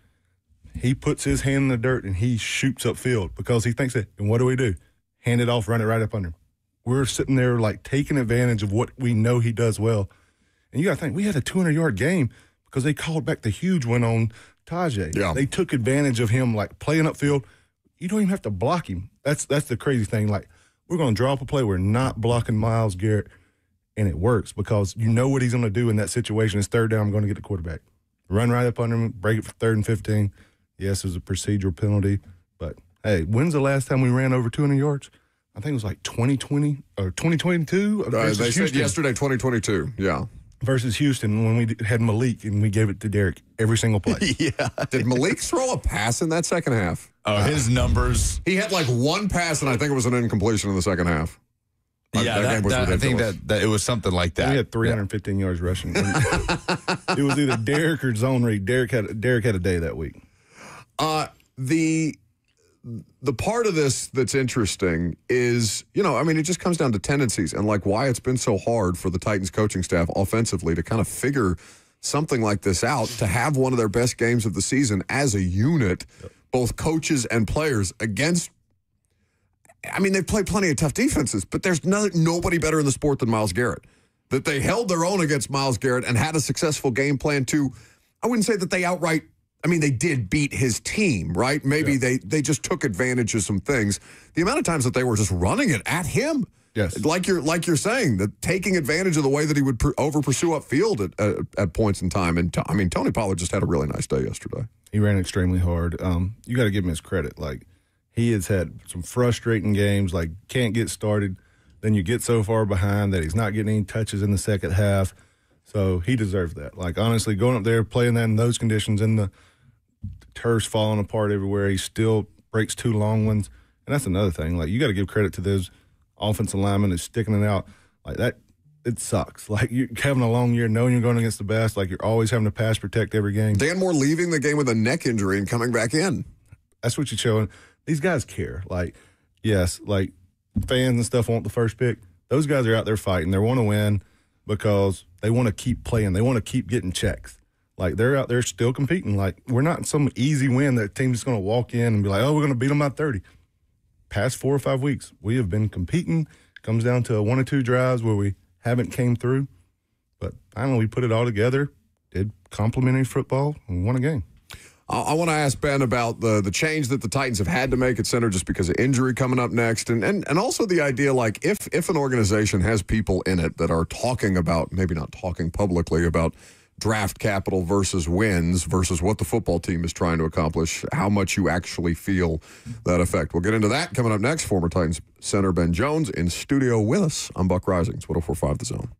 [SPEAKER 8] he puts his hand in the dirt and he shoots upfield because he thinks that. And what do? Hand it off, run it right up under him. We're sitting there like taking advantage of what we know he does well. And you got to think, we had a 200-yard game because they called back the huge one on Tajay.
[SPEAKER 1] Yeah.
[SPEAKER 8] They took advantage of him like playing upfield. You don't even have to block him. That's the crazy thing. Like, we're going to draw up a play. We're not blocking Myles Garrett, and it works because you know what he's going to do in that situation. It's third down, I'm going to get the quarterback. Run right up under him, break it for 3rd and 15. Yes, it was a procedural penalty. But, hey, when's the last time we ran over 200 yards? I think it was like 2020 or 2022.
[SPEAKER 1] They said yesterday 2022, yeah.
[SPEAKER 8] Versus Houston when we had Malik and we gave it to Derek every single play.
[SPEAKER 1] Yeah. Did Malik throw a pass in that second half?
[SPEAKER 2] Oh, his numbers.
[SPEAKER 1] He had like 1 pass, and I think it was an incompletion in the second half.
[SPEAKER 2] Yeah,
[SPEAKER 1] that game was
[SPEAKER 2] I think
[SPEAKER 1] ridiculous.
[SPEAKER 2] that it was something like that.
[SPEAKER 8] We had 315 yards rushing. It was either Derek or zone read. Derek had a day that week.
[SPEAKER 1] The part of this that's interesting is, it just comes down to tendencies and like why it's been so hard for the Titans coaching staff offensively to kind of figure something like this out, to have one of their best games of the season as a unit, both coaches and players against. They've played plenty of tough defenses, but there's nobody better in the sport than Myles Garrett. That they held their own against Myles Garrett and had a successful game plan too. I wouldn't say that they outright. They did beat his team, right? Maybe they just took advantage of some things. The amount of times that they were just running it at him,
[SPEAKER 8] yes,
[SPEAKER 1] like you're saying, that taking advantage of the way that he would over pursue upfield at points in time. And Tony Pollard just had a really nice day yesterday.
[SPEAKER 8] He ran extremely hard. You got to give him his credit. Like, he has had some frustrating games. Like, can't get started, then you get so far behind that he's not getting any touches in the second half. So he deserves that. Like, honestly, going up there playing that in those conditions in the turf's falling apart everywhere. He still breaks 2 long ones. And that's another thing. Like, you got to give credit to those offensive linemen that's sticking it out. Like, that, it sucks. Like, you're having a long year, knowing you're going against the best. Like, you're always having to pass protect every game.
[SPEAKER 1] Dan Moore leaving the game with a neck injury and coming back in.
[SPEAKER 8] That's what you're showing. These guys care. Like, yes, like, fans and stuff want the first pick. Those guys are out there fighting. They want to win because they want to keep playing. They want to keep getting checks. Like, they're out there still competing. Like, we're not some easy win that a team's going to walk in and be like, oh, we're going to beat them by 30. Past 4 or 5 weeks, we have been competing. Comes down to 1 or 2 drives where we haven't came through. But finally, we put it all together, did complimentary football, and won a game.
[SPEAKER 1] I want to ask Ben about the change that the Titans have had to make at center just because of injury coming up next. And also the idea, like, if an organization has people in it that are talking about, maybe not talking publicly about draft capital versus wins versus what the football team is trying to accomplish, how much you actually feel that effect. We'll get into that coming up next. Former Titans center Ben Jones in studio with us on Buck Rising. It's 104.5 The Zone.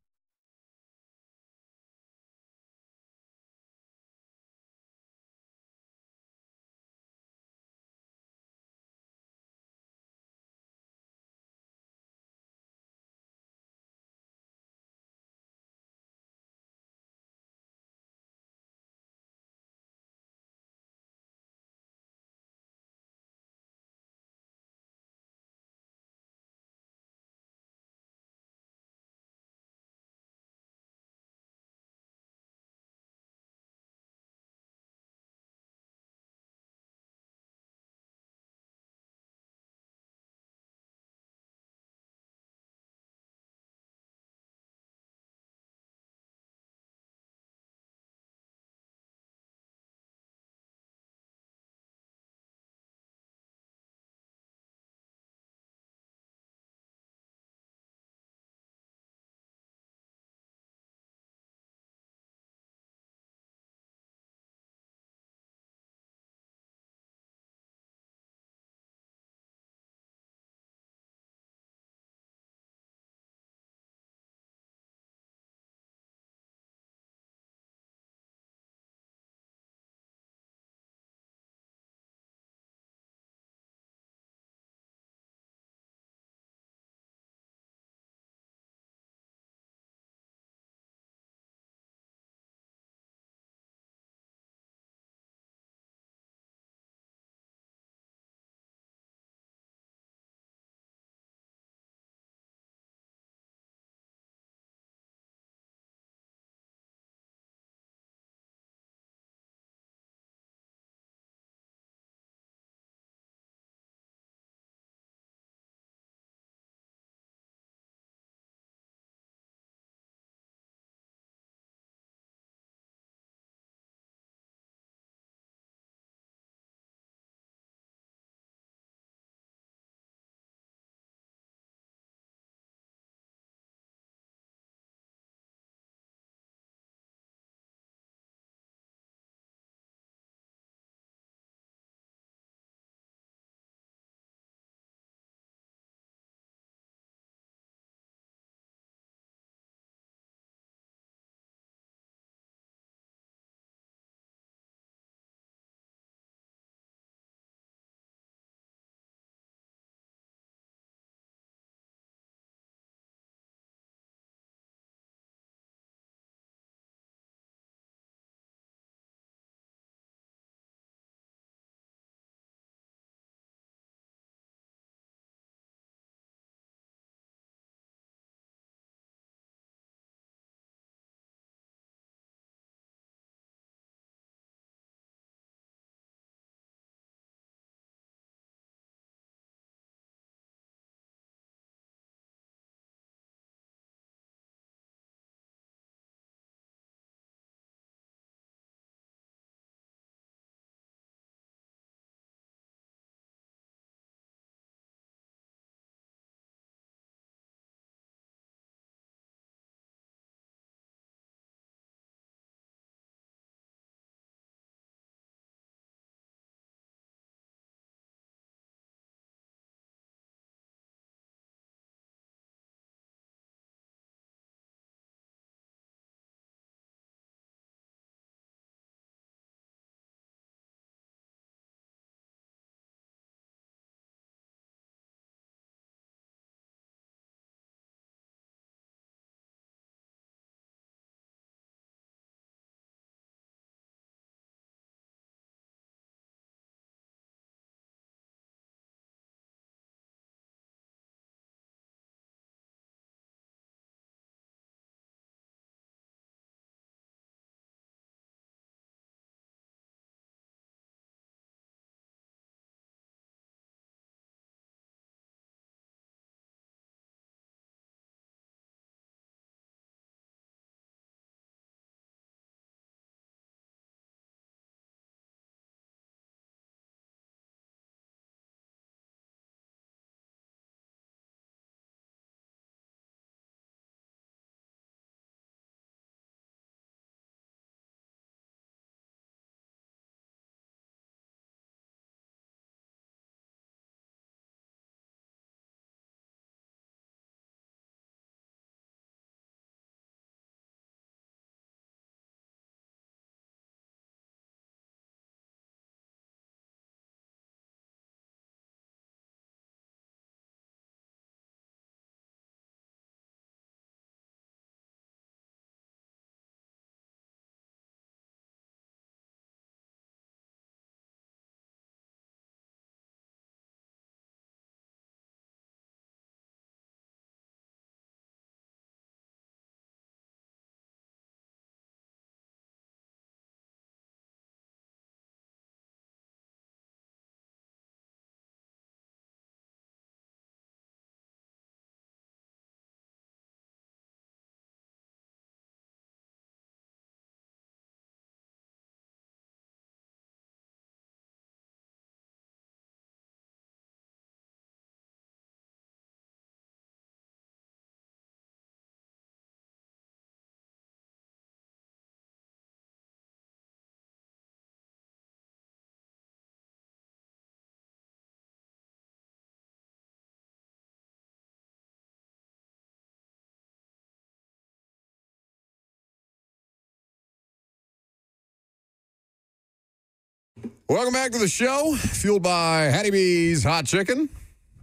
[SPEAKER 1] Welcome back to the show, fueled by Hattie B's Hot Chicken,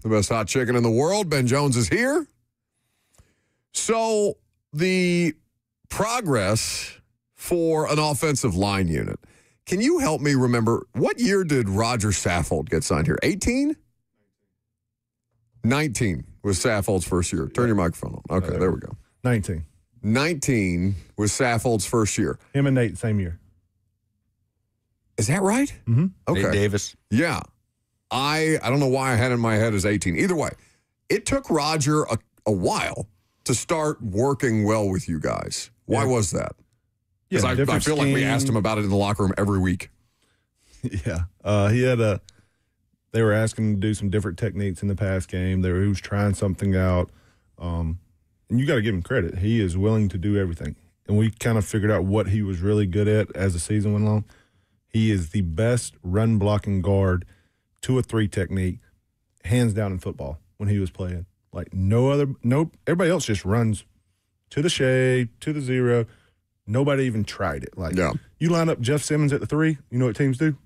[SPEAKER 1] the best hot chicken in the world. Ben Jones is here. So the progress for an offensive line unit. Can you help me remember, what year did Roger Saffold get signed here? 18? 19 was Saffold's first year. Turn your microphone on. Okay, there we go.
[SPEAKER 8] 19.
[SPEAKER 1] 19 was Saffold's first year.
[SPEAKER 8] Him and Nate, same year.
[SPEAKER 1] Is that right?
[SPEAKER 8] Mm-hmm.
[SPEAKER 1] Okay.
[SPEAKER 2] Nate Davis.
[SPEAKER 1] Yeah. I don't know why I had in my head as 18. Either way, it took Roger a while to start working well with you guys. Why was that? Because I feel like we asked him about it in the locker room every week.
[SPEAKER 8] Yeah. They were asking him to do some different techniques in the pass game. He was trying something out. And you got to give him credit. He is willing to do everything. And we kind of figured out what he was really good at as the season went along. He is the best run blocking guard, 2 or 3 technique, hands down in football when he was playing. Like everybody else just runs to the shade, to the zero. Nobody even tried it. Like, you line up Jeff Simmons at the 3, you know what teams do?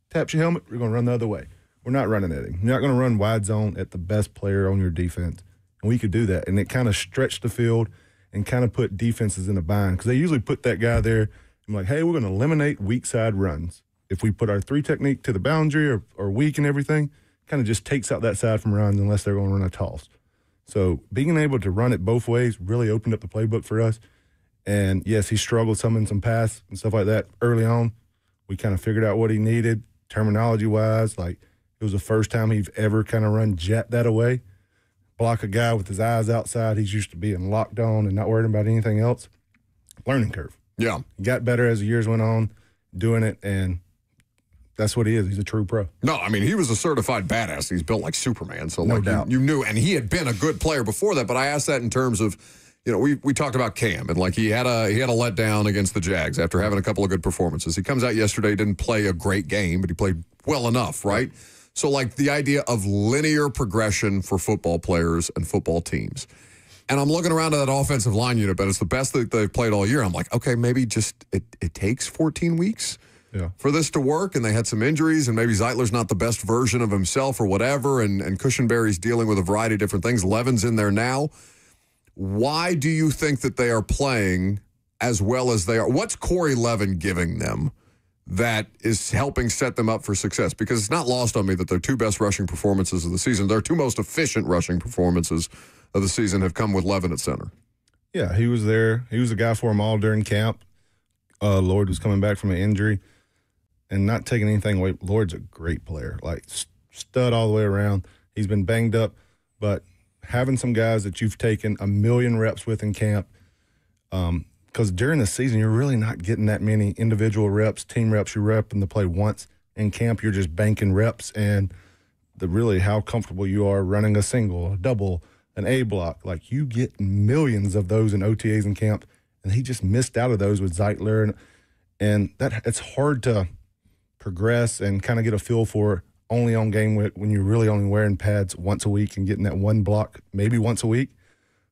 [SPEAKER 8] Taps your helmet, we're going to run the other way. We're not running at him. You're not going to run wide zone at the best player on your defense. And we could do that. And it kind of stretched the field and kind of put defenses in a bind because they usually put that guy there. I'm like, hey, we're going to eliminate weak side runs. If we put our 3 technique to the boundary or weak and everything, kind of just takes out that side from runs unless they're going to run a toss. So being able to run it both ways really opened up the playbook for us. And, yes, he struggled some in some pass and stuff like that early on. We kind of figured out what he needed terminology-wise. Like, it was the first time he's ever kind of run jet that away. Block a guy with his eyes outside. He's used to being locked on and not worrying about anything else. Learning curve.
[SPEAKER 1] Yeah.
[SPEAKER 8] He got better as the years went on doing it, and that's what he is. He's a true pro.
[SPEAKER 1] No, I mean, he was a certified badass. He's built like Superman. So,
[SPEAKER 8] No doubt.
[SPEAKER 1] You knew, and he had been a good player before that, but I asked that in terms of, we talked about Cam, and like he had a letdown against the Jags after having a couple of good performances. He comes out yesterday, didn't play a great game, but he played well enough, right? So, like, the idea of linear progression for football players and football teams. And I'm looking around at that offensive line unit, but it's the best that they've played all year. I'm like, okay, maybe just it takes 14 weeks for this to work, and they had some injuries, and maybe Zeitler's not the best version of himself or whatever, and Cushenberry's dealing with a variety of different things. Levin's in there now. Why do you think that they are playing as well as they are? What's Corey Levin giving them that is helping set them up for success? Because it's not lost on me that their 2 best rushing performances of the season, their 2 most efficient rushing performances of the season have come with Levin at center.
[SPEAKER 8] Yeah, he was there. He was the guy for them all during camp. Lloyd was coming back from an injury. And not taking anything away, Lloyd's a great player, like stud all the way around. He's been banged up, but having some guys that you've taken a million reps with in camp, because during the season, you're really not getting that many individual reps, team reps. You rep in the play once. In camp, you're just banking reps and really how comfortable you are running a single, a double, an A block. Like, you get millions of those in OTAs in camp, and he just missed out of those with Zeitler. And that it's hard to progress and kind of get a feel for only on game when you're really only wearing pads once a week and getting that 1 block maybe once a week.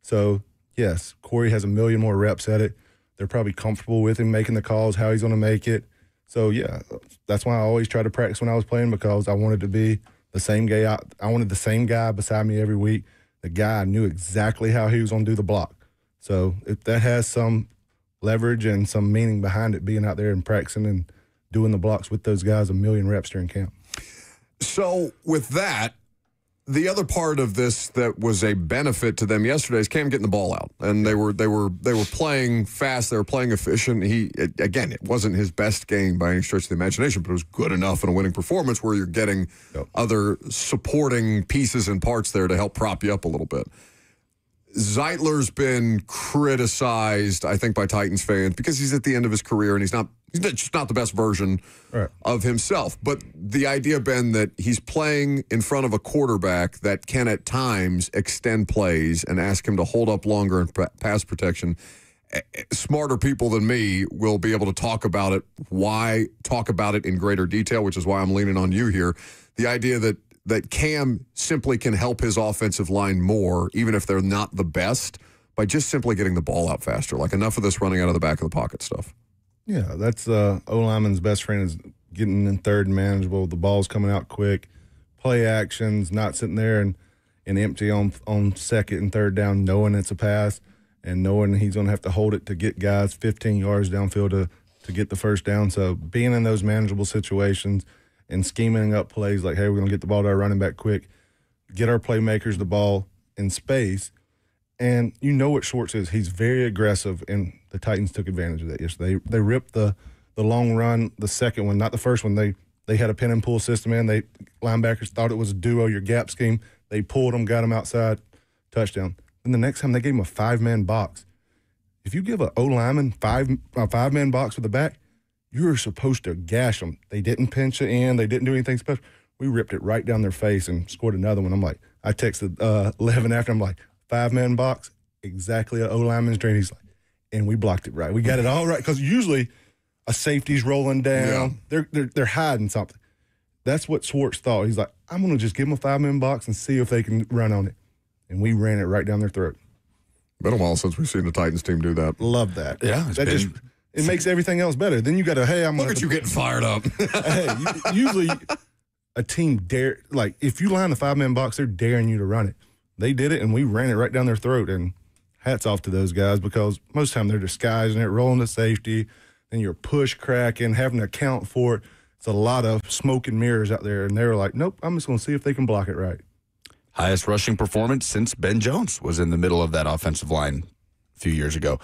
[SPEAKER 8] So, yes, Corey has a million more reps at it. They're probably comfortable with him making the calls, how he's going to make it. So, yeah, that's why I always try to practice when I was playing, because I wanted to be the same guy. I wanted the same guy beside me every week. The guy I knew exactly how he was going to do the block. So if that has some leverage and some meaning behind it, being out there and practicing and doing the blocks with those guys a million reps during camp.
[SPEAKER 1] So with that, the other part of this that was a benefit to them yesterday is Cam getting the ball out, and they were playing fast, they were playing efficient. Again, it wasn't his best game by any stretch of the imagination, but it was good enough in a winning performance where you're getting other supporting pieces and parts there to help prop you up a little bit. Zeitler's been criticized, I think, by Titans fans because he's at the end of his career and he's just not the best version of himself. But the idea, Ben, that he's playing in front of a quarterback that can at times extend plays and ask him to hold up longer in pass protection, smarter people than me will be able to talk about it in greater detail, which is why I'm leaning on you here. The idea that Cam simply can help his offensive line more, even if they're not the best, by just simply getting the ball out faster. Like, enough of this running out of the back of the pocket stuff.
[SPEAKER 8] Yeah, that's O-lineman's best friend is getting in third and manageable, the ball's coming out quick, play actions, not sitting there and empty on second and third down, knowing it's a pass and knowing he's going to have to hold it to get guys 15 yards downfield to get the first down. So being in those manageable situations and scheming up plays like, hey, we're going to get the ball to our running back quick, get our playmakers the ball in space. And you know what Schwartz is. He's very aggressive, and the Titans took advantage of that yesterday. They ripped the long run, the second one, not the first one. They had a pin and pull system in. Linebackers thought it was a duo, your gap scheme. They pulled them, got them outside, touchdown. And the next time they gave him a 5-man box. If you give an O-lineman a 5-man box with the back, you're supposed to gash them. They didn't pinch it in. They didn't do anything special. We ripped it right down their face and scored another one. I'm like, I texted Levin after. I'm like, 5-man box, exactly an O-lineman's dream. He's like, and we blocked it right. We got it all right because usually a safety's rolling down. Yeah. They're hiding something. That's what Schwartz thought. He's like, I'm going to just give them a 5-man box and see if they can run on it. And we ran it right down their throat.
[SPEAKER 1] Been a while since we've seen the Titans team do that.
[SPEAKER 8] Love that.
[SPEAKER 2] Yeah.
[SPEAKER 8] It makes everything else better. Then you got to, hey,
[SPEAKER 1] look at you getting fired up.
[SPEAKER 8] Hey, usually a team if you line the 5-man box, they're daring you to run it. They did it, and we ran it right down their throat. And hats off to those guys because most of the time they're disguising it, rolling to safety, and you're push cracking, having to account for it. It's a lot of smoke and mirrors out there. And they were like, nope, I'm just going to see if they can block it right.
[SPEAKER 2] Highest rushing performance since Ben Jones was in the middle of that offensive line a few years ago.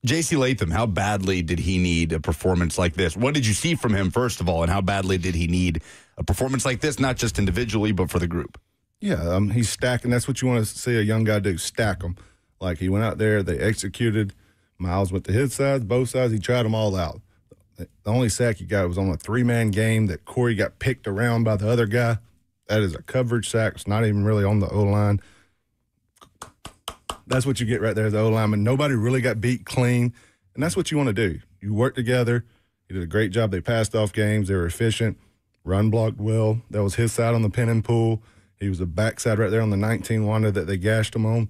[SPEAKER 2] J.C. Latham, how badly did he need a performance like this? What did you see from him, first of all, and how badly did he need a performance like this, not just individually, but for the group?
[SPEAKER 8] Yeah, he's stacking. That's what you want to see a young guy do, stack them. Like he went out there, they executed. Miles went to his side, both sides. He tried them all out. The only sack he got was on a 3-man game that Corey got picked around by the other guy. That is a coverage sack. It's not even really on the O-line. That's what you get right there as the O-lineman. Nobody really got beat clean, and that's what you want to do. You work together. You did a great job. They passed off games. They were efficient. Run blocked well. That was his side on the pin and pull. He was a backside right there on the 19-wonder that they gashed him on.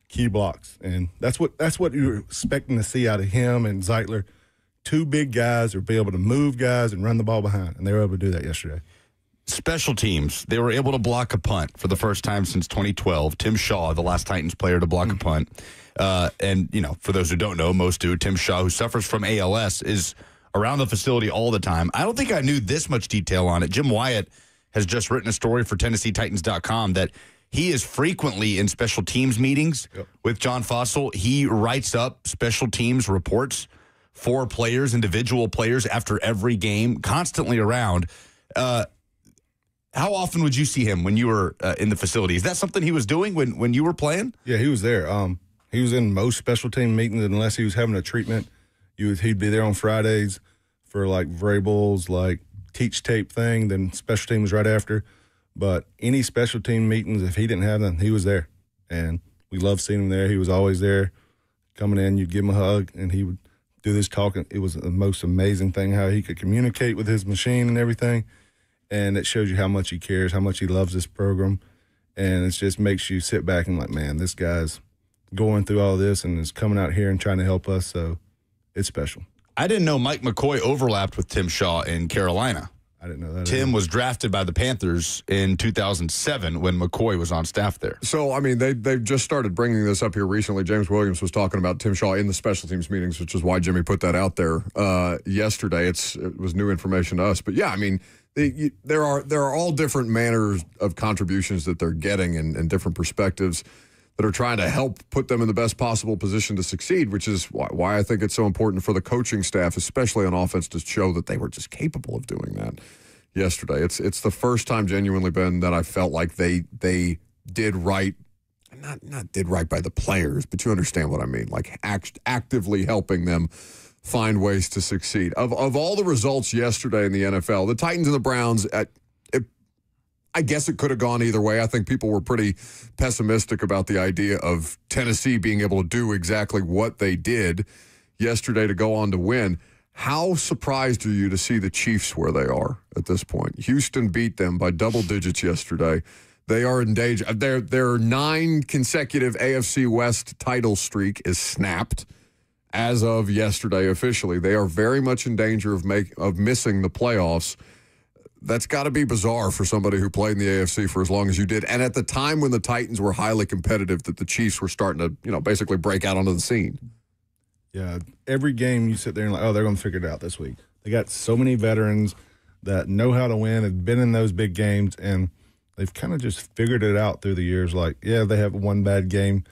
[SPEAKER 8] Key blocks, and that's what you're expecting to see out of him and Zeitler. 2 big guys who be able to move guys and run the ball behind, and they were able to do that yesterday.
[SPEAKER 2] Special teams, they were able to block a punt for the first time since 2012. Tim Shaw, the last Titans player to block a punt. And, for those who don't know, most do, Tim Shaw, who suffers from ALS, is around the facility all the time. I don't think I knew this much detail on it. Jim Wyatt has just written a story for TennesseeTitans.com that he is frequently in special teams meetings with John Fossil. He writes up special teams reports for players, individual players, after every game, constantly around. How often would you see him when you were in the facility? Is that something he was doing when you were playing?
[SPEAKER 8] Yeah, he was there. He was in most special team meetings unless he was having a treatment. He'd be there on Fridays for like variables, like teach tape thing. Then special team was right after. But any special team meetings, if he didn't have them, he was there. And we loved seeing him there. He was always there. Coming in, you'd give him a hug, and he would do this talking. It was the most amazing thing how he could communicate with his machine and everything. And it shows you how much he cares, how much he loves this program. And it just makes you sit back and like, man, this guy's going through all this and is coming out here and trying to help us. So it's special.
[SPEAKER 2] I didn't know Mike McCoy overlapped with Tim Shaw in Carolina.
[SPEAKER 8] I didn't know that.
[SPEAKER 2] Tim was drafted by the Panthers in 2007 when McCoy was on staff there.
[SPEAKER 1] So, I mean, they've just started bringing this up here recently. James Williams was talking about Tim Shaw in the special teams meetings, which is why Jimmy put that out there yesterday. It was new information to us. But, yeah, I mean, there are all different manners of contributions that they're getting and different perspectives that are trying to help put them in the best possible position to succeed, which is why I think it's so important for the coaching staff, especially on offense, to show that they were just capable of doing that yesterday. It's the first time genuinely, Ben, that I felt like they did right, not did right by the players, but you understand what I mean, like actively helping them find ways to succeed. Of all the results yesterday in the NFL, the Titans and the Browns, I guess it could have gone either way. I think people were pretty pessimistic about the idea of Tennessee being able to do exactly what they did yesterday to go on to win. How surprised are you to see the Chiefs where they are at this point? Houston beat them by double digits yesterday. They are in danger. Their 9 consecutive AFC West title streak is snapped. as of yesterday officially. They are very much in danger of missing the playoffs. That's got to be bizarre for somebody who played in the AFC for as long as you did. And at the time when the Titans were highly competitive, that the Chiefs were starting to, basically break out onto the scene.
[SPEAKER 8] Yeah, every game you sit there and they're going to figure it out this week. They got so many veterans that know how to win, have been in those big games, and they've kind of just figured it out through the years. Like, yeah, they have one bad game.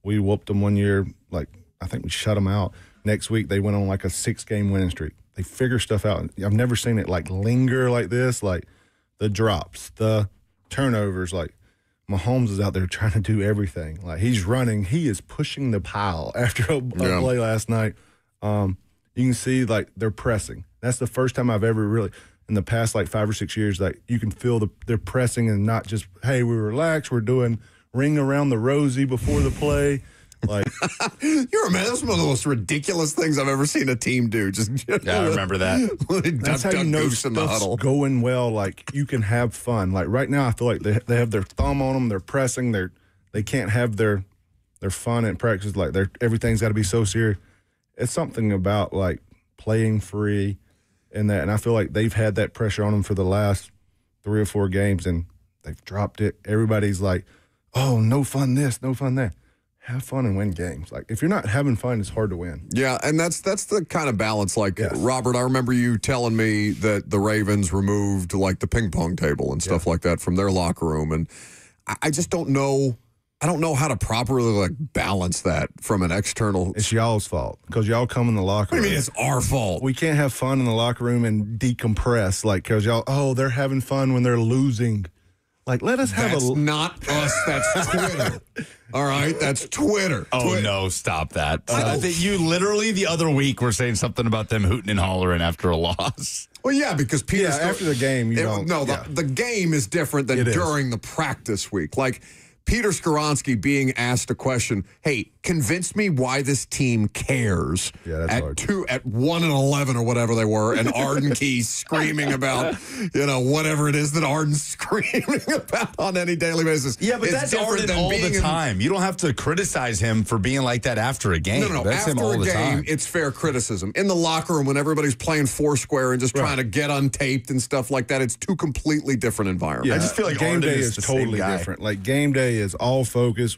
[SPEAKER 8] We whooped them one year. Like, I think we shut them out. Next week, they went on like a 6-game winning streak. They figure stuff out. I've never seen it like linger like this, like the drops, the turnovers. Like Mahomes is out there trying to do everything. Like he's running. He is pushing the pile after a play last night. You can see like they're pressing. That's the first time I've ever really, in the past like 5 or 6 years, like you can feel they're pressing and not just, hey, we relax. We're doing ring around the rosy before the play. Like
[SPEAKER 1] you're a man. That's one of the most ridiculous things I've ever seen a team do.
[SPEAKER 2] I remember that.
[SPEAKER 8] That's how you know stuff's going well. Like you can have fun. Like right now, I feel like they have their thumb on them. They're pressing. They can't have their fun in practice. Like everything's got to be so serious. It's something about like playing free and that. And I feel like they've had that pressure on them for the last 3 or 4 games, and they've dropped it. Everybody's like, "Oh, no fun this, no fun that." Have fun and win games. Like if you're not having fun, it's hard to win.
[SPEAKER 1] Yeah, and that's the kind of balance. Like Robert, I remember you telling me that the Ravens removed like the ping pong table and stuff like that from their locker room, and I just don't know. I don't know how to properly like balance that from an external.
[SPEAKER 8] It's y'all's fault because y'all come in the locker room.
[SPEAKER 1] What do you mean it's our fault?
[SPEAKER 8] We can't have fun in the locker room and decompress like because y'all. They're having fun when they're losing. Like, let us have
[SPEAKER 1] That's not us. That's Twitter. All right? That's Twitter.
[SPEAKER 2] Oh, no, stop that. I think you literally the other week were saying something about them hooting and hollering after a loss.
[SPEAKER 1] Well, yeah, because Peter.
[SPEAKER 8] After the game,
[SPEAKER 1] the game is different than during the practice week. Like, Peter Skoronski being asked a question, hey, convince me why this team cares at 1 and 11 or whatever they were, and Arden Key screaming about, whatever it is that Arden's screaming about on any daily basis.
[SPEAKER 2] Yeah, but that's Arden all the time. You don't have to criticize him for being like that after a game.
[SPEAKER 1] No,
[SPEAKER 2] that's
[SPEAKER 1] after
[SPEAKER 2] him all
[SPEAKER 1] a
[SPEAKER 2] the
[SPEAKER 1] game,
[SPEAKER 2] time.
[SPEAKER 1] it's fair criticism. In the locker room, when everybody's playing Foursquare and just trying to get untaped and stuff like that, it's two completely different environments.
[SPEAKER 8] Yeah,
[SPEAKER 2] I just feel like
[SPEAKER 8] game
[SPEAKER 2] Arden
[SPEAKER 8] day
[SPEAKER 2] is
[SPEAKER 8] is totally different. Like game day is all focus.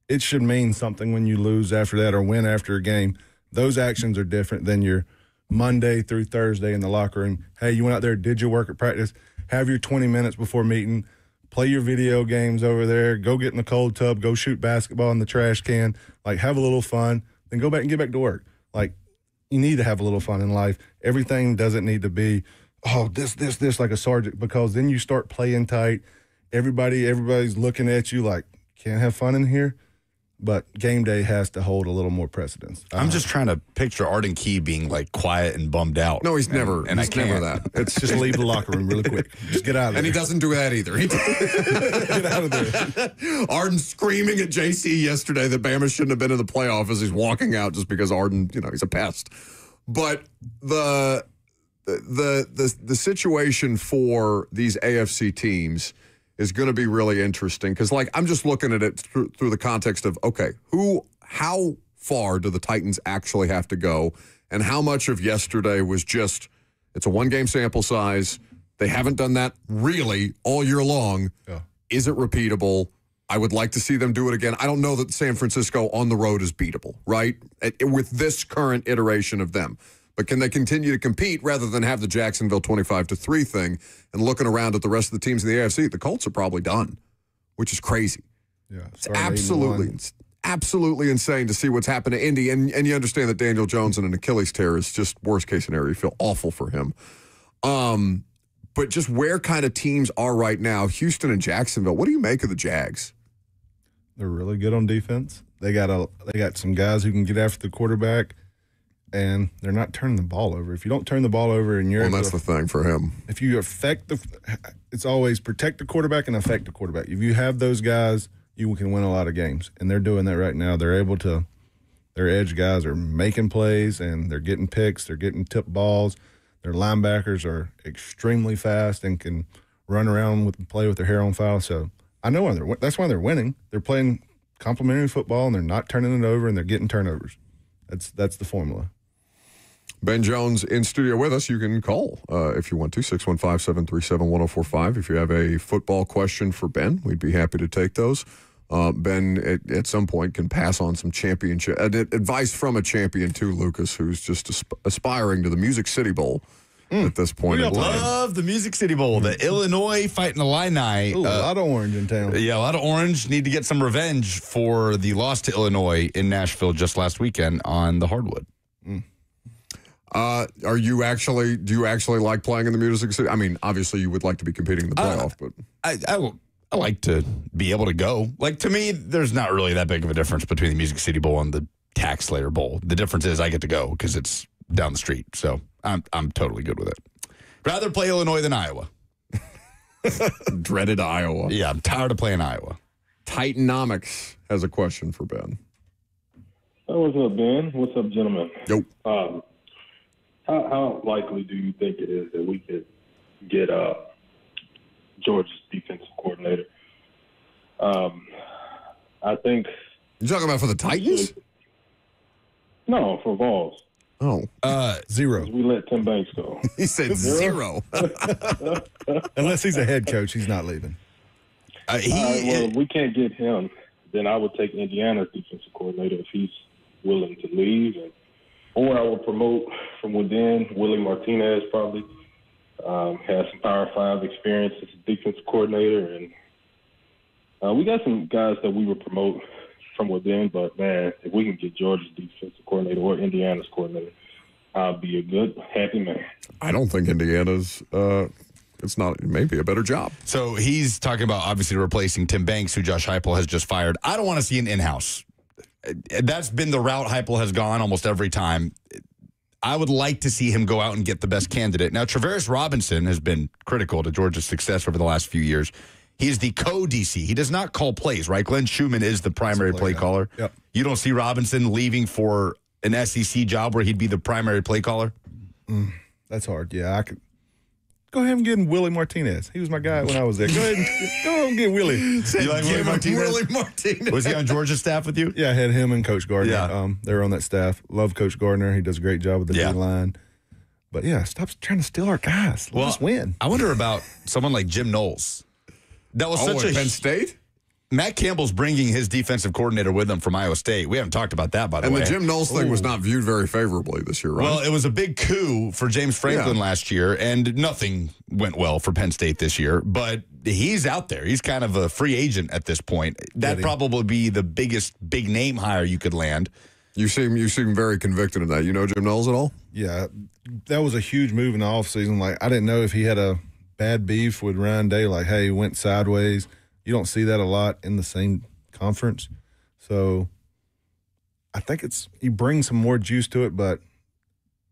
[SPEAKER 8] It should mean something when you lose after that or win after a game. Those actions are different than your Monday through Thursday in the locker room. Hey, you went out there, did your work at practice, have your 20 minutes before meeting, play your video games over there, go get in the cold tub, go shoot basketball in the trash can, like have a little fun, then go back and get back to work. Like you need to have a little fun in life. Everything doesn't need to be, this like a sergeant, because then you start playing tight. Everybody's looking at you like, can't have fun in here. But game day has to hold a little more precedence.
[SPEAKER 2] I'm just trying to picture Arden Key being like quiet and bummed out.
[SPEAKER 1] No, he's never that.
[SPEAKER 8] It's just leave the locker room really quick. Just get out of there.
[SPEAKER 1] And he doesn't do that either.
[SPEAKER 8] Get out of there.
[SPEAKER 1] Arden screaming at JC yesterday that Bama shouldn't have been in the playoff as he's walking out just because Arden, he's a pest. But the situation for these AFC teams is going to be really interesting because, like, I'm just looking at it through the context of, okay, how far do the Titans actually have to go, and how much of yesterday was just, it's a one-game sample size. They haven't done that really all year long.
[SPEAKER 8] Yeah.
[SPEAKER 1] Is it repeatable? I would like to see them do it again. I don't know that San Francisco on the road is beatable, right, with this current iteration of them. But can they continue to compete rather than have the Jacksonville 25-3 thing? And looking around at the rest of the teams in the AFC, the Colts are probably done, which is crazy.
[SPEAKER 8] Yeah,
[SPEAKER 1] it's absolutely insane to see what's happened to Indy. And you understand that Daniel Jones and an Achilles tear is just worst case scenario. You feel awful for him. But just where kind of teams are right now, Houston and Jacksonville, what do you make of the Jags?
[SPEAKER 8] They're really good on defense. They got some guys who can get after the quarterback. And they're not turning the ball over. If you don't turn the ball over and
[SPEAKER 1] that's the thing for him.
[SPEAKER 8] If you it's always protect the quarterback and affect the quarterback. If you have those guys, you can win a lot of games. And they're doing that right now. They're able to, their edge guys are making plays and they're getting picks. They're getting tipped balls. Their linebackers are extremely fast and can run around play with their hair on fire. So I know that's why they're winning. They're playing complementary football and they're not turning it over and they're getting turnovers. That's the formula.
[SPEAKER 1] Ben Jones in studio with us. You can call if you want to, 615-737-1045. If you have a football question for Ben, we'd be happy to take those. Ben, at some point, can pass on some championship advice from a champion too, Lucas, who's just aspiring to the Music City Bowl at this point.
[SPEAKER 2] We love the Music City Bowl. The Illinois fighting the Illini.
[SPEAKER 8] Ooh, a lot of orange in town.
[SPEAKER 2] Yeah, a lot of orange. Need to get some revenge for the loss to Illinois in Nashville just last weekend on the hardwood.
[SPEAKER 1] Do you actually like playing in the Music City? I mean, obviously you would like to be competing in the playoff, but
[SPEAKER 2] I like to be able to go. Like, to me, there's not really that big of a difference between the Music City Bowl and the Tax Slayer Bowl. The difference is I get to go because it's down the street. So I'm totally good with it. Rather play Illinois than Iowa.
[SPEAKER 1] Dreaded Iowa.
[SPEAKER 2] Yeah, I'm tired of playing Iowa.
[SPEAKER 1] Titanomics has a question for Ben.
[SPEAKER 9] What's up, Ben? What's up, gentlemen?
[SPEAKER 1] Yo.
[SPEAKER 9] How likely do you think it is that we could get Georgia's defensive coordinator? I think.
[SPEAKER 1] You talking about for the Titans?
[SPEAKER 9] No, for Vols.
[SPEAKER 1] Oh.
[SPEAKER 8] 0.
[SPEAKER 9] We let Tim Banks go.
[SPEAKER 1] He said 0.
[SPEAKER 8] Unless he's a head coach, he's not leaving.
[SPEAKER 9] Well, if we can't get him, then I would take Indiana's defensive coordinator if he's willing to leave. Or I will promote from within. Willie Martinez probably has some Power 5 experience as a defensive coordinator. And we got some guys that we would promote from within. But, man, if we can get Georgia's defensive coordinator or Indiana's coordinator, I'll be a good, happy man.
[SPEAKER 1] I don't think Indiana's it's not maybe a better job.
[SPEAKER 2] So he's talking about obviously replacing Tim Banks, who Josh Heupel has just fired. I don't want to see an in-house. That's been the route Heupel has gone almost every time. I would like to see him go out and get the best candidate. Now, Travaris Robinson has been critical to Georgia's success over the last few years. He is the co-DC. He does not call plays, right? Glenn Schumann is the primary play caller.
[SPEAKER 8] Yep.
[SPEAKER 2] You don't see Robinson leaving for an SEC job where he'd be the primary play caller?
[SPEAKER 8] That's hard. Yeah, I could. Go ahead and get Willie Martinez. He was my guy when I was there. Go ahead and get Willie.
[SPEAKER 2] You like Willie Martinez?
[SPEAKER 1] Willie Martinez.
[SPEAKER 2] Was he on Georgia's staff with you?
[SPEAKER 8] Yeah, I had him and Coach Gardner.
[SPEAKER 2] Yeah.
[SPEAKER 8] They were on that staff. Love Coach Gardner. He does a great job with the D-line. But, yeah, stop trying to steal our guys. Let us win.
[SPEAKER 2] I wonder about someone like Jim Knowles. That was such a
[SPEAKER 1] Penn State?
[SPEAKER 2] Matt Campbell's bringing his defensive coordinator with him from Iowa State. We haven't talked about that, by the way.
[SPEAKER 1] And the Jim Knowles thing was not viewed very favorably this year, right?
[SPEAKER 2] Well, it was a big coup for James Franklin last year, and nothing went well for Penn State this year. But he's out there. He's kind of a free agent at this point. That'd probably be the biggest big-name hire you could land.
[SPEAKER 1] You seem very convicted in that. You know Jim Knowles at all?
[SPEAKER 8] Yeah, that was a huge move in the offseason. Like, I didn't know if he had a bad beef with Ryan Day, like, hey, he went sideways. You don't see that a lot in the same conference. So I think he brings some more juice to it, but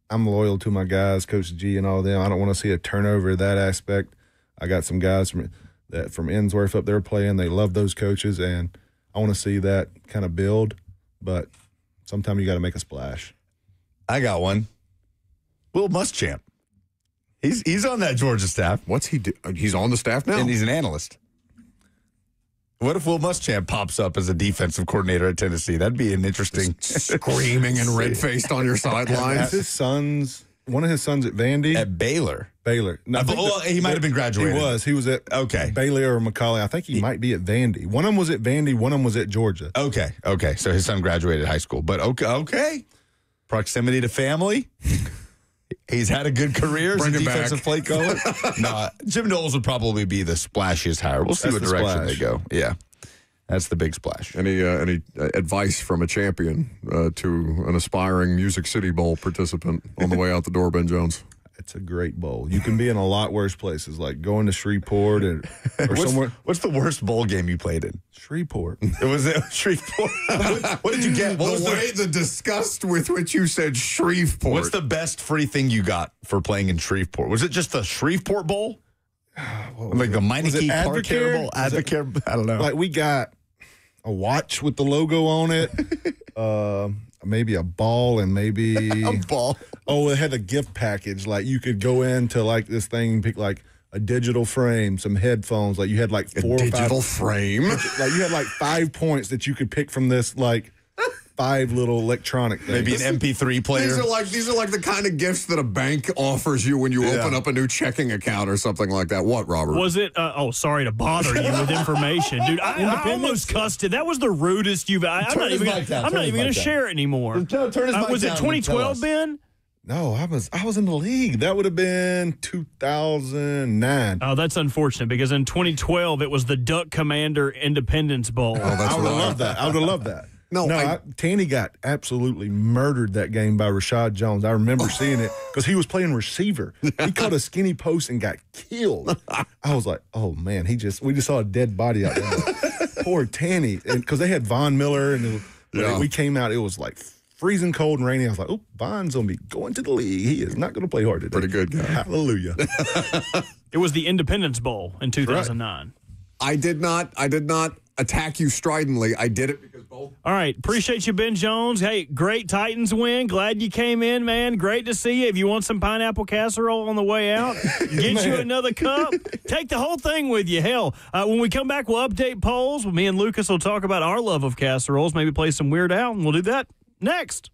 [SPEAKER 8] I'm loyal to my guys, Coach G and all them. I don't want to see a turnover of that aspect. I got some guys from Ensworth up there playing. They love those coaches, and I want to see that kind of build. But sometimes you got to make a splash.
[SPEAKER 2] I got one. Will Muschamp. He's on that Georgia staff.
[SPEAKER 1] What's he do? He's on the staff now?
[SPEAKER 2] And he's an analyst. What if Will Muschamp pops up as a defensive coordinator at Tennessee? That'd be an interesting...
[SPEAKER 1] Screaming and red-faced on your sidelines.
[SPEAKER 8] One of his sons at Vandy?
[SPEAKER 2] At Baylor.
[SPEAKER 8] No,
[SPEAKER 2] he might have been graduated.
[SPEAKER 8] He was. He was at Baylor or Macaulay. I think he might be at Vandy. One of them was at Vandy. One of them was at Georgia.
[SPEAKER 2] Okay. So his son graduated high school. But okay. Proximity to family. He's had a good career as a defensive play caller. No, Jim Knowles would probably be the splashiest hire. We'll see what direction they go. Yeah, that's the big splash.
[SPEAKER 1] Any advice from a champion to an aspiring Music City Bowl participant on the way out the door, Ben Jones?
[SPEAKER 8] It's a great bowl. You can be in a lot worse places, like going to Shreveport or somewhere.
[SPEAKER 2] What's the worst bowl game you played in?
[SPEAKER 8] Shreveport.
[SPEAKER 2] It was Shreveport. What did you get?
[SPEAKER 1] The disgust with which you said Shreveport.
[SPEAKER 2] What's the best free thing you got for playing in Shreveport? Was it just the Shreveport Bowl? Like the Meineke Park Bowl? Advocare? I don't know.
[SPEAKER 8] Like we got a watch with the logo on it. Maybe a ball and maybe
[SPEAKER 2] a ball.
[SPEAKER 8] Oh, it had a gift package. Like you could go into like this thing and pick like a digital frame, some headphones. Like you had like 4 or 5
[SPEAKER 1] digital frame.
[SPEAKER 8] Like you had like 5 points that you could pick from this like 5 little electronic things.
[SPEAKER 2] Maybe an MP3 player.
[SPEAKER 1] These are like the kind of gifts that a bank offers you when you open up a new checking account or something like that. What, Robert?
[SPEAKER 3] Was it? Sorry to bother you with information, dude. I almost cussed it. That was the rudest you've. I'm not even going to share it anymore.
[SPEAKER 8] Turn his mic
[SPEAKER 3] was it
[SPEAKER 8] down
[SPEAKER 3] 2012, Ben?
[SPEAKER 8] No, I was in the league. That would have been 2009.
[SPEAKER 3] Oh, that's unfortunate because in 2012 it was the Duck Commander Independence Bowl.
[SPEAKER 8] I would have loved that. I would have loved that. Tanny got absolutely murdered that game by Rashad Jones. I remember seeing it because he was playing receiver. He caught a skinny post and got killed. I was like, oh man, we just saw a dead body out there. Poor Tanny, and because they had Von Miller and we came out, it was like freezing cold and rainy. I was like, oh, Von's going to be going to the league. He is not going to play hard today.
[SPEAKER 1] Pretty good guy.
[SPEAKER 8] Hallelujah.
[SPEAKER 3] It was the Independence Bowl in 2009.
[SPEAKER 1] I did not attack you stridently. I did it because both.
[SPEAKER 3] All right. Appreciate you, Ben Jones. Hey, great Titans win. Glad you came in, man. Great to see you. If you want some pineapple casserole on the way out, get you another cup. Take the whole thing with you. Hell, when we come back, we'll update polls. Me and Lucas will talk about our love of casseroles, maybe play some Weird Al, and we'll do that next.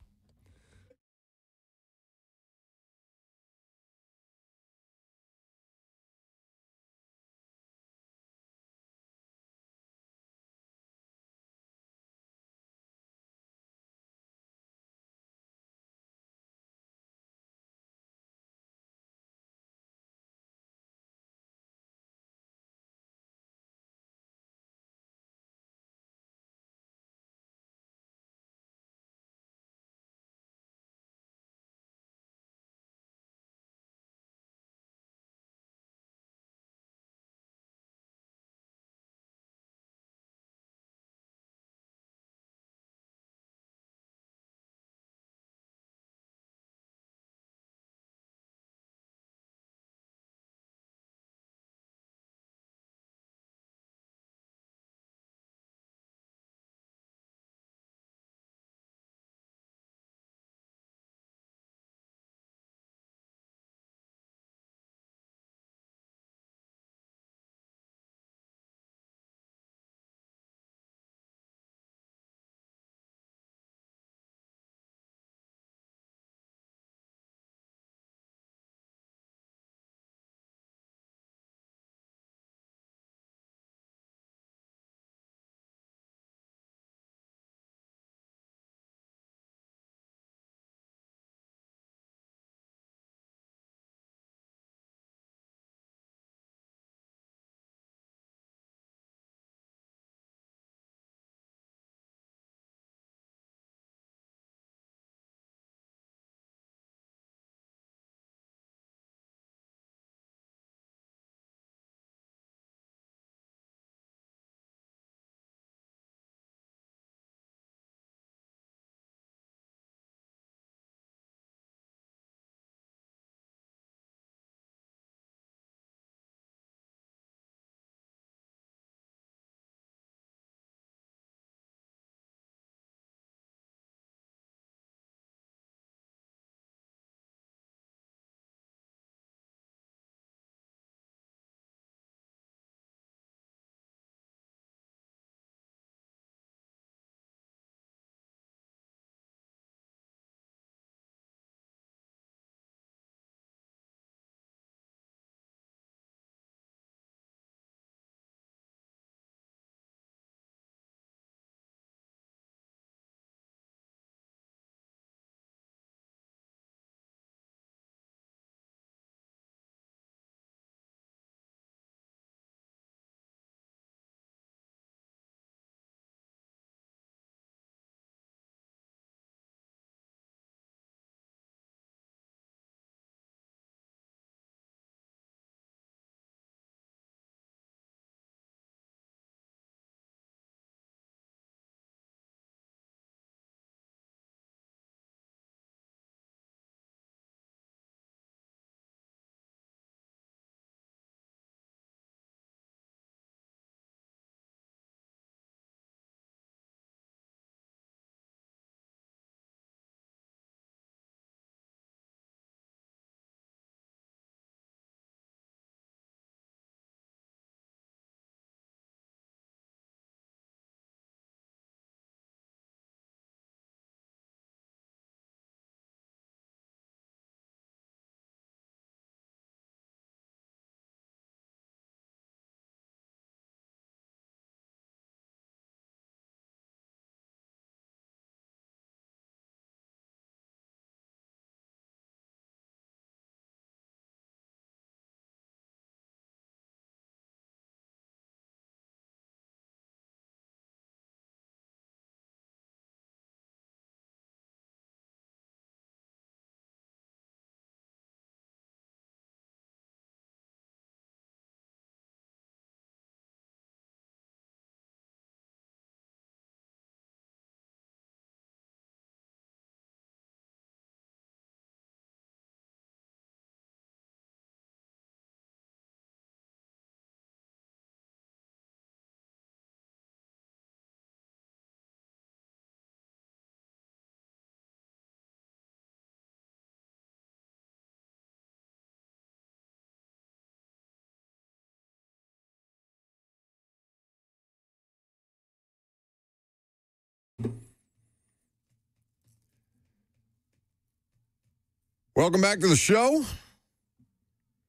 [SPEAKER 1] Welcome back to the show.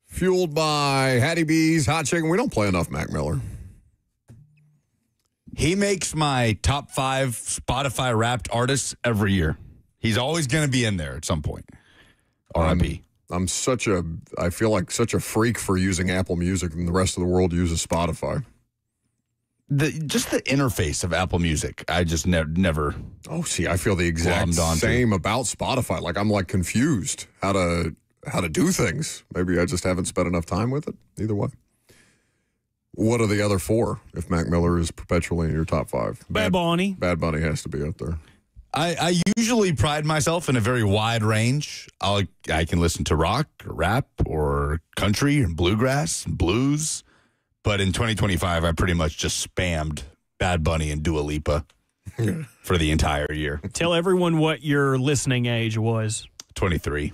[SPEAKER 1] Fueled by Hattie B's Hot Chicken. We don't play enough Mac Miller.
[SPEAKER 2] He makes my top 5 Spotify Wrapped artists every year. He's always going to be in there at some point. R.I.P.
[SPEAKER 1] I feel like such a freak for using Apple Music, and the rest of the world uses Spotify.
[SPEAKER 2] Just the interface of Apple Music, I just never.
[SPEAKER 1] Oh, see, I feel the exact same about Spotify. Like I'm like confused how to do things. Maybe I just haven't spent enough time with it. Either way. What are the other 4 if Mac Miller is perpetually in your top 5?
[SPEAKER 3] Bad Bunny.
[SPEAKER 1] Bad Bunny has to be up there.
[SPEAKER 2] I usually pride myself in a very wide range. I can listen to rock, or rap, or country, and bluegrass, and blues. But in 2025, I pretty much just spammed Bad Bunny and Dua Lipa for the entire year.
[SPEAKER 3] Tell everyone what your listening age was.
[SPEAKER 2] 23.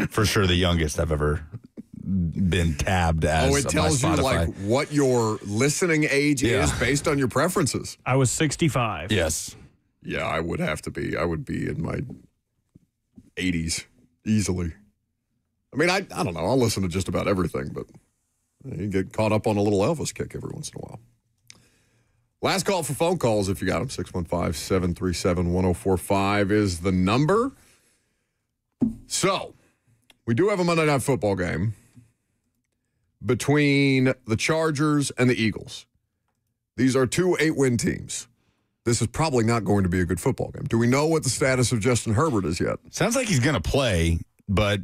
[SPEAKER 2] For sure the youngest I've ever been tabbed as.
[SPEAKER 1] Oh, it tells you like what your listening age is based on your preferences.
[SPEAKER 3] I was 65.
[SPEAKER 2] Yes.
[SPEAKER 1] Yeah, I would have to be. I would be in my 80s easily. I mean, I don't know. I'll listen to just about everything, but you get caught up on a little Elvis kick every once in a while. Last call for phone calls if you got them. 615-737-1045 is the number. So, we do have a Monday Night Football game between the Chargers and the Eagles. These are 2 8-win teams. This is probably not going to be a good football game. Do we know what the status of Justin Herbert is yet?
[SPEAKER 2] Sounds like he's going to play, but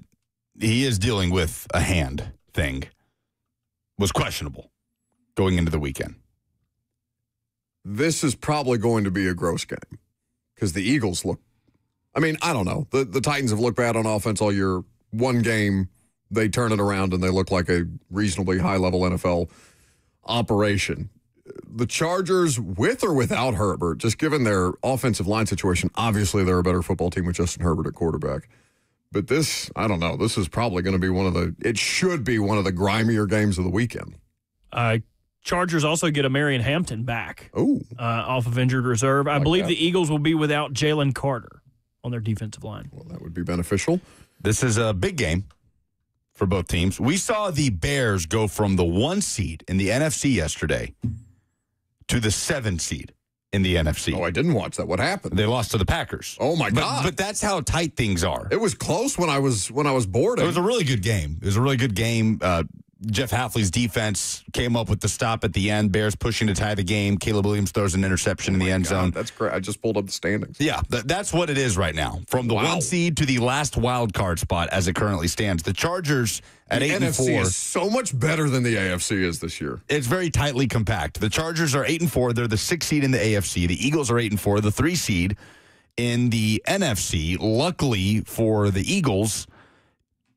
[SPEAKER 2] he is dealing with a hand thing. Was questionable going into the weekend.
[SPEAKER 1] This is probably going to be a gross game because the Eagles look, I mean, I don't know. The Titans have looked bad on offense all year. One game, they turn it around and they look like a reasonably high-level NFL operation. The Chargers, with or without Herbert, just given their offensive line situation, obviously they're a better football team with Justin Herbert at quarterback. But this, I don't know, this is probably going to be it should be one of the grimier games of the weekend.
[SPEAKER 3] Chargers also get a Marion Hampton back off of injured reserve. I believe
[SPEAKER 1] that.
[SPEAKER 3] the Eagles will be without Jalen Carter on their defensive line.
[SPEAKER 1] Well, that would be beneficial.
[SPEAKER 2] This is a big game for both teams. We saw the Bears go from the 1 seed in the NFC yesterday to the 7 seed in the NFC.
[SPEAKER 1] Oh, I didn't watch that. What happened?
[SPEAKER 2] They lost to the Packers.
[SPEAKER 1] Oh, my God.
[SPEAKER 2] But that's how tight things are.
[SPEAKER 1] It was close when I was boarding.
[SPEAKER 2] It was a really good game. It was a really good game. Jeff Hafley's defense came up with the stop at the end. Bears pushing to tie the game. Caleb Williams throws an interception in the end zone.
[SPEAKER 1] That's great. I just pulled up the standings.
[SPEAKER 2] Yeah, that's what it is right now. From the 1 seed to the last wild card spot as it currently stands. The Chargers at 8-4.
[SPEAKER 1] The NFC is so much better than the AFC is this year.
[SPEAKER 2] It's very tightly compact. The Chargers are 8-4. They're the 6th seed in the AFC. The Eagles are 8-4, the 3 seed in the NFC. Luckily for the Eagles,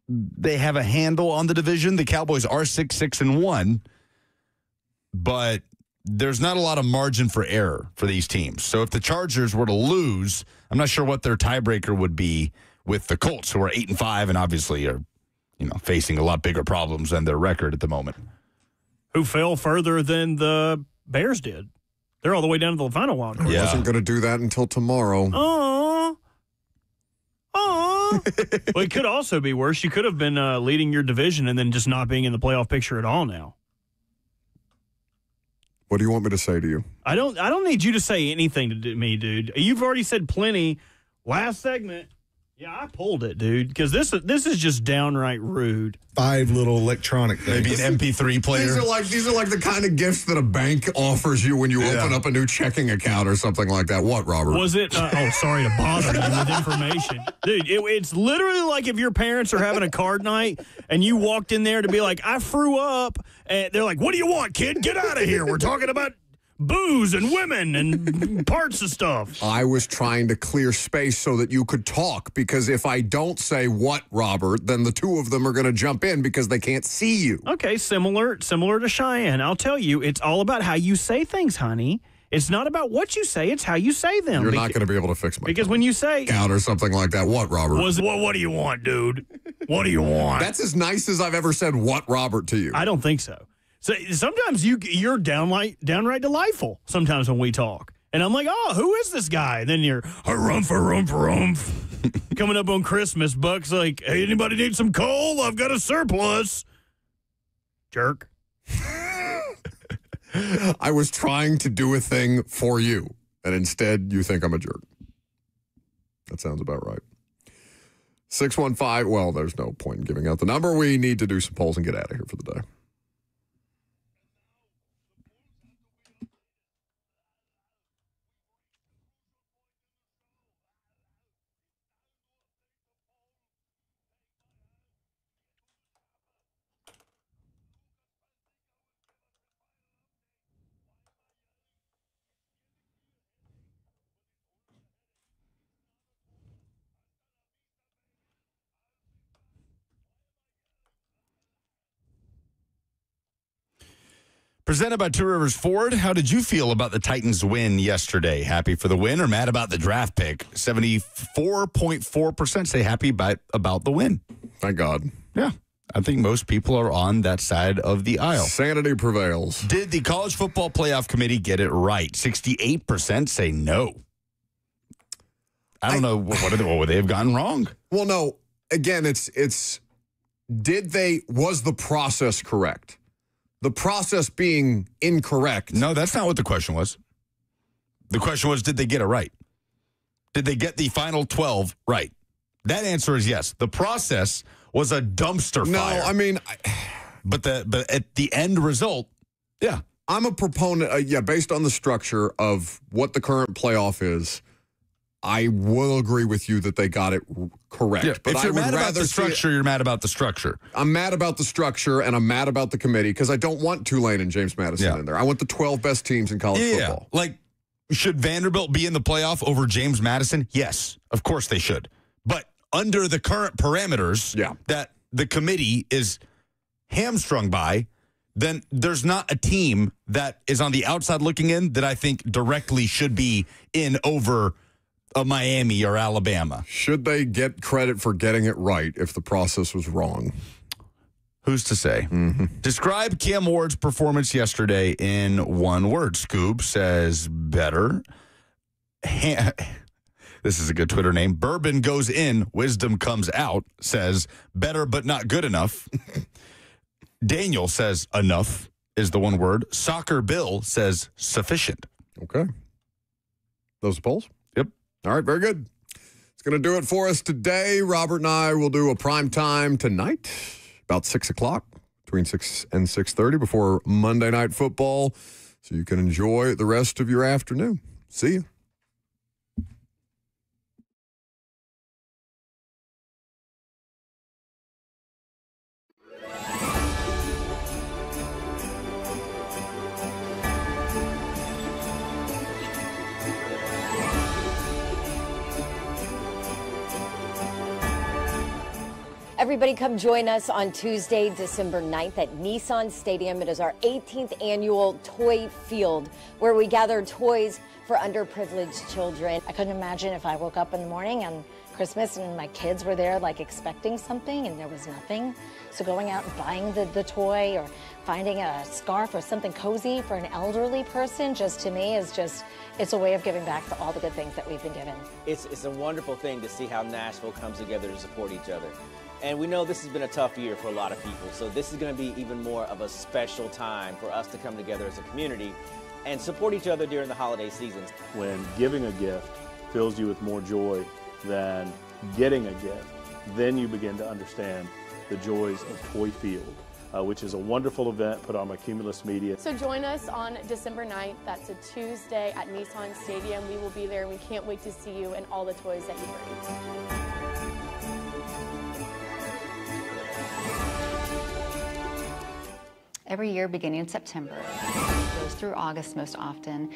[SPEAKER 2] they have a handle on the division. The Cowboys are 6-1, but there's not a lot of margin for error for these teams. So if the Chargers were to lose, I'm not sure what their tiebreaker would be with the Colts, who are 8-5 and obviously are, facing a lot bigger problems than their record at the moment.
[SPEAKER 3] Who fell further than the Bears did. They're all the way down to the final wild card.
[SPEAKER 1] I wasn't going to do that until tomorrow.
[SPEAKER 3] Oh. Well, it could also be worse. You could have been leading your division and then just not being in the playoff picture at all now.
[SPEAKER 1] What do you want me to say to you?
[SPEAKER 3] I don't need you to say anything to me, dude. You've already said plenty. Last segment, yeah, I pulled it, dude, because this is just downright rude.
[SPEAKER 8] 5 little electronic things.
[SPEAKER 2] Maybe an MP3 player.
[SPEAKER 1] These are like the kind of gifts that a bank offers you when you open up a new checking account or something like that. What, Robert?
[SPEAKER 3] Was it? Sorry to bother you with information. Dude, it's literally like if your parents are having a card night and you walked in there to be like, I threw up. And they're like, what do you want, kid? Get out of here. We're talking about booze and women and parts of stuff.
[SPEAKER 1] I was trying to clear space so that you could talk, because if I don't say what, Robert, then the two of them are going to jump in because they can't see you.
[SPEAKER 3] Okay, similar to Cheyenne. I'll tell you, it's all about how you say things, honey. It's not about what you say, it's how you say them.
[SPEAKER 1] You're not going to be able to fix my
[SPEAKER 3] because when you say
[SPEAKER 1] out or something like that, what, Robert?
[SPEAKER 3] What do you want, dude? What do you want?
[SPEAKER 1] That's as nice as I've ever said what, Robert, to you.
[SPEAKER 3] I don't think so. So sometimes you're downright delightful sometimes when we talk. And I'm like, oh, who is this guy? And then you're, harumph. Coming up on Christmas, Buck's like, hey, anybody need some coal? I've got a surplus. Jerk.
[SPEAKER 1] I was trying to do a thing for you, and instead you think I'm a jerk. That sounds about right. 615, well, there's no point in giving out the number. We need to do some polls and get out of here for the day.
[SPEAKER 2] Presented by Two Rivers Ford. How did you feel about the Titans' win yesterday? Happy for the win or mad about the draft pick? 74.4% say happy about the win.
[SPEAKER 1] Thank God.
[SPEAKER 2] Yeah. I think most people are on that side of the aisle.
[SPEAKER 1] Sanity prevails.
[SPEAKER 2] Did the College Football Playoff Committee get it right? 68% say no. I don't know. What would they have gotten wrong?
[SPEAKER 1] Well, no. Again, was the process correct? The process being incorrect.
[SPEAKER 2] No, that's not what the question was. The question was, did they get it right? Did they get the final 12 right? That answer is yes. The process was a dumpster fire.
[SPEAKER 1] No, I mean...
[SPEAKER 2] But at the end result, yeah.
[SPEAKER 1] I'm a proponent, based on the structure of what the current playoff is, I will agree with you that they got it correct.
[SPEAKER 2] Yeah,
[SPEAKER 1] but
[SPEAKER 2] if you're mad about the structure, you're mad about the structure.
[SPEAKER 1] I'm mad about the structure, and I'm mad about the committee because I don't want Tulane and James Madison in there. I want the 12 best teams in college football.
[SPEAKER 2] Like, should Vanderbilt be in the playoff over James Madison? Yes, of course they should. But under the current parameters that the committee is hamstrung by, then there's not a team that is on the outside looking in that I think directly should be in over Miami or Alabama.
[SPEAKER 1] Should they get credit for getting it right if the process was wrong?
[SPEAKER 2] Who's to say? Mm-hmm. Describe Cam Ward's performance yesterday in one word. Scoob says better. This is a good Twitter name. Bourbon goes in, wisdom comes out, says better but not good enough. Daniel says enough is the one word. Soccer Bill says sufficient.
[SPEAKER 1] Okay. Those polls?
[SPEAKER 2] Yep.
[SPEAKER 1] All right, very good. It's going to do it for us today. Robert and I will do a prime time tonight, about 6 o'clock, between 6 and 6:30 before Monday Night Football, so you can enjoy the rest of your afternoon. See you.
[SPEAKER 10] Everybody come join us on Tuesday, December 9th at Nissan Stadium. It is our 18th annual Toy Field, where we gather toys for underprivileged children.
[SPEAKER 11] I couldn't imagine if I woke up in the morning on Christmas and my kids were there like expecting something and there was nothing. So going out and buying the toy or finding a scarf or something cozy for an elderly person, just to me is just, it's a way of giving back for all the good things that we've been given.
[SPEAKER 23] It's a wonderful thing to see how Nashville comes together to support each other. And we know this has been a tough year for a lot of people, so this is going to be even more of a special time for us to come together as a community and support each other during the holiday seasons.
[SPEAKER 12] When giving a gift fills you with more joy than getting a gift, then you begin to understand the joys of Toy Field, which is a wonderful event put on by Cumulus Media.
[SPEAKER 13] So join us on December 9th. That's a Tuesday at Nissan Stadium. We will be there, and we can't wait to see you and all the toys that you bring.
[SPEAKER 24] Every year beginning in September, goes through August most often,